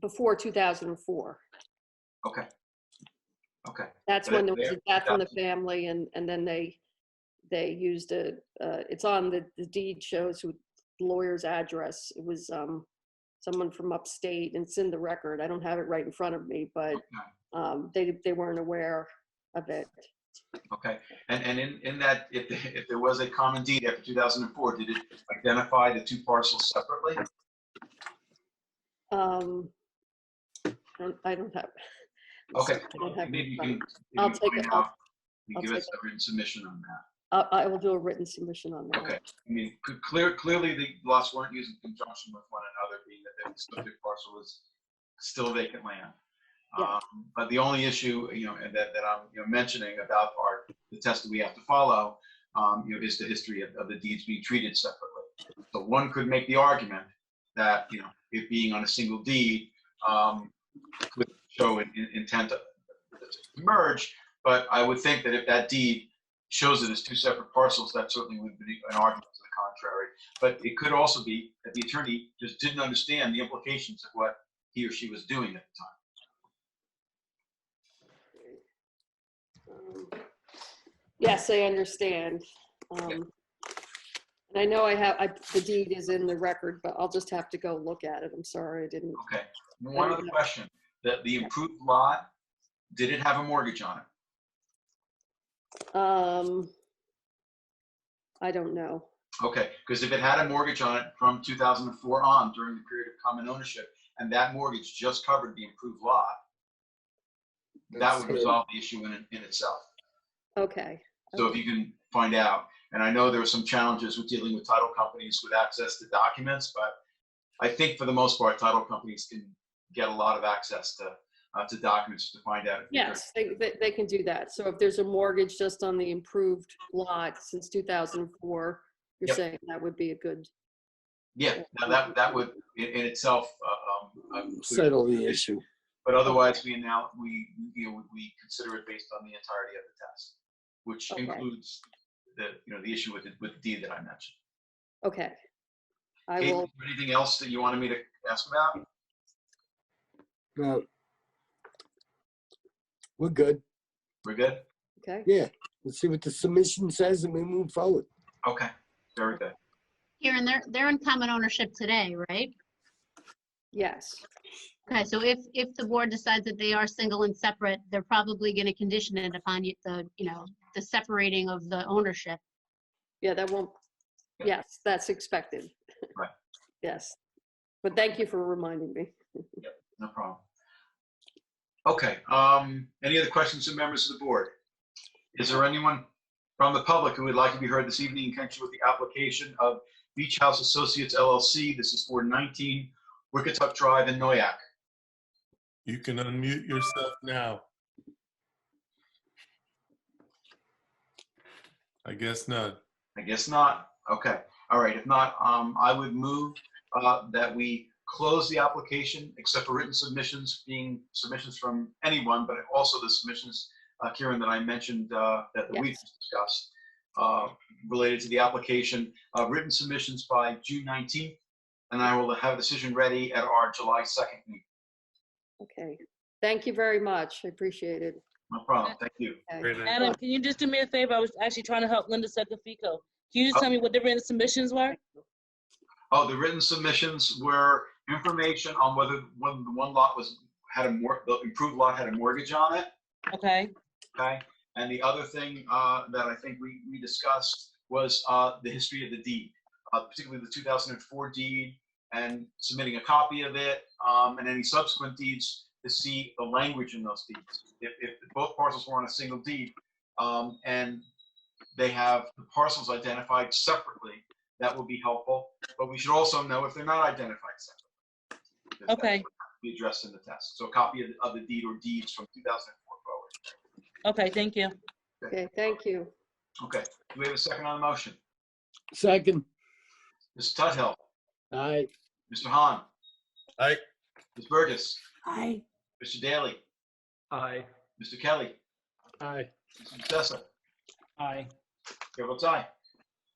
before 2004. Okay. Okay. That's when there was a death in the family, and then they used a, it's on the deed shows who the lawyer's address. It was someone from upstate, and it's in the record. I don't have it right in front of me, but they weren't aware of it. Okay, and in that, if there was a common deed after 2004, did it identify the two parcels separately? I don't have. Okay, I don't have maybe it. you I'll take it. I'll give us a written submission on that. I will do a written submission on that. Okay, I mean, clearly the lots weren't used in conjunction with one another, being that the subject parcel was still vacant land. Yeah. But the only issue, you know, that I'm mentioning about the test that we have to follow, is the history of the deeds being treated separately. So one could make the argument that, it being on a single deed could show intent to merge, but I would think that if that deed shows it as two separate parcels, that certainly would be an argument to the contrary. But it could also be that the attorney just didn't understand the implications of what he or she was doing at the time. Yes, I understand. And I know the deed is in the record, but I'll just have to go look at it. I'm sorry, I didn't. Okay. One other question: the improved lot, did it have a mortgage on it? I don't know. Okay, because if it had a mortgage on it from 2004 on during the period of common ownership, and that mortgage just covered the improved lot, that would resolve the issue in itself. Okay. So if you can find out, and I know there are some challenges with dealing with title companies with access to documents, but I think for the most part, title companies can get a lot of access to documents to find out. Yes, they can do that. So if there's a mortgage just on the improved lot since 2004, you're Yep. saying that would be a good. Yeah, now that would in itself settle the issue. But otherwise, we consider it based on the entirety of the test, which includes the issue with the deed that I mentioned. Okay. Kate, is there anything else that you wanted me to ask about? No. We're good. We're good? Okay. Yeah. Let's see what the submission says and we move forward. Okay. Very good. Kieran, they're in common ownership today, right? Yes. Okay, so if the board decides that they are single and separate, they're probably going to condition it upon the separating of the ownership. Yeah, that won't. Yes, that's expected. Right. Yes. But thank you for reminding me. Yep, no problem. Okay. Any other questions from members of the board? Is there anyone from the public who would like to be heard this evening in connection with the application of Beach House Associates LLC? This is for 19 Wickatuck Drive in Noyak. You can unmute yourself now. I guess not. I guess not. Okay. All right. If not, I would move that we close the application except for written submissions, being submissions from anyone, but also the submissions, Kieran, that I mentioned that we've discussed related to the application. Written submissions by June 19th, and I will have a decision ready at our July 2nd meeting. Okay. Thank you very much. I appreciate it. No problem. Thank you. Okay. Adam, can you just do me a favor? I was actually trying to help Linda Secafico. Can you just tell me what the written submissions were? Oh, the written submissions were information on whether when the one lot the improved lot had a mortgage on it. Okay. Okay. And the other thing that I think we discussed was the history of the deed, particularly the 2004 deed, and submitting a copy of it and any subsequent deeds to see the language in those deeds. If both parcels were on a single deed and they have the parcels identified separately, that would be helpful. But we should also know if they're not identified separately. Okay. That would be addressed in the test. So a copy of the deed or deeds from 2004 forward. Okay, thank you. Okay, thank you. Okay. Do we have a second on the motion? Second. Mr. Tuthill. Aye. Mr. Hahn. Aye. Ms. Burgess. Aye. Mr. Daly. Aye. Mr. Kelly. Aye. Mr. Tessa. Aye. Chair votes aye.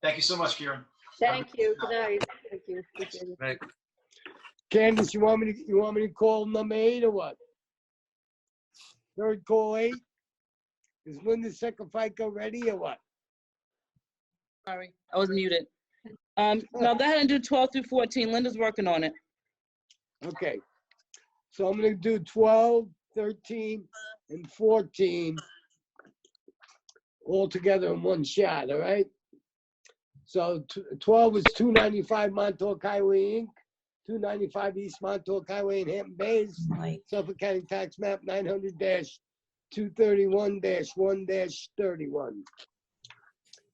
Thank you so much, Kieran. Thank you. Good night. Thank you. Appreciate it. Right. Candace, you want me to call number 8 or what? Third call 8? Is Linda Secafico ready or what? Sorry, I was muted. No, go ahead and do 12 through 14. Linda's working on it. Okay. So I'm going to do 12, 13, and 14 all together in one shot, all right? So 12 is 295 Montauk Highway, Inc., 295 East Montauk Highway in Hampton Bays, Suffolk County Tax Map 900-231-1-31.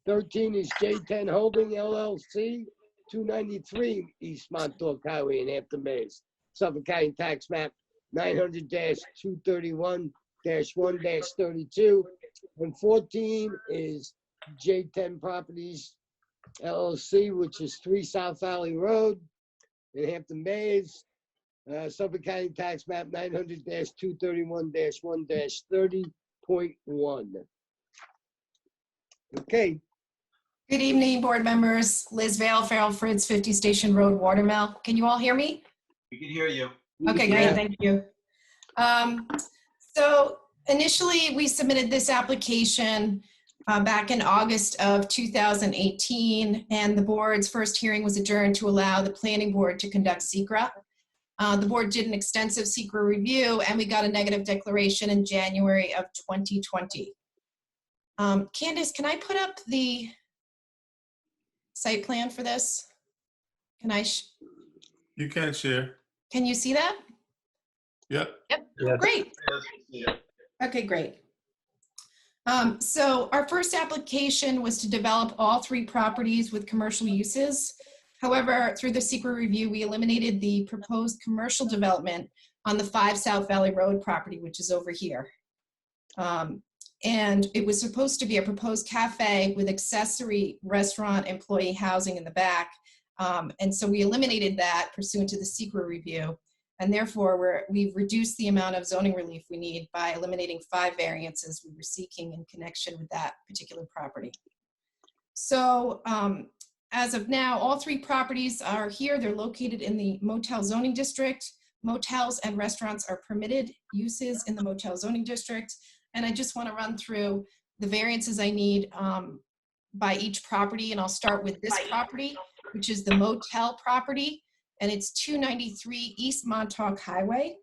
13 is J10 Holding LLC, 293 East Montauk Highway in Hampton Bays, Suffolk County Tax Map 900-231-1-32. And 14 is J10 Properties LLC, which is 3 South Valley Road in Hampton Bays, Suffolk County Tax Map 900-231-1-30.1. Okay. Good evening, board members. Liz Vale, Farrell Fritz, 50 Station Road, Watermill. Can you all hear me? We can hear you. Okay, great, thank you. So initially, we submitted this application back in August of 2018, and the board's first hearing was adjourned to allow the planning board to conduct SECRA. The board did an extensive SECRA review, and we got a negative declaration in January of 2020. Candace, can I put up the site plan for this? Can I, You can share. can you see that? Yep. Yep, great. Okay, great. So our first application was to develop all 3 properties with commercial uses. However, through the secret review, we eliminated the proposed commercial development on the 5 South Valley Road property, which is over here. And it was supposed to be a proposed cafe with accessory restaurant employee housing in the back. And so we eliminated that pursuant to the secret review. And therefore, we've reduced the amount of zoning relief we need by eliminating 5 variances we were seeking in connection with that particular property. So as of now, all 3 properties are here. They're located in the motel zoning district. Motels and restaurants are permitted uses in the motel zoning district. And I just want to run through the variances I need by each property. And I'll start with this property, which is the motel property. And it's 293 East Montauk Highway.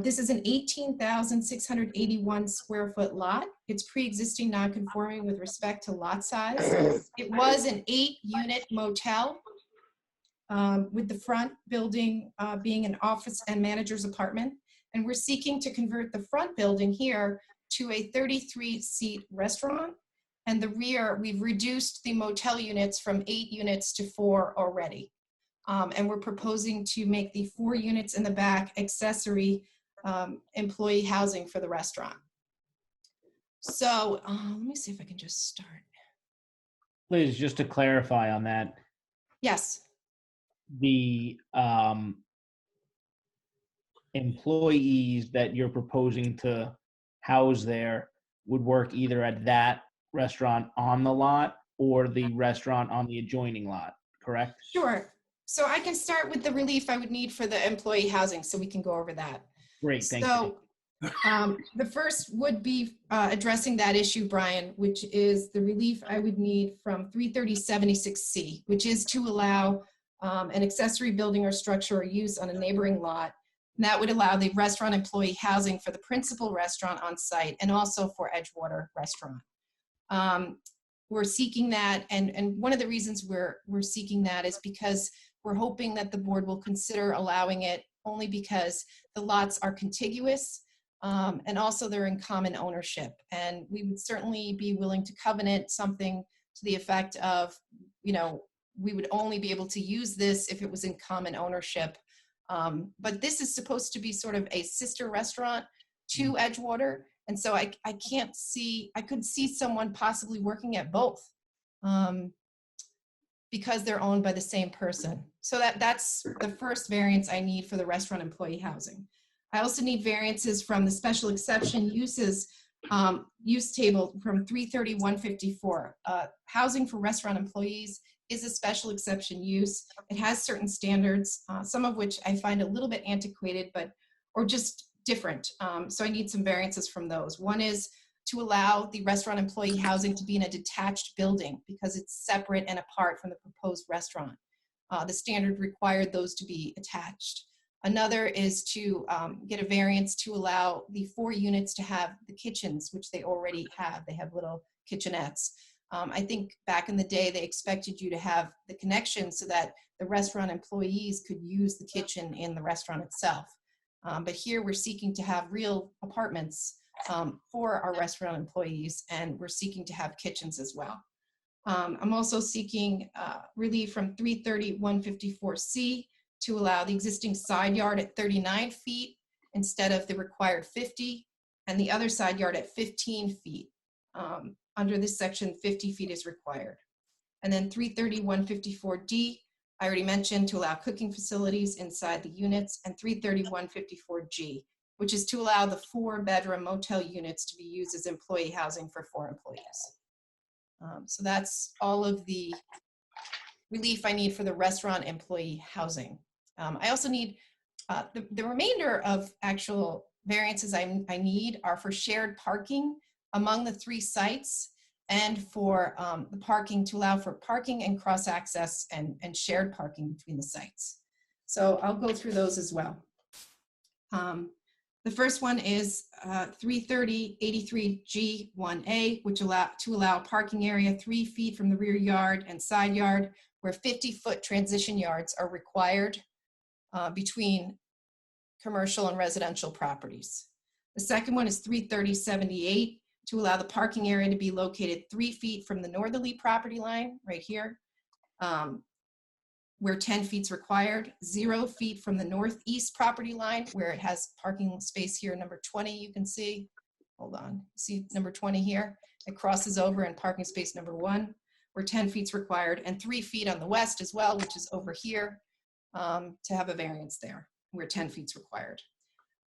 This is an 18,681 square foot lot. It's pre-existing non-conforming with respect to lot size. It was an 8-unit motel with the front building being an office and manager's apartment. And we're seeking to convert the front building here to a 33-seat restaurant. And the rear, we've reduced the motel units from 8 units to 4 already. And we're proposing to make the 4 units in the back accessory employee housing for the restaurant. So let me see if I can just start. Liz, just to clarify on that, Yes. the employees that you're proposing to house there would work either at that restaurant on the lot or the restaurant on the adjoining lot, correct? Sure. So I can start with the relief I would need for the employee housing so we can go over that. Great, thank you. So the first would be addressing that issue, Brian, which is the relief I would need from 33076C, which is to allow an accessory building or structure or use on a neighboring lot. And that would allow the restaurant employee housing for the principal restaurant on site and also for Edgewater Restaurant. We're seeking that, and one of the reasons we're seeking that is because we're hoping that the board will consider allowing it only because the lots are contiguous and also they're in common ownership. And we would certainly be willing to covenant something to the effect of, you know, we would only be able to use this if it was in common ownership. But this is supposed to be sort of a sister restaurant to Edgewater. And so I can't see, I could see someone possibly working at both because they're owned by the same person. So that's the first variance I need for the restaurant employee housing. I also need variances from the special exception uses use table from 330-154. Housing for restaurant employees is a special exception use. It has certain standards, some of which I find a little bit antiquated, or just different. So I need some variances from those. One is to allow the restaurant employee housing to be in a detached building because it's separate and apart from the proposed restaurant. The standard required those to be attached. Another is to get a variance to allow the 4 units to have the kitchens, which they already have. They have little kitchenettes. I think back in the day, they expected you to have the connection so that the restaurant employees could use the kitchen in the restaurant itself. But here we're seeking to have real apartments for our restaurant employees, and we're seeking to have kitchens as well. I'm also seeking relief from 330-154C to allow the existing side yard at 39 feet instead of the required 50, and the other side yard at 15 feet. Under this section, 50 feet is required. And then 330-154D, I already mentioned, to allow cooking facilities inside the units, and 330-154G, which is to allow the 4-bedroom motel units to be used as employee housing for 4 employees. So that's all of the relief I need for the restaurant employee housing. I also need, the remainder of actual variances I need are for shared parking among the 3 sites, and for the parking, to allow for parking and cross access and shared parking between the sites. So I'll go through those as well. The first one is 330-83G1A, which allow parking area 3 feet from the rear yard and side yard, where 50-foot transition yards are required between commercial and residential properties. The second one is 330-78, to allow the parking area to be located 3 feet from the northerly property line, right here, where 10 feet is required, 0 feet from the northeast property line, where it has parking space here, number 20, you can see. Hold on, see number 20 here? It crosses over in parking space number 1, where 10 feet is required, and 3 feet on the west as well, which is over here, to have a variance there, where 10 feet is required.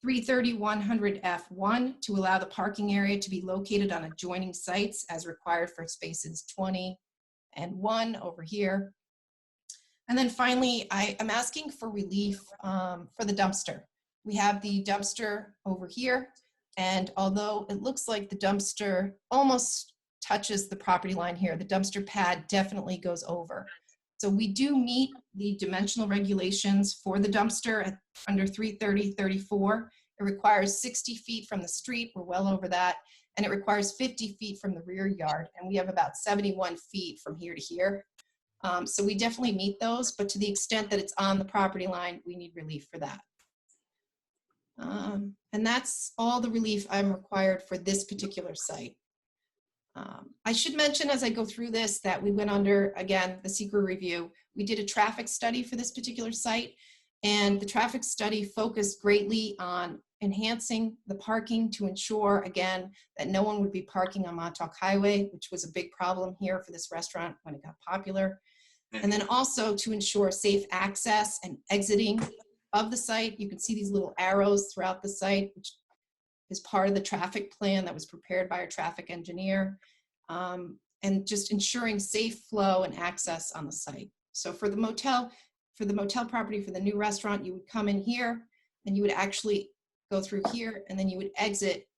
330-100F1, to allow the parking area to be located on adjoining sites as required for spaces 20 and 1 over here. And then finally, I am asking for relief for the dumpster. We have the dumpster over here, and although it looks like the dumpster almost touches the property line here, the dumpster pad definitely goes over. So we do meet the dimensional regulations for the dumpster under 330-34. It requires 60 feet from the street, we're well over that, and it requires 50 feet from the rear yard, and we have about 71 feet from here to here. So we definitely meet those, but to the extent that it's on the property line, we need relief for that. And that's all the relief I'm required for this particular site. I should mention as I go through this that we went under, again, the secret review. We did a traffic study for this particular site, and the traffic study focused greatly on enhancing the parking to ensure, again, that no one would be parking on Montauk Highway, which was a big problem here for this restaurant when it got popular. And then also to ensure safe access and exiting of the site. You can see these little arrows throughout the site, which is part of the traffic plan that was prepared by our traffic engineer, and just ensuring safe flow and access on the site. So for the motel property, for the new restaurant, you would come in here and you would actually go through here, and then you would exit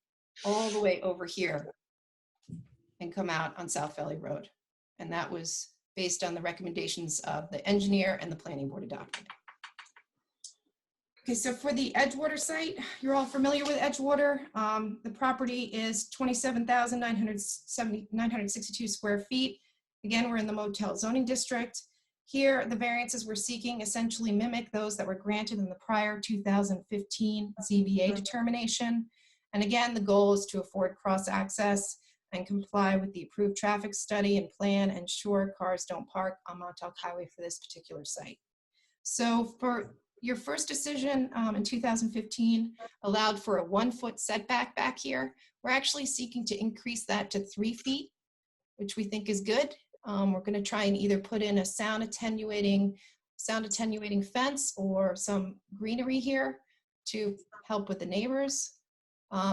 all the way over here and come out on South Valley Road. And that was based on the recommendations of the engineer and the planning board adopted. Okay, so for the Edgewater site, you're all familiar with Edgewater. The property is 27,962 square feet. Again, we're in the motel zoning district. Here, the variances we're seeking essentially mimic those that were granted in the prior 2015 ZBA determination. And again, the goal is to afford cross-access and comply with the approved traffic study and plan, and ensure cars don't park on Montauk Highway for this particular site. So for your first decision in 2015 allowed for a 1-foot setback back here. We're actually seeking to increase that to 3 feet, which we think is good. We're going to try and either put in a sound attenuating fence or some greenery here to help with the neighbors.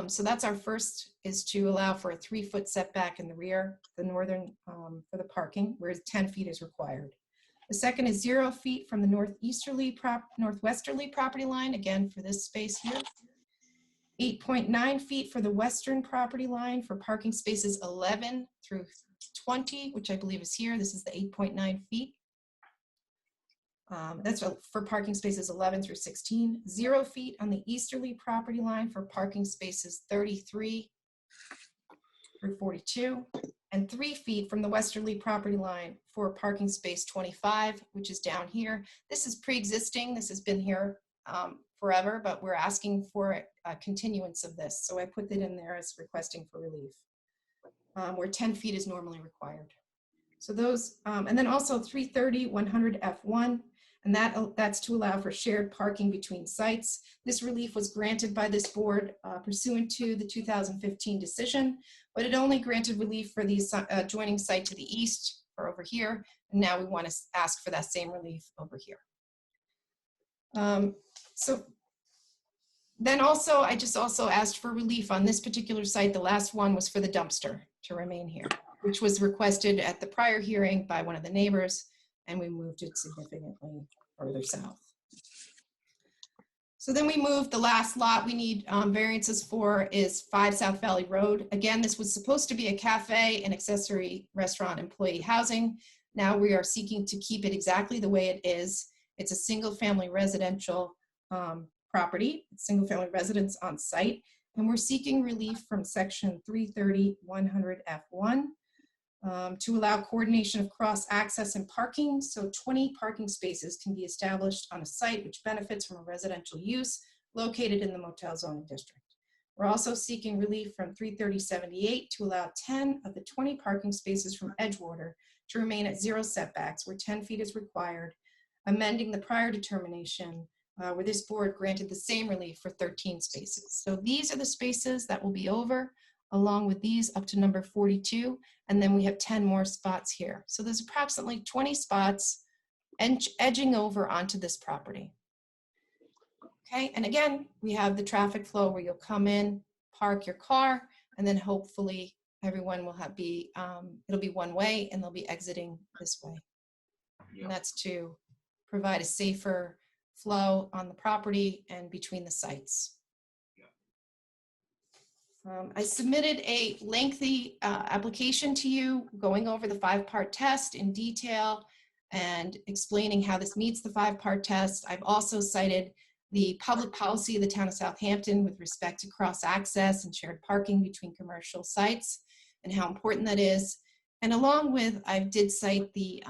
So that's our first, is to allow for a 3-foot setback in the rear, the northern, for the parking, whereas 10 feet is required. The second is 0 feet from the northwesterly property line, again for this space here. 8.9 feet for the western property line for parking spaces 11 through 20, which I believe is here. This is the 8.9 feet. That's for parking spaces 11 through 16. 0 feet on the easterly property line for parking spaces 33 through 42. And 3 feet from the westerly property line for parking space 25, which is down here. This is pre-existing. This has been here forever, but we're asking for a continuance of this. So I put that in there as requesting for relief, where 10 feet is normally required. So those, and then also 330-100F1, and that's to allow for shared parking between sites. This relief was granted by this board pursuant to the 2015 decision, but it only granted relief for the adjoining site to the east or over here. And now we want to ask for that same relief over here. So then also, I just also asked for relief on this particular site. The last one was for the dumpster to remain here, which was requested at the prior hearing by one of the neighbors, and we moved it significantly further south. So then we moved the last lot we need variances for is 5 South Valley Road. Again, this was supposed to be a cafe and accessory restaurant employee housing. Now we are seeking to keep it exactly the way it is. It's a single family residential property, single-family residence on site, and we're seeking relief from section 330-100F1 to allow coordination of cross-access and parking, so 20 parking spaces can be established on a site which benefits from a residential use located in the motel zoning district. We're also seeking relief from 330-78 to allow 10 of the 20 parking spaces from Edgewater to remain at 0 setbacks where 10 feet is required, amending the prior determination where this board granted the same relief for 13 spaces. So these are the spaces that will be over, along with these up to number 42, and then we have 10 more spots here. So there's approximately 20 spots edging over onto this property. Okay, and again, we have the traffic flow where you'll come in, park your car, and then hopefully everyone will it'll be one way and they'll be exiting this way. Yep. And that's to provide a safer flow on the property and between the sites. I submitted a lengthy application to you going over the 5-part test in detail and explaining how this meets the 5-part test. I've also cited the public policy of the town of Southampton with respect to cross-access and shared parking between commercial sites and how important that is. And along with, I did cite the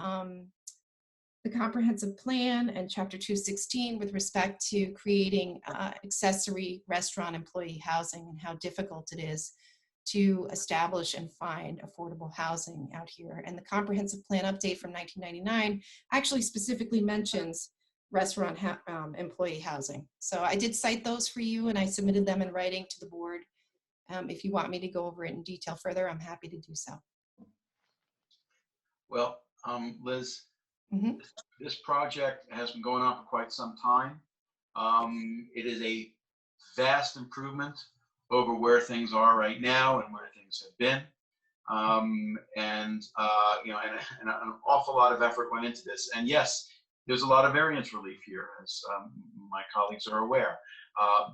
comprehensive plan and chapter 216 with respect to creating accessory restaurant employee housing and how difficult it is to establish and find affordable housing out here. And the comprehensive plan update from 1999 actually specifically mentions restaurant employee housing. So I did cite those for you and I submitted them in writing to the board. If you want me to go over it in detail further, I'm happy to do so. Well, Liz, this project has been going on for quite some time. It is a vast improvement over where things are right now and where things have been. And an awful lot of effort went into this. And yes, there's a lot of variance relief here, as my colleagues are aware.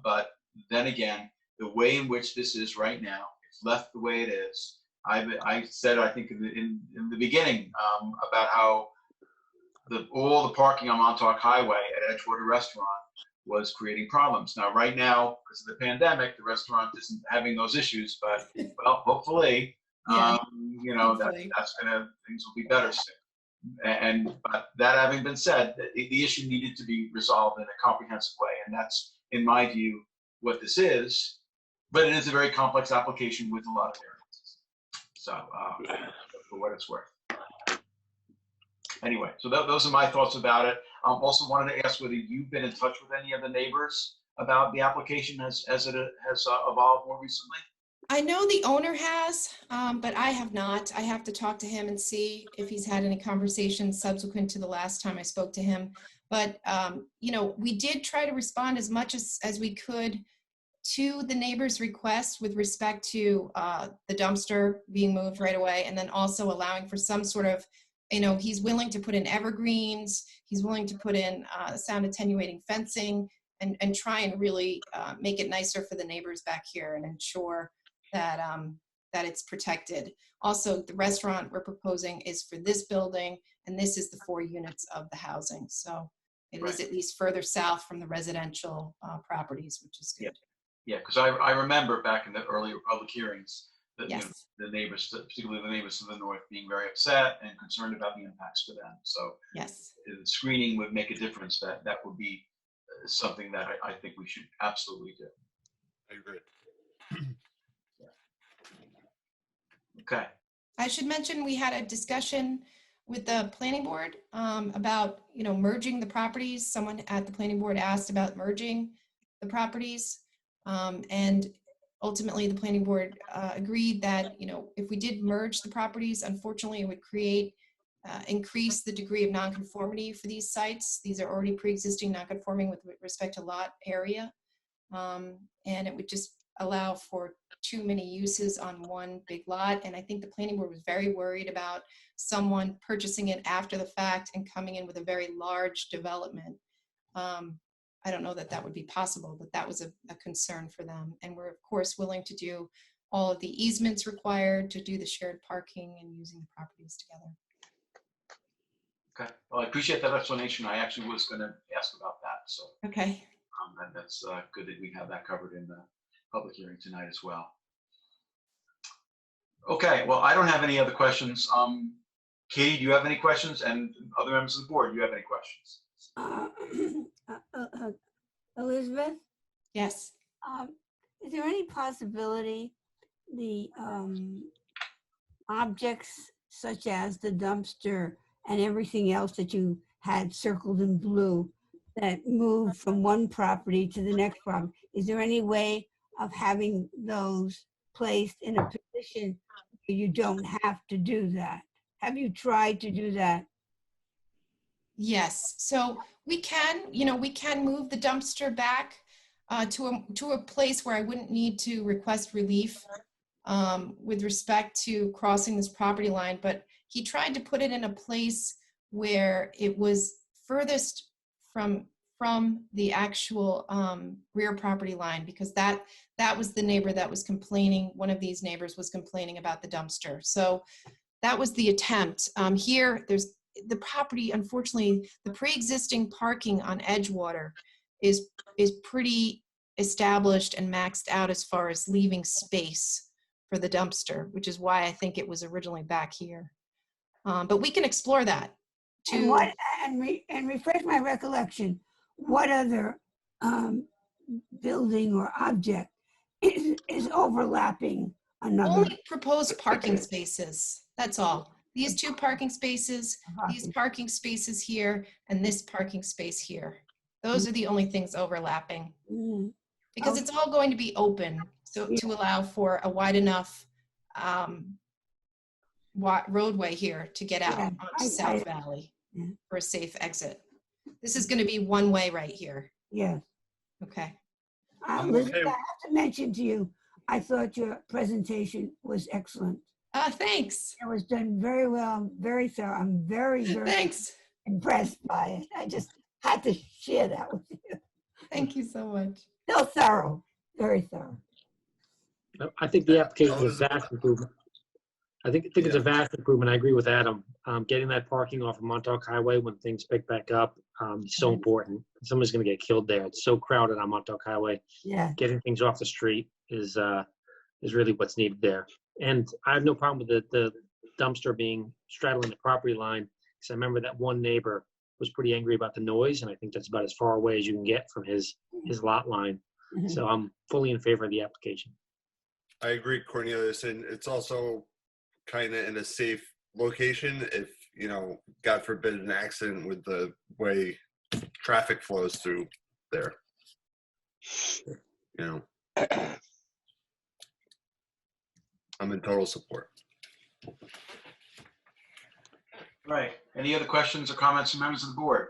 But then again, the way in which this is right now, it's left the way it is. I said, I think in the beginning about how all the parking on Montauk Highway at Edgewater Restaurant was creating problems. Now, right now, because of the pandemic, the restaurant isn't having those issues, but well, hopefully, things will be better soon. But that having been said, the issue needed to be resolved in a comprehensive way, and that's, in my view, what this is. But it is a very complex application with a lot of variances. So, for what it's worth. Anyway, so those are my thoughts about it. Also wanted to ask whether you've been in touch with any of the neighbors about the application as it has evolved more recently. I know the owner has, but I have not. I have to talk to him and see if he's had any conversations subsequent to the last time I spoke to him. But, we did try to respond as much as we could to the neighbor's request with respect to the dumpster being moved right away, and then also allowing for some sort of, he's willing to put in evergreens, he's willing to put in sound attenuating fencing, and try and really make it nicer for the neighbors back here and ensure that it's protected. Also, the restaurant we're proposing is for this building, and this is the 4 units of the housing. So it is at least further south from the residential properties, which is good. Yeah, because I remember back in the earlier public hearings that the neighbors, particularly the neighbors to the north, being very upset and concerned about the impacts to them. So yes, the screening would make a difference. That would be something that I think we should absolutely do. I agree. Okay. I should mention we had a discussion with the planning board about merging the properties. Someone at the planning board asked about merging the properties, and ultimately the planning board agreed that if we did merge the properties, unfortunately it would increase the degree of nonconformity for these sites. These are already pre-existing nonconforming with respect to lot area, and it would just allow for too many uses on one big lot. And I think the planning board was very worried about someone purchasing it after the fact and coming in with a very large development. I don't know that that would be possible, but that was a concern for them. And we're of course willing to do all of the easements required to do the shared parking and using the properties together. Okay. Well, I appreciate that explanation. I actually was going to ask about that. So. Okay. And that's good that we have that covered in the public hearing tonight as well. Okay, well, I don't have any other questions. Katie, do you have any questions? And other members of the board, do you have any questions? Elizabeth, Yes. is there any possibility the objects such as the dumpster and everything else that you had circled in blue that moved from one property to the next property, is there any way of having those placed in a position where you don't have to do that? Have you tried to do that? Yes, so we can, we can move the dumpster back to a place where I wouldn't need to request relief with respect to crossing this property line, but he tried to put it in a place where it was furthest from the actual rear property line, because that was the neighbor that was complaining. One of these neighbors was complaining about the dumpster. So that was the attempt. Here, there's the property, unfortunately, the pre-existing parking on Edgewater is pretty established and maxed out as far as leaving space for the dumpster, which is why I think it was originally back here. But we can explore that too. And refresh my recollection, what other building or object is overlapping another? Only proposed parking spaces, that's all. These two parking spaces, these parking spaces here, and this parking space here. Those are the only things overlapping. Because it's all going to be open, so to allow for a wide enough roadway here to get out onto South Valley for a safe exit. This is going to be one way right here. Yes. Okay. Elizabeth, I have to mention to you, I thought your presentation was excellent. Thanks. It was done very well, very thorough. I'm very, very Thanks. Impressed by it. I just had to share that with you. Thank you so much. So thorough, very thorough. I think the application is a vast improvement. I think it's a vast improvement. I agree with Adam. Getting that parking off of Montauk Highway when things pick back up is so important. Someone's going to get killed there. It's so crowded on Montauk Highway. Yeah. Getting things off the street is really what's needed there. And I have no problem with the dumpster being straddling the property line, because I remember that one neighbor was pretty angry about the noise, and I think that's about as far away as you can get from his lot line. So I'm fully in favor of the application. I agree, Cornelius, and it's also kind of in a safe location if, God forbid, an accident with the way traffic flows through there. I'm in total support. Right. Any other questions or comments from members of the board?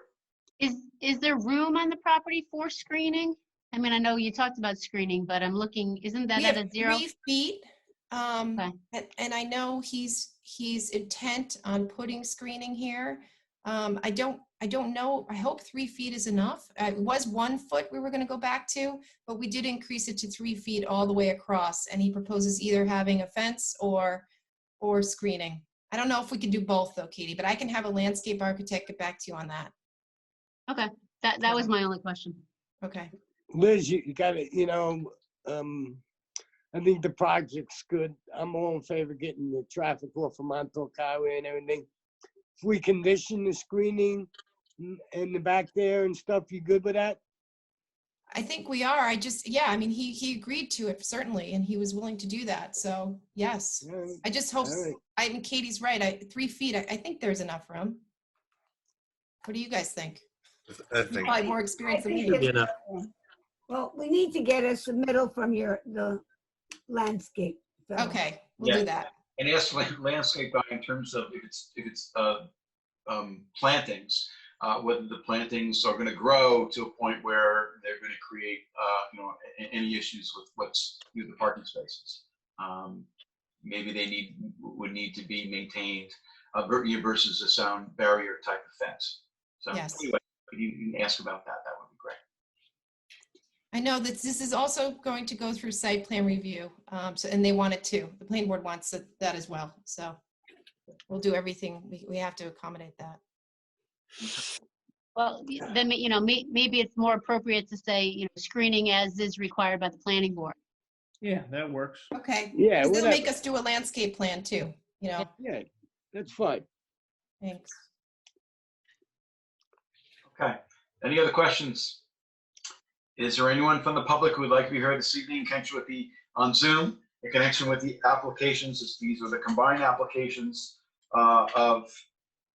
Is there room on the property for screening? I mean, I know you talked about screening, but I'm looking, isn't that We at have a 0? 3 feet. And I know he's intent on putting screening here. I don't know. I hope 3 feet is enough. It was 1 foot we were going to go back to, but we did increase it to 3 feet all the way across. And he proposes either having a fence or screening. I don't know if we can do both though, Katie, but I can have a landscape architect get back to you on that. Okay, that was my only question. Okay. Liz, you got to, I think the project's good. I'm all in favor of getting the traffic off of Montauk Highway and everything. If we condition the screening in the back there and stuff, you good with that? I think we are. I mean, he agreed to it, certainly, and he was willing to do that. So, yes. Right. I just hope, All right. I mean, Katie's right. 3 feet, I think there's enough room. What do you guys think? I think Probably more experience than me. Should be enough. Well, we need to get a submittal from the landscape. fellow. Okay, we'll do that. And ask landscape guy in terms of if it's plantings, whether the plantings are going to grow to a point where they're going to create, any issues with what's the parking spaces. Maybe they would need to be maintained versus a sound barrier type of fence. So Yes. anyway, you can ask about that. That would be great. I know that this is also going to go through site plan review, and they want it too. The planning board wants that as well. So we'll do everything. We have to accommodate that. Well, then, maybe it's more appropriate to say, screening as is required by the planning board. Yeah, that works. Okay. Yeah, 'Cause they'll make whatever. us do a landscape plan too, Yeah, that's fine. Thanks. Okay. Any other questions? Is there anyone from the public who would like to be heard this evening in connection with on Zoom, in connection with the applications? These are the combined applications of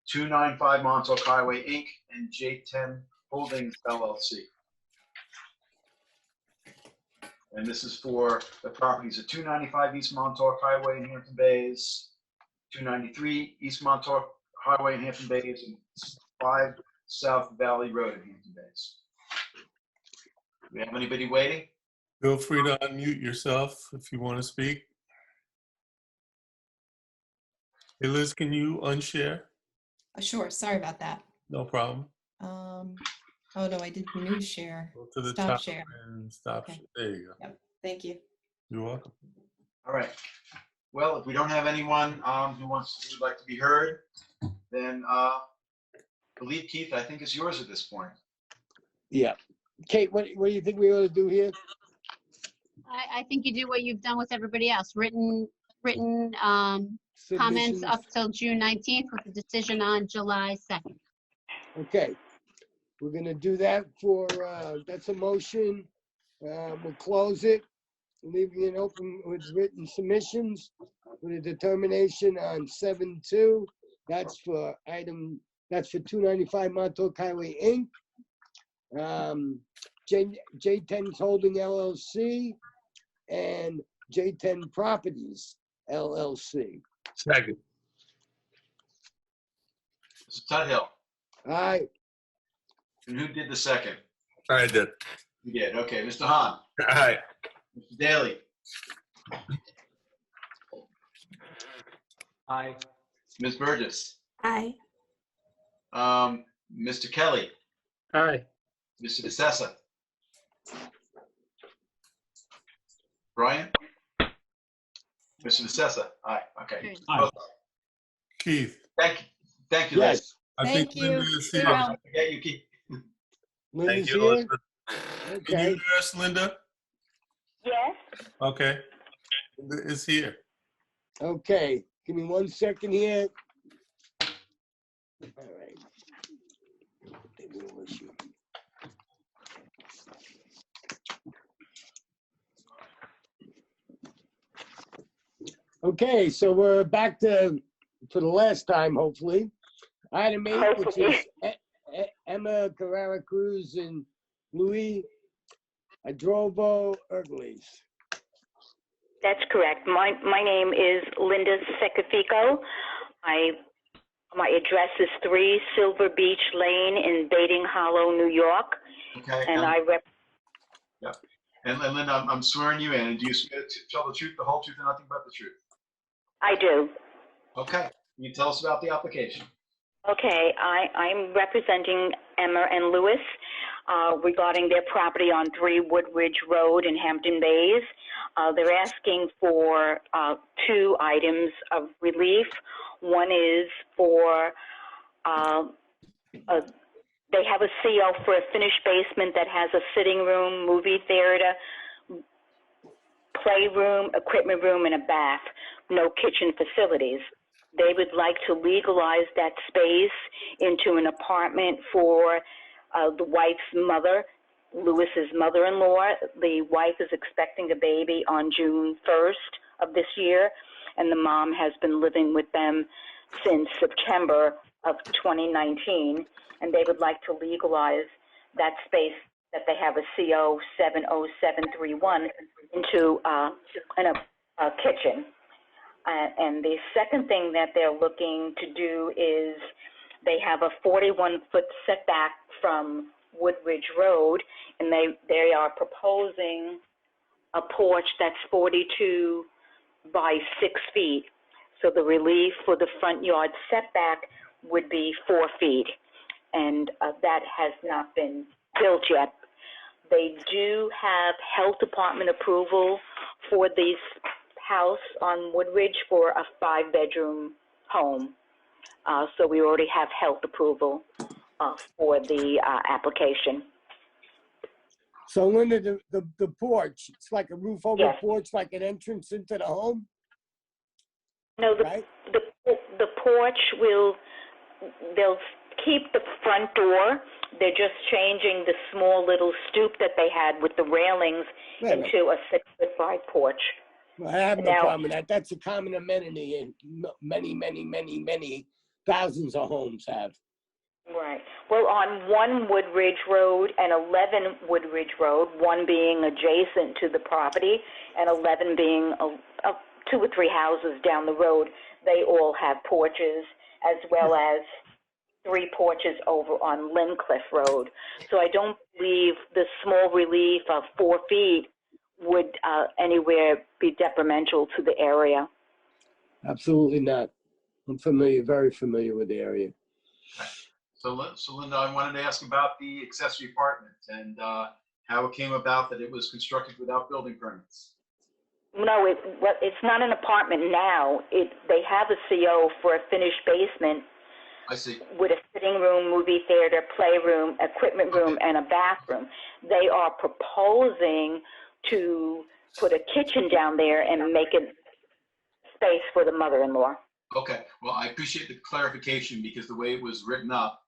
295 Montauk Highway, Inc. and J10 Holdings, LLC. And this is for the properties of 295 East Montauk Highway in Hampton Bays, 293 East Montauk Highway in Hampton Bays, and 5 South Valley Road in Hampton Bays. Do we have anybody waiting? Feel free to unmute yourself if you want to speak. Hey, Liz, can you unshare? Sure, sorry about that. No problem. Oh no, I did new share. Go to the Stop top share. and stop. Okay. There you go. Yep, thank you. You're welcome. All right. Well, if we don't have anyone who would like to be heard, then the lead, Keith, I think is yours at this point. Yeah. Kate, what do you think we ought to do here? I think you do what you've done with everybody else, written comments Submissions. up till June 19th with the decision on July 2nd. Okay, we're gonna do that for, that's a motion. We'll close it, leaving it open with written submissions with a determination on 7/2. That's for 295 Montauk Highway, Inc. J10's Holding LLC and J10 Properties LLC. Second. Mr. Tuthill. Aye. And who did the second? I did. You did. Okay. Mr. Hahn. Aye. Mr. Daly. Aye. Ms. Burgess. Aye. Mr. Kelly. Aye. Mr. DeSessa. Brian? Mr. DeSessa. Aye. Okay. Aye. Keith. Thank you, Yes. Liz. I think Linda is here. Yeah, you keep. Linda's Thank you, here? Elizabeth. Can you Okay. hear us, Linda? Yes. Okay. Linda is here. Okay, give me 1 second here. All right. Okay, so we're back to for the last time, hopefully. Item 8, which is Emma Carrera Cruz and Louis Adrovo Ergles. That's correct. My name is Linda Secafico. My address is 3 Silver Beach Lane in Bating Hollow, New York. Okay. And Yeah. And Linda, I'm swearing you in. And do you swear to tell the truth, the whole truth, and nothing but the truth? I do. Okay. Can you tell us about the application? Okay. I'm representing Emma and Lewis regarding their property on 3 Woodridge Road in Hampton Bays. They're asking for 2 items of relief. One is for they have a CO for a finished basement that has a sitting room, movie theater, playroom, equipment room, and a bath. No kitchen facilities. They would like to legalize that space into an apartment for the wife's mother, Lewis's mother-in-law. The wife is expecting a baby on June 1st of this year, and the mom has been living with them since September of 2019, and they would like to legalize that space that they have a CO 70731 into a kitchen. And the second thing that they're looking to do is they have a 41-foot setback from Woodridge Road, and they are proposing a porch that's 42 by 6 feet. So the relief for the front yard setback would be 4 feet, and that has not been built yet. They do have health department approval for this house on Woodridge for a 5-bedroom home. So we already have health approval for the application. So Linda, the porch, it's like a roof over Yes. porch, like an entrance into the home? No, the porch they'll keep the front door. They're just changing the small little stoop that they had with the railings Right, into a 6-foot wide porch. Well, I have no Now- problem with that. That's a common amenity in many thousands of homes have. Right. Well, on 1 Woodridge Road and 11 Woodridge Road, 1 being adjacent to the property and 11 being 2 or 3 houses down the road, they all have porches, as well as 3 porches over on Lincliff Road. So I don't believe the small relief of 4 feet would anywhere be detrimental to the area. Absolutely not. I'm very familiar with the area. So Linda, I wanted to ask about the accessory apartment and how it came about that it was constructed without building permits. No, it's not an apartment now. They have a CO for a finished basement I see. with a sitting room, movie theater, playroom, equipment room, and a bathroom. They are proposing to put a kitchen down there and make it space for the mother-in-law. Okay, well, I appreciate the clarification because the way it was written up,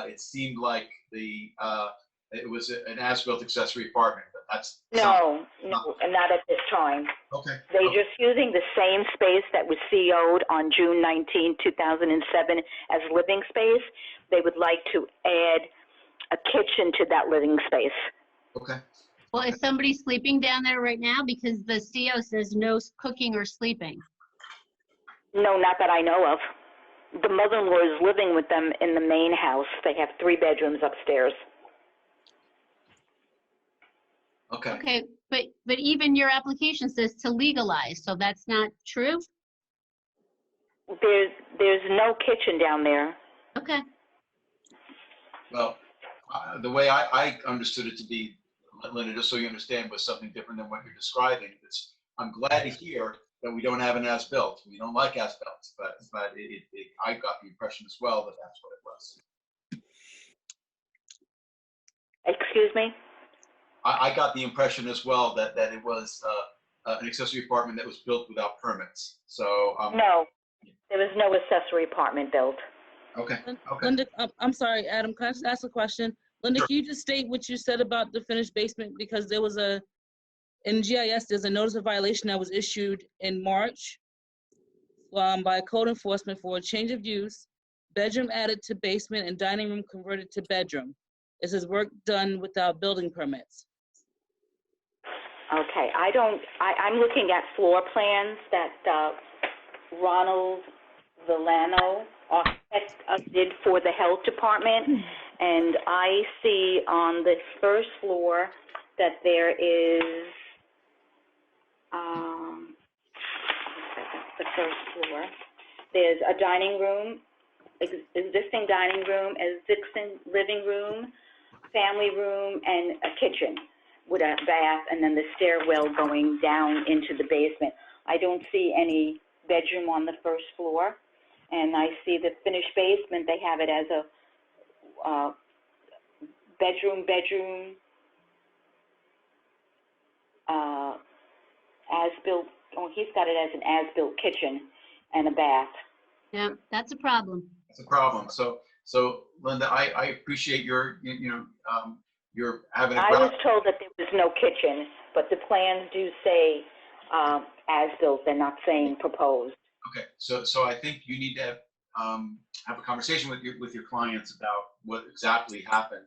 it seemed like it was an as-built accessory apartment, but that's No, and not at this time. okay. They're just using the same space that was CO'd on June 19, 2007 as living space. They would like to add a kitchen to that living space. Okay. Well, is somebody sleeping down there right now? Because the CO says no cooking or sleeping. No, not that I know of. The mother-in-law is living with them in the main house. They have 3 bedrooms upstairs. Okay. Okay, but even your application says to legalize, so that's not true? There's no kitchen down there. Okay. Well, the way I understood it to be, Linda, just so you understand, was something different than what you're describing. I'm glad to hear that we don't have an as-built. We don't like as-built, but I got the impression as well that that's what it was. Excuse me? I got the impression as well that it was an accessory apartment that was built without permits. So No, there was no accessory apartment built. Okay. Linda, I'm sorry, Adam, can I just ask a question? Linda, can you just state what you said about the finished basement? Because there was in GIS, there's a notice of violation that was issued in March by code enforcement for a change of use, bedroom added to basement and dining room converted to bedroom. It says work done without building permits. Okay, I'm looking at floor plans that Ronald Villano, architect, did for the health department, and I see on the first floor that there is, the first floor, there's a dining room, existing dining room, existing living room, family room, and a kitchen with a bath, and then the stairwell going down into the basement. I don't see any bedroom on the first floor, and I see the finished basement. They have it as a bedroom, as-built. Oh, he's got it as an as-built kitchen and a bath. Yeah, that's a problem. It's a problem. So Linda, I appreciate your you're having a I was told that there was no kitchen, but the plans do say as-built. They're not saying proposed. Okay, so I think you need to have a conversation with your clients about what exactly happened,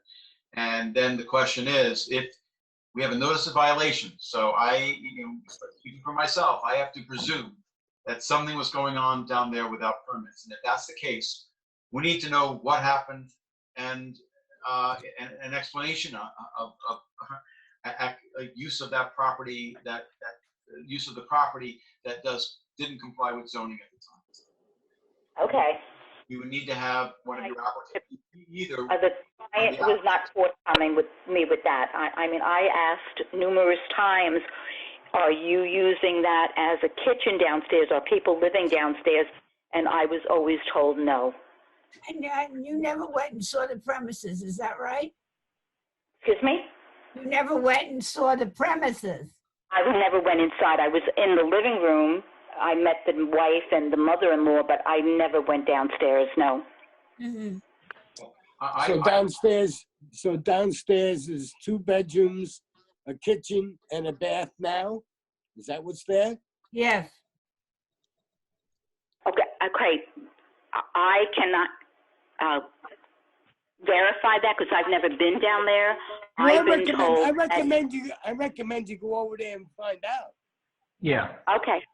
and then the question is, if we have a notice of violation, so speaking for myself, I have to presume that something was going on down there without permits, and if that's the case, we need to know what happened and an explanation of use of that property, that use of the property that didn't comply with zoning at the time. Okay. We would need to have one of your applicants, either. The client was not forthcoming with me with that. I mean, I asked numerous times, are you using that as a kitchen downstairs? Are people living downstairs? And I was always told no. And you never went and saw the premises, is that right? Excuse me? You never went and saw the premises? I never went inside. I was in the living room. I met the wife and the mother-in-law, but I never went downstairs, no. Mhm. So downstairs is 2 bedrooms, a kitchen, and a bath now? Is that what's there? Yes. Okay. I cannot verify that because I've never been down there. Well, I've been told. I recommend you go over there and find out. Yeah. Okay.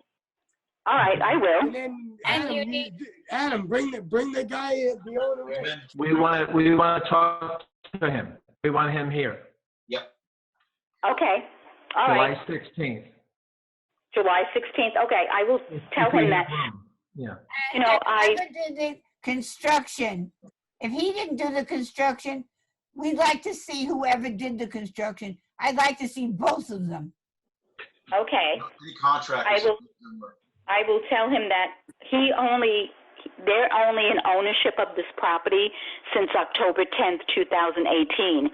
All right, I will. And then Adam, bring the guy, the owner in. We want to talk to him. We want him here. Yep. Okay. All right. July 16th. July 16th. Okay, I will tell him that. Yeah. You know, Whoever did the construction, if he didn't do the construction, we'd like to see whoever did the construction. I'd like to see both of them. Okay. The contract. I will tell him that they're only in ownership of this property since October 10th, 2018.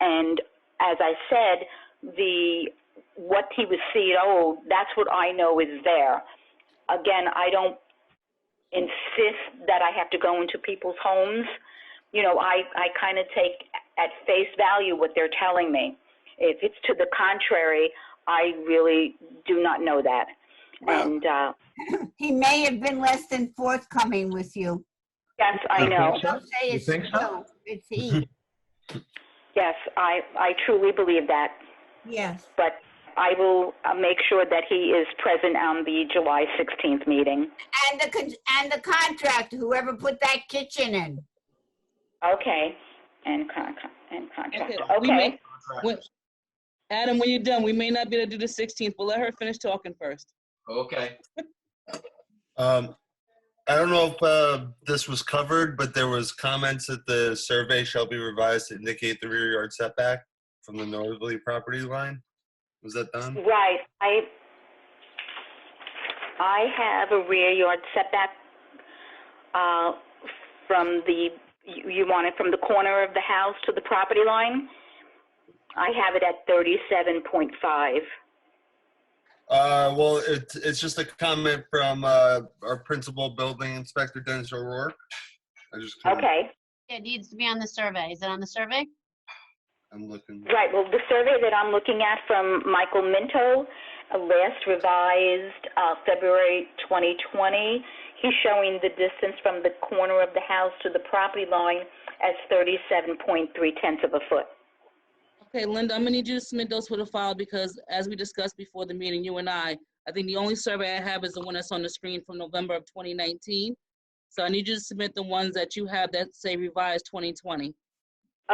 And as I said, what he was CO, that's what I know is there. Again, I don't insist that I have to go into people's homes. You know, I kind of take at face value what they're telling me. If it's to the contrary, I really do not know that. Well, and he may have been less than forthcoming with you. Yes, I know. Don't say it's you, it's he. Yes, I truly believe that. Yes. But I will make sure that he is present on the July 16th meeting. And the contractor, whoever put that kitchen in. Okay. And contractor. Okay. Okay. Adam, when you're done, we may not be able to do the 16th, but let her finish talking first. Okay. I don't know if this was covered, but there was comments that the survey shall be revised to indicate the rear yard setback from the northerly property line. Was that done? Right. I have a rear yard setback from you want it from the corner of the house to the property line? I have it at 37.5. Well, it's just a comment from our principal building inspector, Dennis O'Rourke. Okay. It needs to be on the survey. Is it on the survey? I'm looking. Right. Well, the survey that I'm looking at from Michael Minto, last revised February 2020, he's showing the distance from the corner of the house to the property line as 37.3 of a foot. Okay, Linda, I'm gonna need you to submit those for the file because as we discussed before the meeting, you and I think the only survey I have is the one that's on the screen from November of 2019. So I need you to submit the ones that you have that say revised 2020.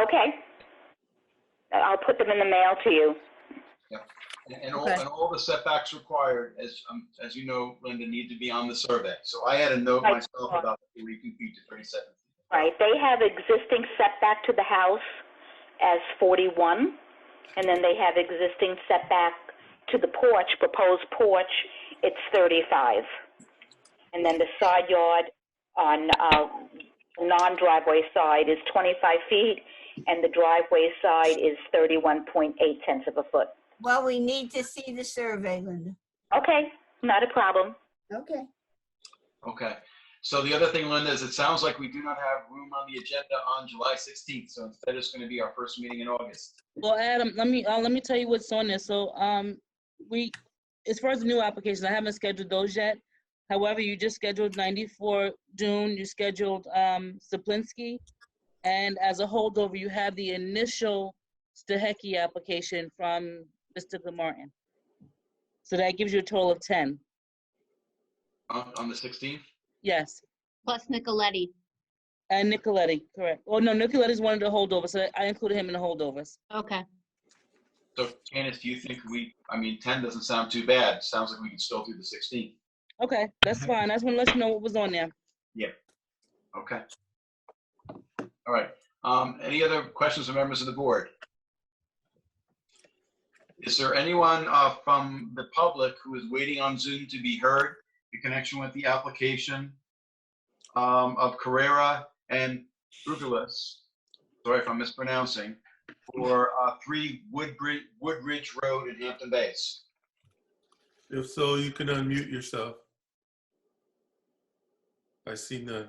Okay. I'll put them in the mail to you. Yep. And all the setbacks required, as you know, Linda, need to be on the survey. So I had a note Right. myself about the 42 feet to 37 feet. Right. They have existing setback to the house as 41, and then they have existing setback to the porch, proposed porch, it's 35. And then the side yard on non-driveway side is 25 feet, and the driveway side is 31.8 of a foot. Well, we need to see the survey, Linda. Okay, not a problem. Okay. Okay. So the other thing, Linda, is it sounds like we do not have room on the agenda on July 16th. So instead, it's going to be our first meeting in August. Well, Adam, let me tell you what's on there. So as far as the new applications, I haven't scheduled those yet. However, you just scheduled 94 June, you scheduled Saplinski, and as a holdover, you have the initial Stahecki application from Mr. Gilmartin. So that gives you a total of 10. On the 16th? Yes. Plus Nicoletti. And Nicoletti, correct. Oh, no, Nicoletti's one of the holdovers, so I included him in the holdovers. Okay. So Candace, do you think 10 doesn't sound too bad. Sounds like we can still do the 16th. Okay, that's fine. I just want to let you know what was on there. Yeah. Okay. All right. Any other questions from members of the board? Is there anyone from the public who is waiting on Zoom to be heard in connection with the application of Carrera and Rubilis, sorry if I'm mispronouncing, for 3 Woodridge Road in Hampton Bays. If so, you can unmute yourself. I see none.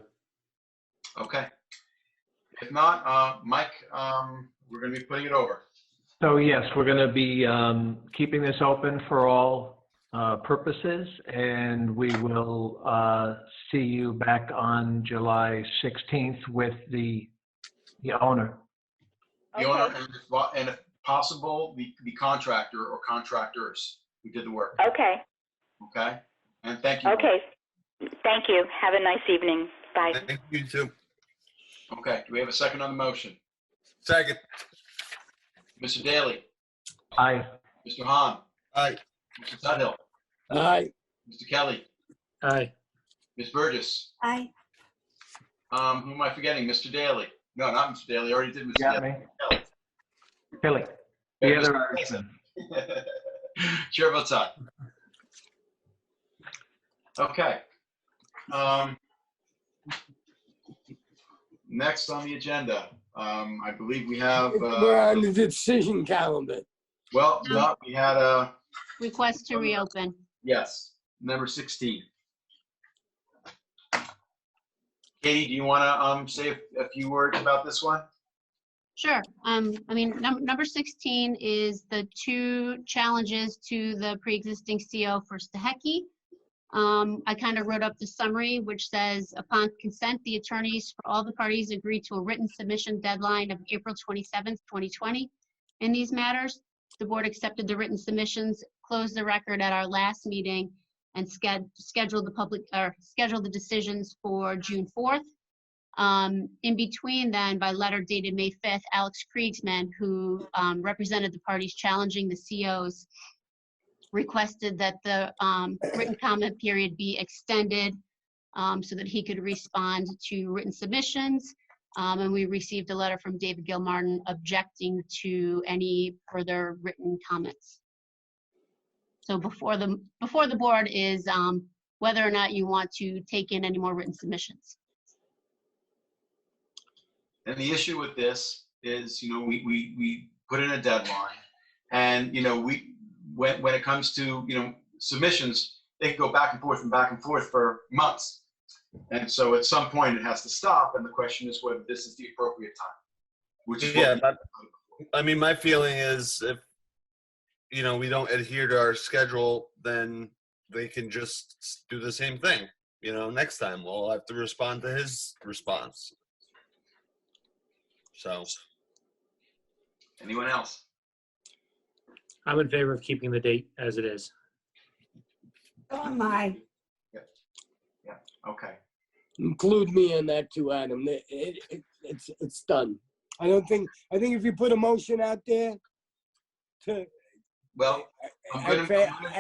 Okay. If not, Mike, we're going to be putting it over. So yes, we're going to be keeping this open for all purposes, and we will see you back on July 16th with the owner. The owner, and if possible, the contractor or contractors who did the work. Okay. Okay? And thank you. Okay. Thank you. Have a nice evening. Bye. Thank you too. Okay. Do we have a second on the motion? Second. Mr. Daly? Aye. Mr. Hahn? Aye. Mr. Tudhill? Aye. Mr. Kelly? Aye. Ms. Burgess? Aye. Who am I forgetting? Mr. Daly? No, not Mr. Daly. I already did Mr. Got Daly. me. Billy. The Yeah, other Mr. Irishman. Chair votes aye. Okay. Next on the agenda, I believe we have, We're on the decision calendar. well, no, we had a, Request to reopen. yes, number 16. Katie, do you want to say a few words about this one? Sure. I mean, number 16 is the 2 challenges to the pre-existing CO for Steheki. I kind of wrote up the summary, which says, upon consent, the attorneys for all the parties agreed to a written submission deadline of April 27th, 2020. In these matters, the board accepted the written submissions, closed the record at our last meeting, and scheduled the decisions for June 4th. In between then, by letter dated May 5th, Alex Kriegsman, who represented the parties challenging the COs, requested that the written comment period be extended so that he could respond to written submissions. And we received a letter from David Gilmartin objecting to any further written comments. So before the board is whether or not you want to take in any more written submissions. And the issue with this is, you know, we put in a deadline, and, you know, when it comes to, you know, submissions, they can go back and forth for months. And so at some point it has to stop, and the question is whether this is the appropriate time. Which is Yeah, I mean, my feeling is if, you know, we don't adhere to our schedule, then they can just do the same thing. You know, next time we'll have to respond to his response. So. Anyone else? I'm in favor of keeping the date as it is. So am I. Yeah, okay. Include me in that too, Adam. It's done. I think if you put a motion out there to, well, I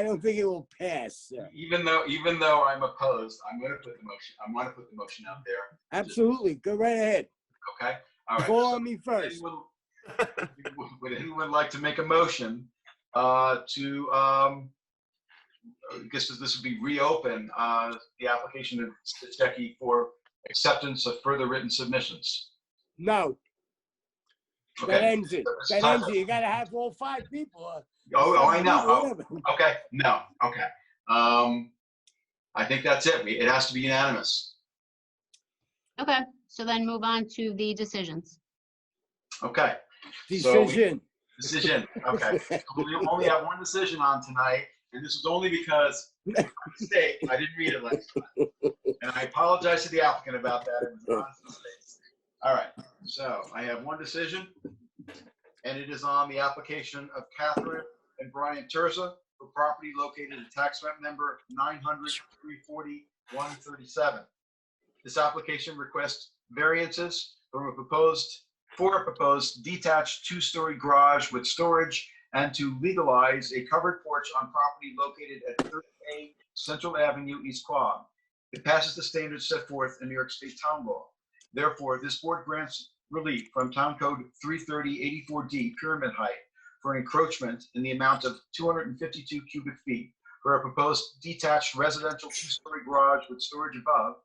don't think it will pass. Even though I'm opposed, I'm going to put the motion. I want to put the motion out there. Absolutely, go right ahead. Okay. All right. Call on me first. Would anyone like to make a motion to, I guess this would be reopen the application of Stechecki for acceptance of further written submissions? No. Okay. That ends it. That ends it. You got to have all 5 people. Oh, I know. Oh, okay. No. Okay. I think that's it. It has to be unanimous. Okay, so then move on to the decisions. Okay. Decision. Decision. Okay. We only have one decision on tonight, and this was only because by mistake, I didn't read it last time. And I apologize to the applicant about that. It was an honest mistake. All right. So I have one decision, and it is on the application of Catherine and Brian Terza for property located in tax map number 900-340-137. This application requests variances for a proposed detached 2-story garage with storage and to legalize a covered porch on property located at 30A Central Avenue, East Quogue. It passes the standards set forth in New York State Town Law. Therefore, this board grants relief from Town Code 330-84D pyramid height for encroachment in the amount of 252 cubic feet for a proposed detached residential 2-story garage with storage above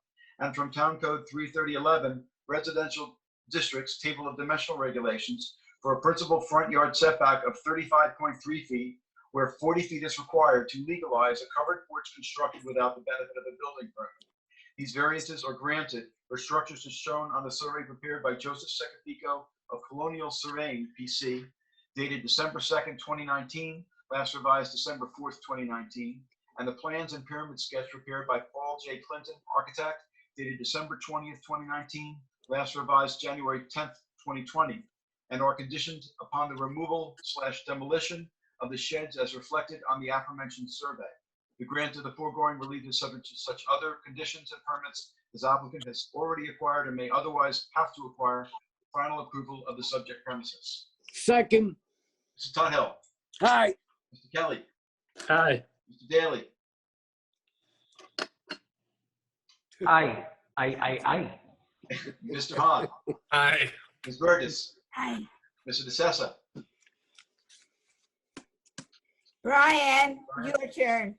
and from Town Code 33011, residential districts, table of dimensional regulations, for a principal front yard setback of 35.3 feet, where 40 feet is required to legalize a covered porch constructed without the benefit of a building permit. These variances are granted for structures as shown on the survey prepared by Joseph Secapico of Colonial Surveying, PC, dated December 2nd, 2019, last revised December 4th, 2019, and the plans and pyramid sketch prepared by Paul J. Clinton, architect, dated December 20th, 2019, last revised January 10th, 2020, and are conditioned upon the removal/demolition of the sheds as reflected on the aforementioned survey. The grant of the foregoing relief is subject to such other conditions and permits as applicant has already acquired and may otherwise have to acquire final approval of the subject premises. Second. Mr. Tuthill. Aye. Mr. Kelly. Aye. Mr. Daly. Aye. Aye. Mr. Hahn. Aye. Ms. Burgess. Aye. Mr. DeSessa. Brian, your turn.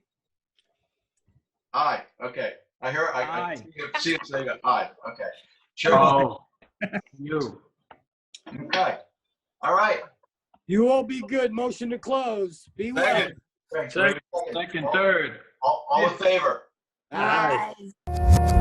Aye. Okay. I see it saying aye. Okay. Sure. Oh, you. Okay. All right. You all be good. Motion to close. Be well. Second. Second, third. All in favor? Aye. Aye.